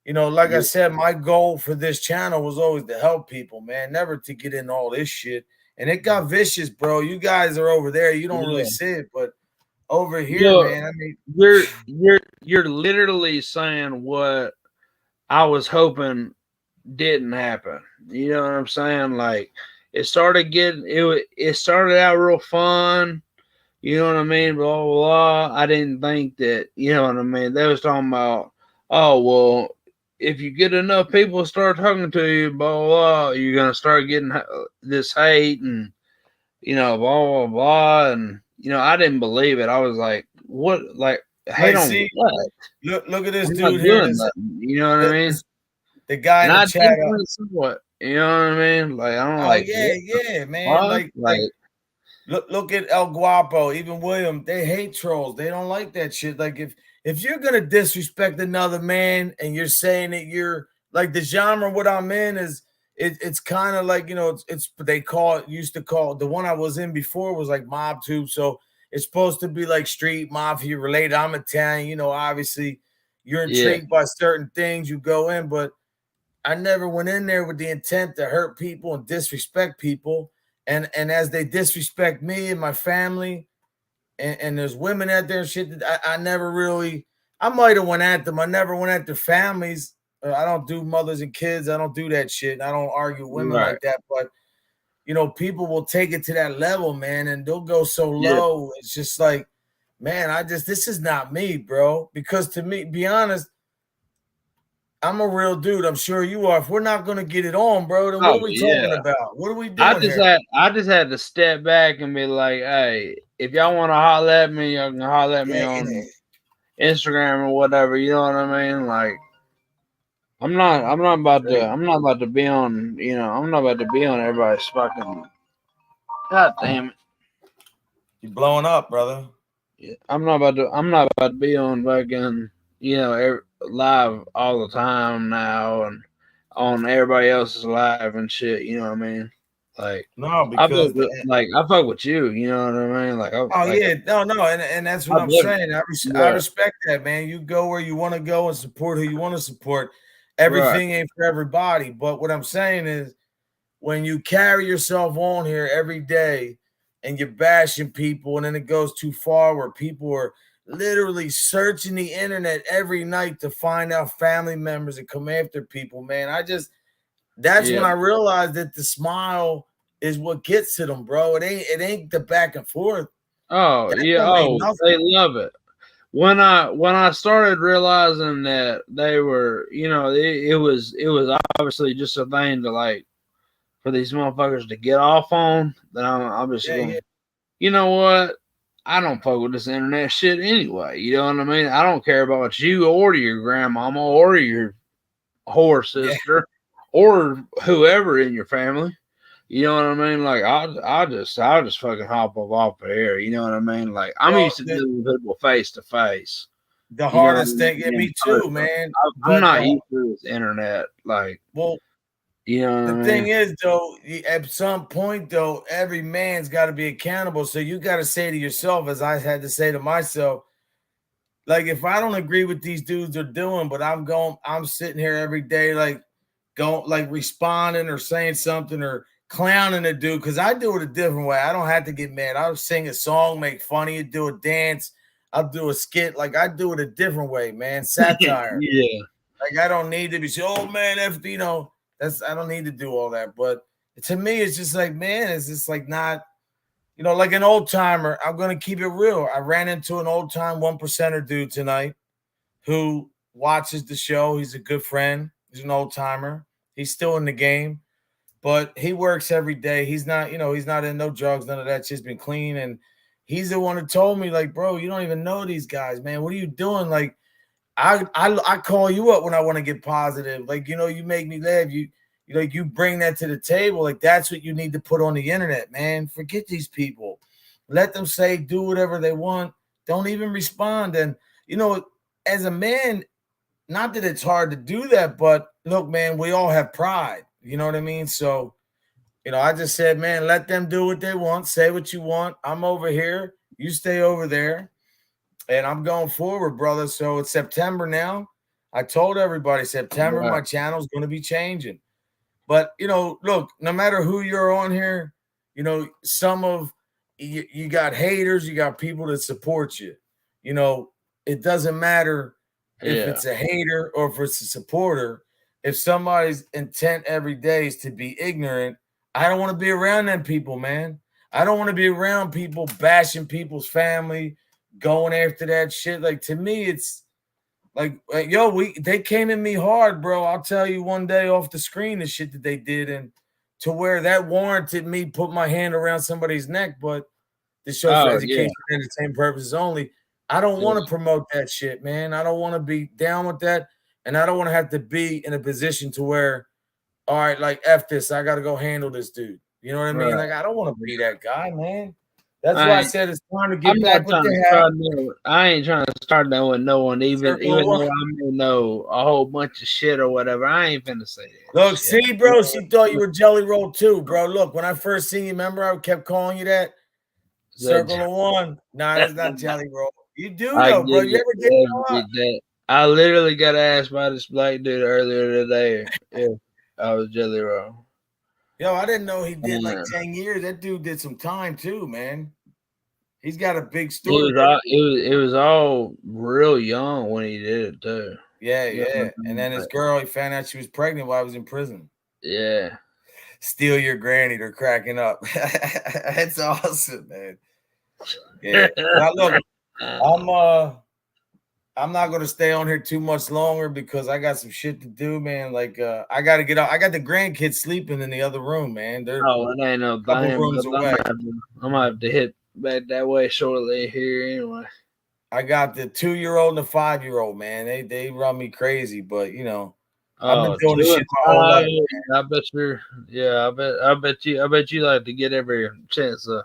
you know, like I Yeah, said, my goal for this channel was always to help people, man, never to get in all this shit. And it got vicious, bro. You guys are over there, you don't really yeah. see it, but over here, Look, man, I mean, you're literally saying what I was hoping didn't happen. You know what I'm saying? Like it started out real fun. You know what I mean? Blah blah blah. I didn't think that. You know what I mean? They was talking about, oh well, if you get enough people start talking to you, blah blah, blah you're gonna start getting this hate and blah blah blah. And I didn't believe it. I was like, what? Like hate like, on see, what? look at this We're not dude here. doing nothing. You know what I mean? The guy And in the I chat. definitely saw it. You know what I mean? Like I don't Oh like yeah, what the yeah, man. fuck. Like look at El Guapo, even William. They hate trolls. They don't like that shit. Like if you're gonna disrespect another man and you're saying that you're like the genre what I'm in is it's kind of like it's they call it used to call the one I was in before was like mob tube. So it's supposed to be like street mafia related. I'm Italian, obviously you're yeah, intrigued by certain things you go in, but I never went in there with the intent to hurt people and disrespect people. And as they disrespect me and my family, and there's women out there and shit that I never really, I might have went at them. I never went at their families. I don't do mothers and kids. I don't do that shit. I don't argue with women right. like that. But people will take it to that level, man, and they'll go so Yeah. low. It's just like, man, this is not me, bro. Because to me, be honest, I'm a real dude. I'm sure you are. If we're not going to get it on, bro, then what Oh are we talking yeah. about? What are we doing here? I just had to step back and be like, hey, if y'all want to holler at me, y'all can holler at me Yeah, on Instagram or whatever. You know what I mean? Like, I'm not about to be on. I'm not about to be on everybody's fucking. God damn it! you're blowing up, brother. I'm not about to be on fucking. Live all the time now and on everybody else's live and shit. You know what I mean? Like, No, because I fuck with you. You know what I mean? Like, oh yeah, no, and that's what I'm I've saying. I right, respect that, man. You go where you want to go and support who you want to support. right, Everything ain't for everybody, but what I'm saying is when you carry yourself on here every day and you're bashing people, and then it goes too far where people are literally searching the internet every night to find out family members and come after people, man. That's when yeah. I realized that the smile is what gets to them, bro. It ain't the back and forth. Oh That yeah. don't mean Oh, they nothing. love it. When I started realizing that they were, it was obviously just a thing to like for these motherfuckers to get off on. Then I'm just Yeah, yeah. going. You know what? I don't fuck with this internet shit anyway. You know what I mean? I don't care about you or your grandmama or your whore Yeah. sister or whoever in your family. You know what I mean? Like I'll just fucking hop off the air. You know what I mean? Like I'm Well, used to dealing with people face to face. the You know what I hardest mean? thing, yeah, In me too, person. man. I'm But not used to this internet. Like well, you know the what I thing mean? is, though, at some point, though, every man's got to be accountable. So you got to say to yourself, as I had to say to myself, like if I don't agree with these dudes are doing, but I'm sitting here every day, like going, like responding or saying something or clowning a dude, because I do it a different way. I don't have to get mad. I'll sing a song, make funny, do a dance, I'll do a skit. Like I do it a different way, man. Satire. Yeah. Like I don't need to be oh man, that's I don't need to do all that. But to me, it's just like, man, it's just like not you know, like an old timer, I'm gonna keep it real. I ran into an old time 1%er dude tonight who watches the show. He's a good friend. He's an old timer. He's still in the game, but he works every day. He's not, you know, he's not in no drugs, none of that shit's been clean. And he's the one who told me, like, bro, you don't even know these guys, man. What are you doing? Like, I call you up when I want to get positive. Like, you know, you make me laugh. You like you bring that to the table. Like, that's what you need to put on the internet, man. Forget these people. Let them say, do whatever they want. Don't even respond. And you know, as a man, not that it's hard to do that, but look, man, we all have pride. You know what I mean? So, you know, I just said, man, let them do what they want, say what you want. I'm over here, you stay over there, and I'm going forward, brother. So it's September now. I told everybody September, Right. my channel's going to be changing. But you know, look, no matter who you're on here, you know, some of you got haters, you got people that support you. You know, it doesn't matter if Yeah. it's a hater or if it's a supporter. If somebody's intent every day is to be ignorant, I don't want to be around them people, man. I don't want to be around people bashing people's family, going after that shit. Like to me, it's like yo, they came at me hard, bro. I'll tell you one day off the screen the shit that they did, and to where that warranted me put my hand around somebody's neck. But this show's for Oh yeah. education and entertainment purposes only. I don't want to promote that shit, man. I don't want to be down with that, and I don't want to have to be in a position to where, all right, like F this, I got to go handle this dude. You know what I mean? Right. Like I don't want to be that guy, man. That's I why I ain't, said it's time to I'm get not back with trying to the hat. start no. I ain't trying to start that with no one, even Circle of though one. I may know a whole bunch of shit or whatever. I ain't finna say that Look, shit. see, bro, she thought you were Jelly Roll too, bro. Look, when I first seen you, remember I kept calling you that? Circle of one. Nah, that's not Jelly Roll. You do I though, get bro. You it ever get every day. I literally got asked by this black dude earlier today if I was Jelly Roll. Yo, I didn't know he did like Uh, 10 years. That dude did some time too, man. He's got a big it story. was all it was all real young when he did it too. Yeah, You know what yeah. I And mean? then his girl, he found out she was pregnant while I was in prison. Yeah. Steal your granny, they're cracking up. That's awesome, man. Yeah. Now look, I'm not gonna stay on here too much longer because I got some shit to do, man. Like I gotta get out. I got the grandkids sleeping in the other room, man. They're Oh, it ain't no a couple thing, rooms but away. I'm gonna have to hit back that way shortly here anyway. I got the 2-year-old and the 5-year-old, man. They run me crazy, but you know, I've been Oh, doing this 2 shit and my whole 5. life. I bet you're. Yeah, I bet you like to get every chance of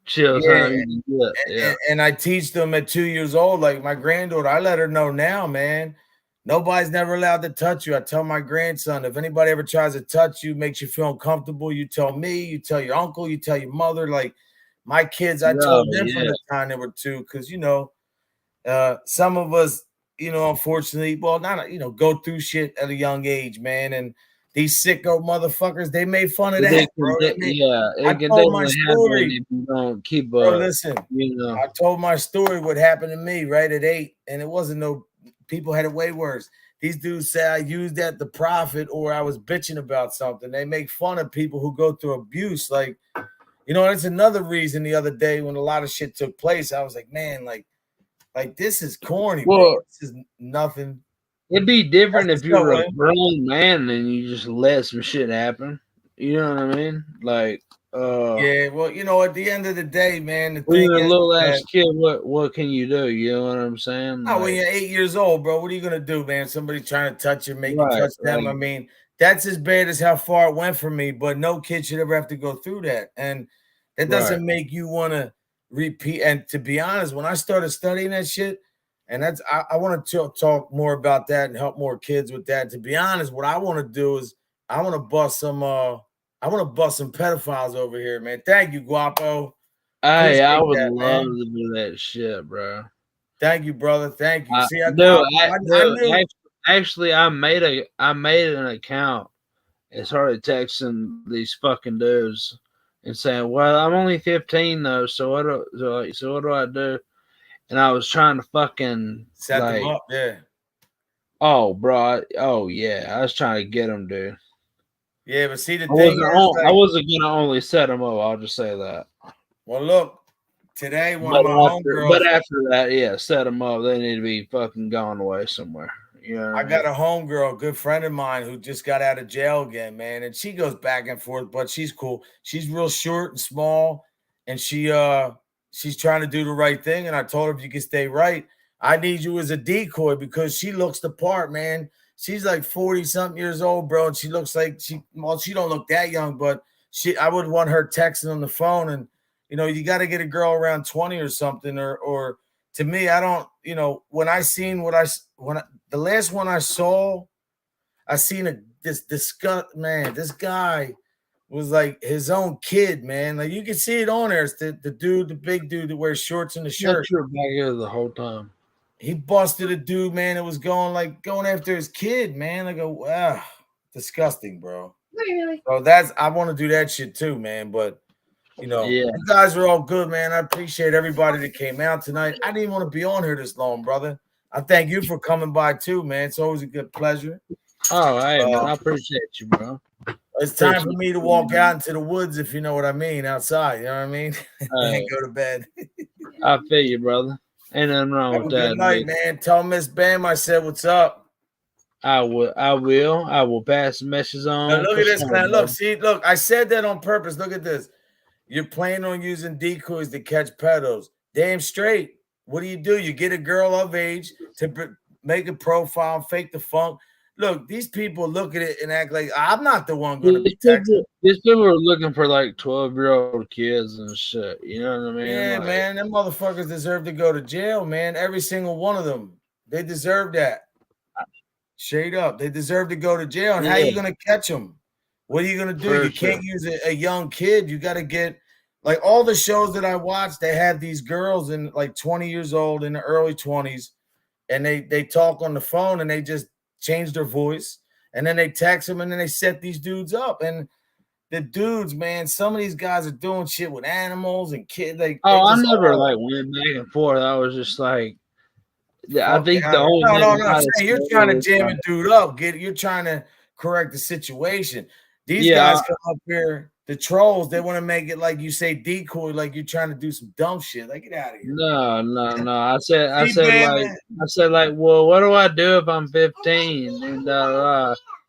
chill Yeah, time you can get. Yeah. and I teach them at 2 years old. Like my granddaughter, I let her know now, man. Nobody's never allowed to touch you. I tell my grandson, if anybody ever tries to touch you, makes you feel uncomfortable, you tell me, you tell your uncle, you tell your mother. Like my kids, I Oh, told them from yeah. the time they were 2, because you know, some of us, you know, unfortunately, well, not go through shit at a young age, man. And these sicko motherfuckers, they made fun of that, bro. Yeah, I it can told my definitely happen story, if you don't keep bro. Listen, you know. I told my story what happened to me right at 8, and it wasn't no people had it way worse. These dudes say I used that to profit or I was bitching about something. They make fun of people who go through abuse. Like, you know, that's another reason the other day when a lot of shit took place, I was like, man, like this is corny, bro. Well, This is nothing. it'd be different That's if you the show, were a William. grown man and you just let some shit happen. You know what I mean? Like, Yeah, well, you know, at the end of the day, man, the when thing you're a is little ass that kid, what can you do? You know what I'm saying? oh, when Like, you're 8 years old, bro, what are you gonna do, man? Somebody trying to touch you, make you right, touch them. I like, mean, that's as bad as how far it went for me, but no kid should ever have to go through that. And that right. doesn't make you want to repeat. And to be honest, when I started studying that shit, and that's I want to talk more about that and help more kids with that. To be honest, what I want to do is I want to bust some pedophiles over here, man. Thank you, Guapo. Hey, I Appreciate would that, love man. to do that shit, bro. Thank you, brother. Thank you. See, No, Guapo, I knew. actually, I made an account and started texting these fucking dudes and saying, "Well, I'm only 15 though, so what do I do?" And I was trying to fucking Set them like, up, yeah. oh, bro, oh yeah, I was trying to get them, dude. Yeah, but see, the thing is, I like, wasn't gonna only set them up. I'll just say that. Well, look, today one of But my but homegirls, after that, yeah, set them up. They need to be fucking gone away somewhere. You know what I I mean? got a homegirl, a good friend of mine, who just got out of jail again, man. And she goes back and forth, but she's cool. She's real short and small, and she's trying to do the right thing. And I told her, if you can stay right, I need you as a decoy, because she looks the part, man. She's like 40 something years old, bro. And she looks like she don't look that young, but I would want her texting on the phone. And you got to get a girl around 20 or something, or to me, I don't, when I seen the last one I saw, I seen this disgust, man. This guy was like his own kid, man. Like, you can see it on there. It's the dude, the big dude that wears shorts and a shirt. That's your back here the whole time. He busted a dude, man, that was going after his kid, man. I go, wow, disgusting, bro. Really? So I want to do that shit too, man. But Yeah. you guys are all good, man. I appreciate everybody that came out tonight. I didn't want to be on here this long, brother. I thank you for coming by too, man. It's always a good pleasure. Oh, hey, man, I appreciate you, bro. It's time for me to walk out into the woods, if you know what I mean, outside. You know what I mean? And go to bed. I feel you, brother. Ain't nothing wrong Have a with good that, night, man. Tell Miss Bam I said what's up. I will pass the message on. Now, look for at this, sure, man. bro. Look, I said that on purpose. Look at this. You're planning on using decoys to catch pedos. Damn straight. What do? You get a girl of age to make a profile, fake the funk. Look, these people look at it and act like I'm not the one going to be texting. These people are looking for like 12-year-old kids and shit. You know what I mean? Yeah, like, man. Them motherfuckers deserve to go to jail, man. Every single one of them. They deserve that. Straight up. They deserve to go to jail. And how you going to catch them? What are you going to do? You can't use a young kid. You got to get, like, all the shows that I watch, they have these girls in like 20 years old, in the early 20s, and they talk on the phone, and they just change their voice, and then they text them, and then they set these dudes up. And the dudes, man, some of these guys are doing shit with animals and kids. I never like went back and forth. I was just like, I think the only no. You're trying to jam a dude up. You're trying to correct the situation. These guys come up here, the trolls. They want to make it like you say decoy, like you're trying to do some dumb shit. Like, get out of here. No. I said like, well, what do I do if I'm 15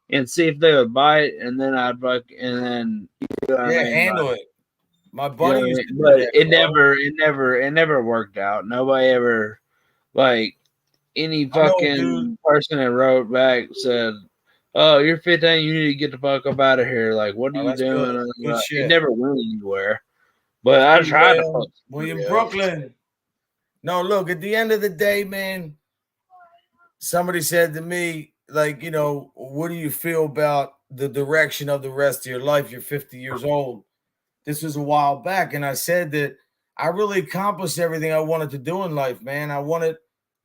and see if they would bite, and then I'd handle it. My buddy used to do but that, it never worked out. Nobody ever, like, any fucking person that wrote back said, "Oh, you're 15. You need to get the fuck up out of here." Like, what are you doing? It never went anywhere. But I tried to. William Brooklyn. No, look. At the end of the day, man, somebody said to me, like, what do you feel about the direction of the rest of your life? You're 50 years old. This was a while back, and I said that I really accomplished everything I wanted to do in life, man. I wanted.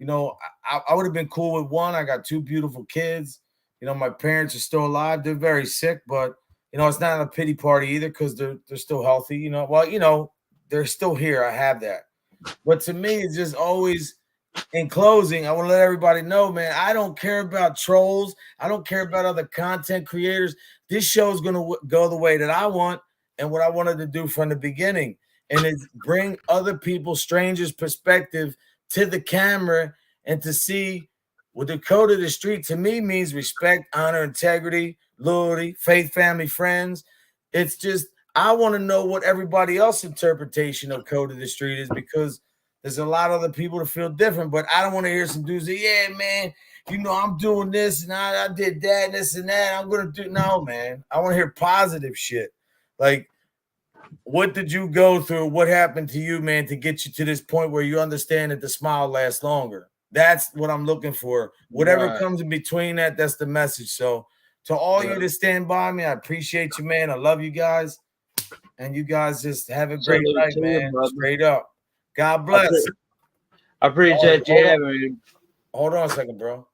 I would have been cool with one. I got two beautiful kids. My parents are still alive. They're very sick, but it's not a pity party either, because they're still healthy. They're still here. I have that. But to me, it's just always, in closing, I want to let everybody know, man, I don't care about trolls. I don't care about other content creators. This show is going to go the way that I want, and what I wanted to do from the beginning, and it's bring other people, strangers' perspective to the camera, and to see what the code of the street to me means: respect, honor, integrity, loyalty, faith, family, friends. It's just, I want to know what everybody else's interpretation of code of the street is, because there's a lot of other people that feel different. But I don't want to hear some dudes say, yeah, man, I'm doing this and I did that and this and that. I'm going to do, no, man. I want to hear positive shit. Like, what did you go through? What happened to you, man, to get you to this point where you understand that the smile lasts longer? That's what I'm looking for. Whatever comes in between that, that's the message. So to all you that stand by me, I appreciate you, man. I love you guys. And you guys just have a great night, man. Straight up. God bless. I appreciate you having me. Hold on a second, bro.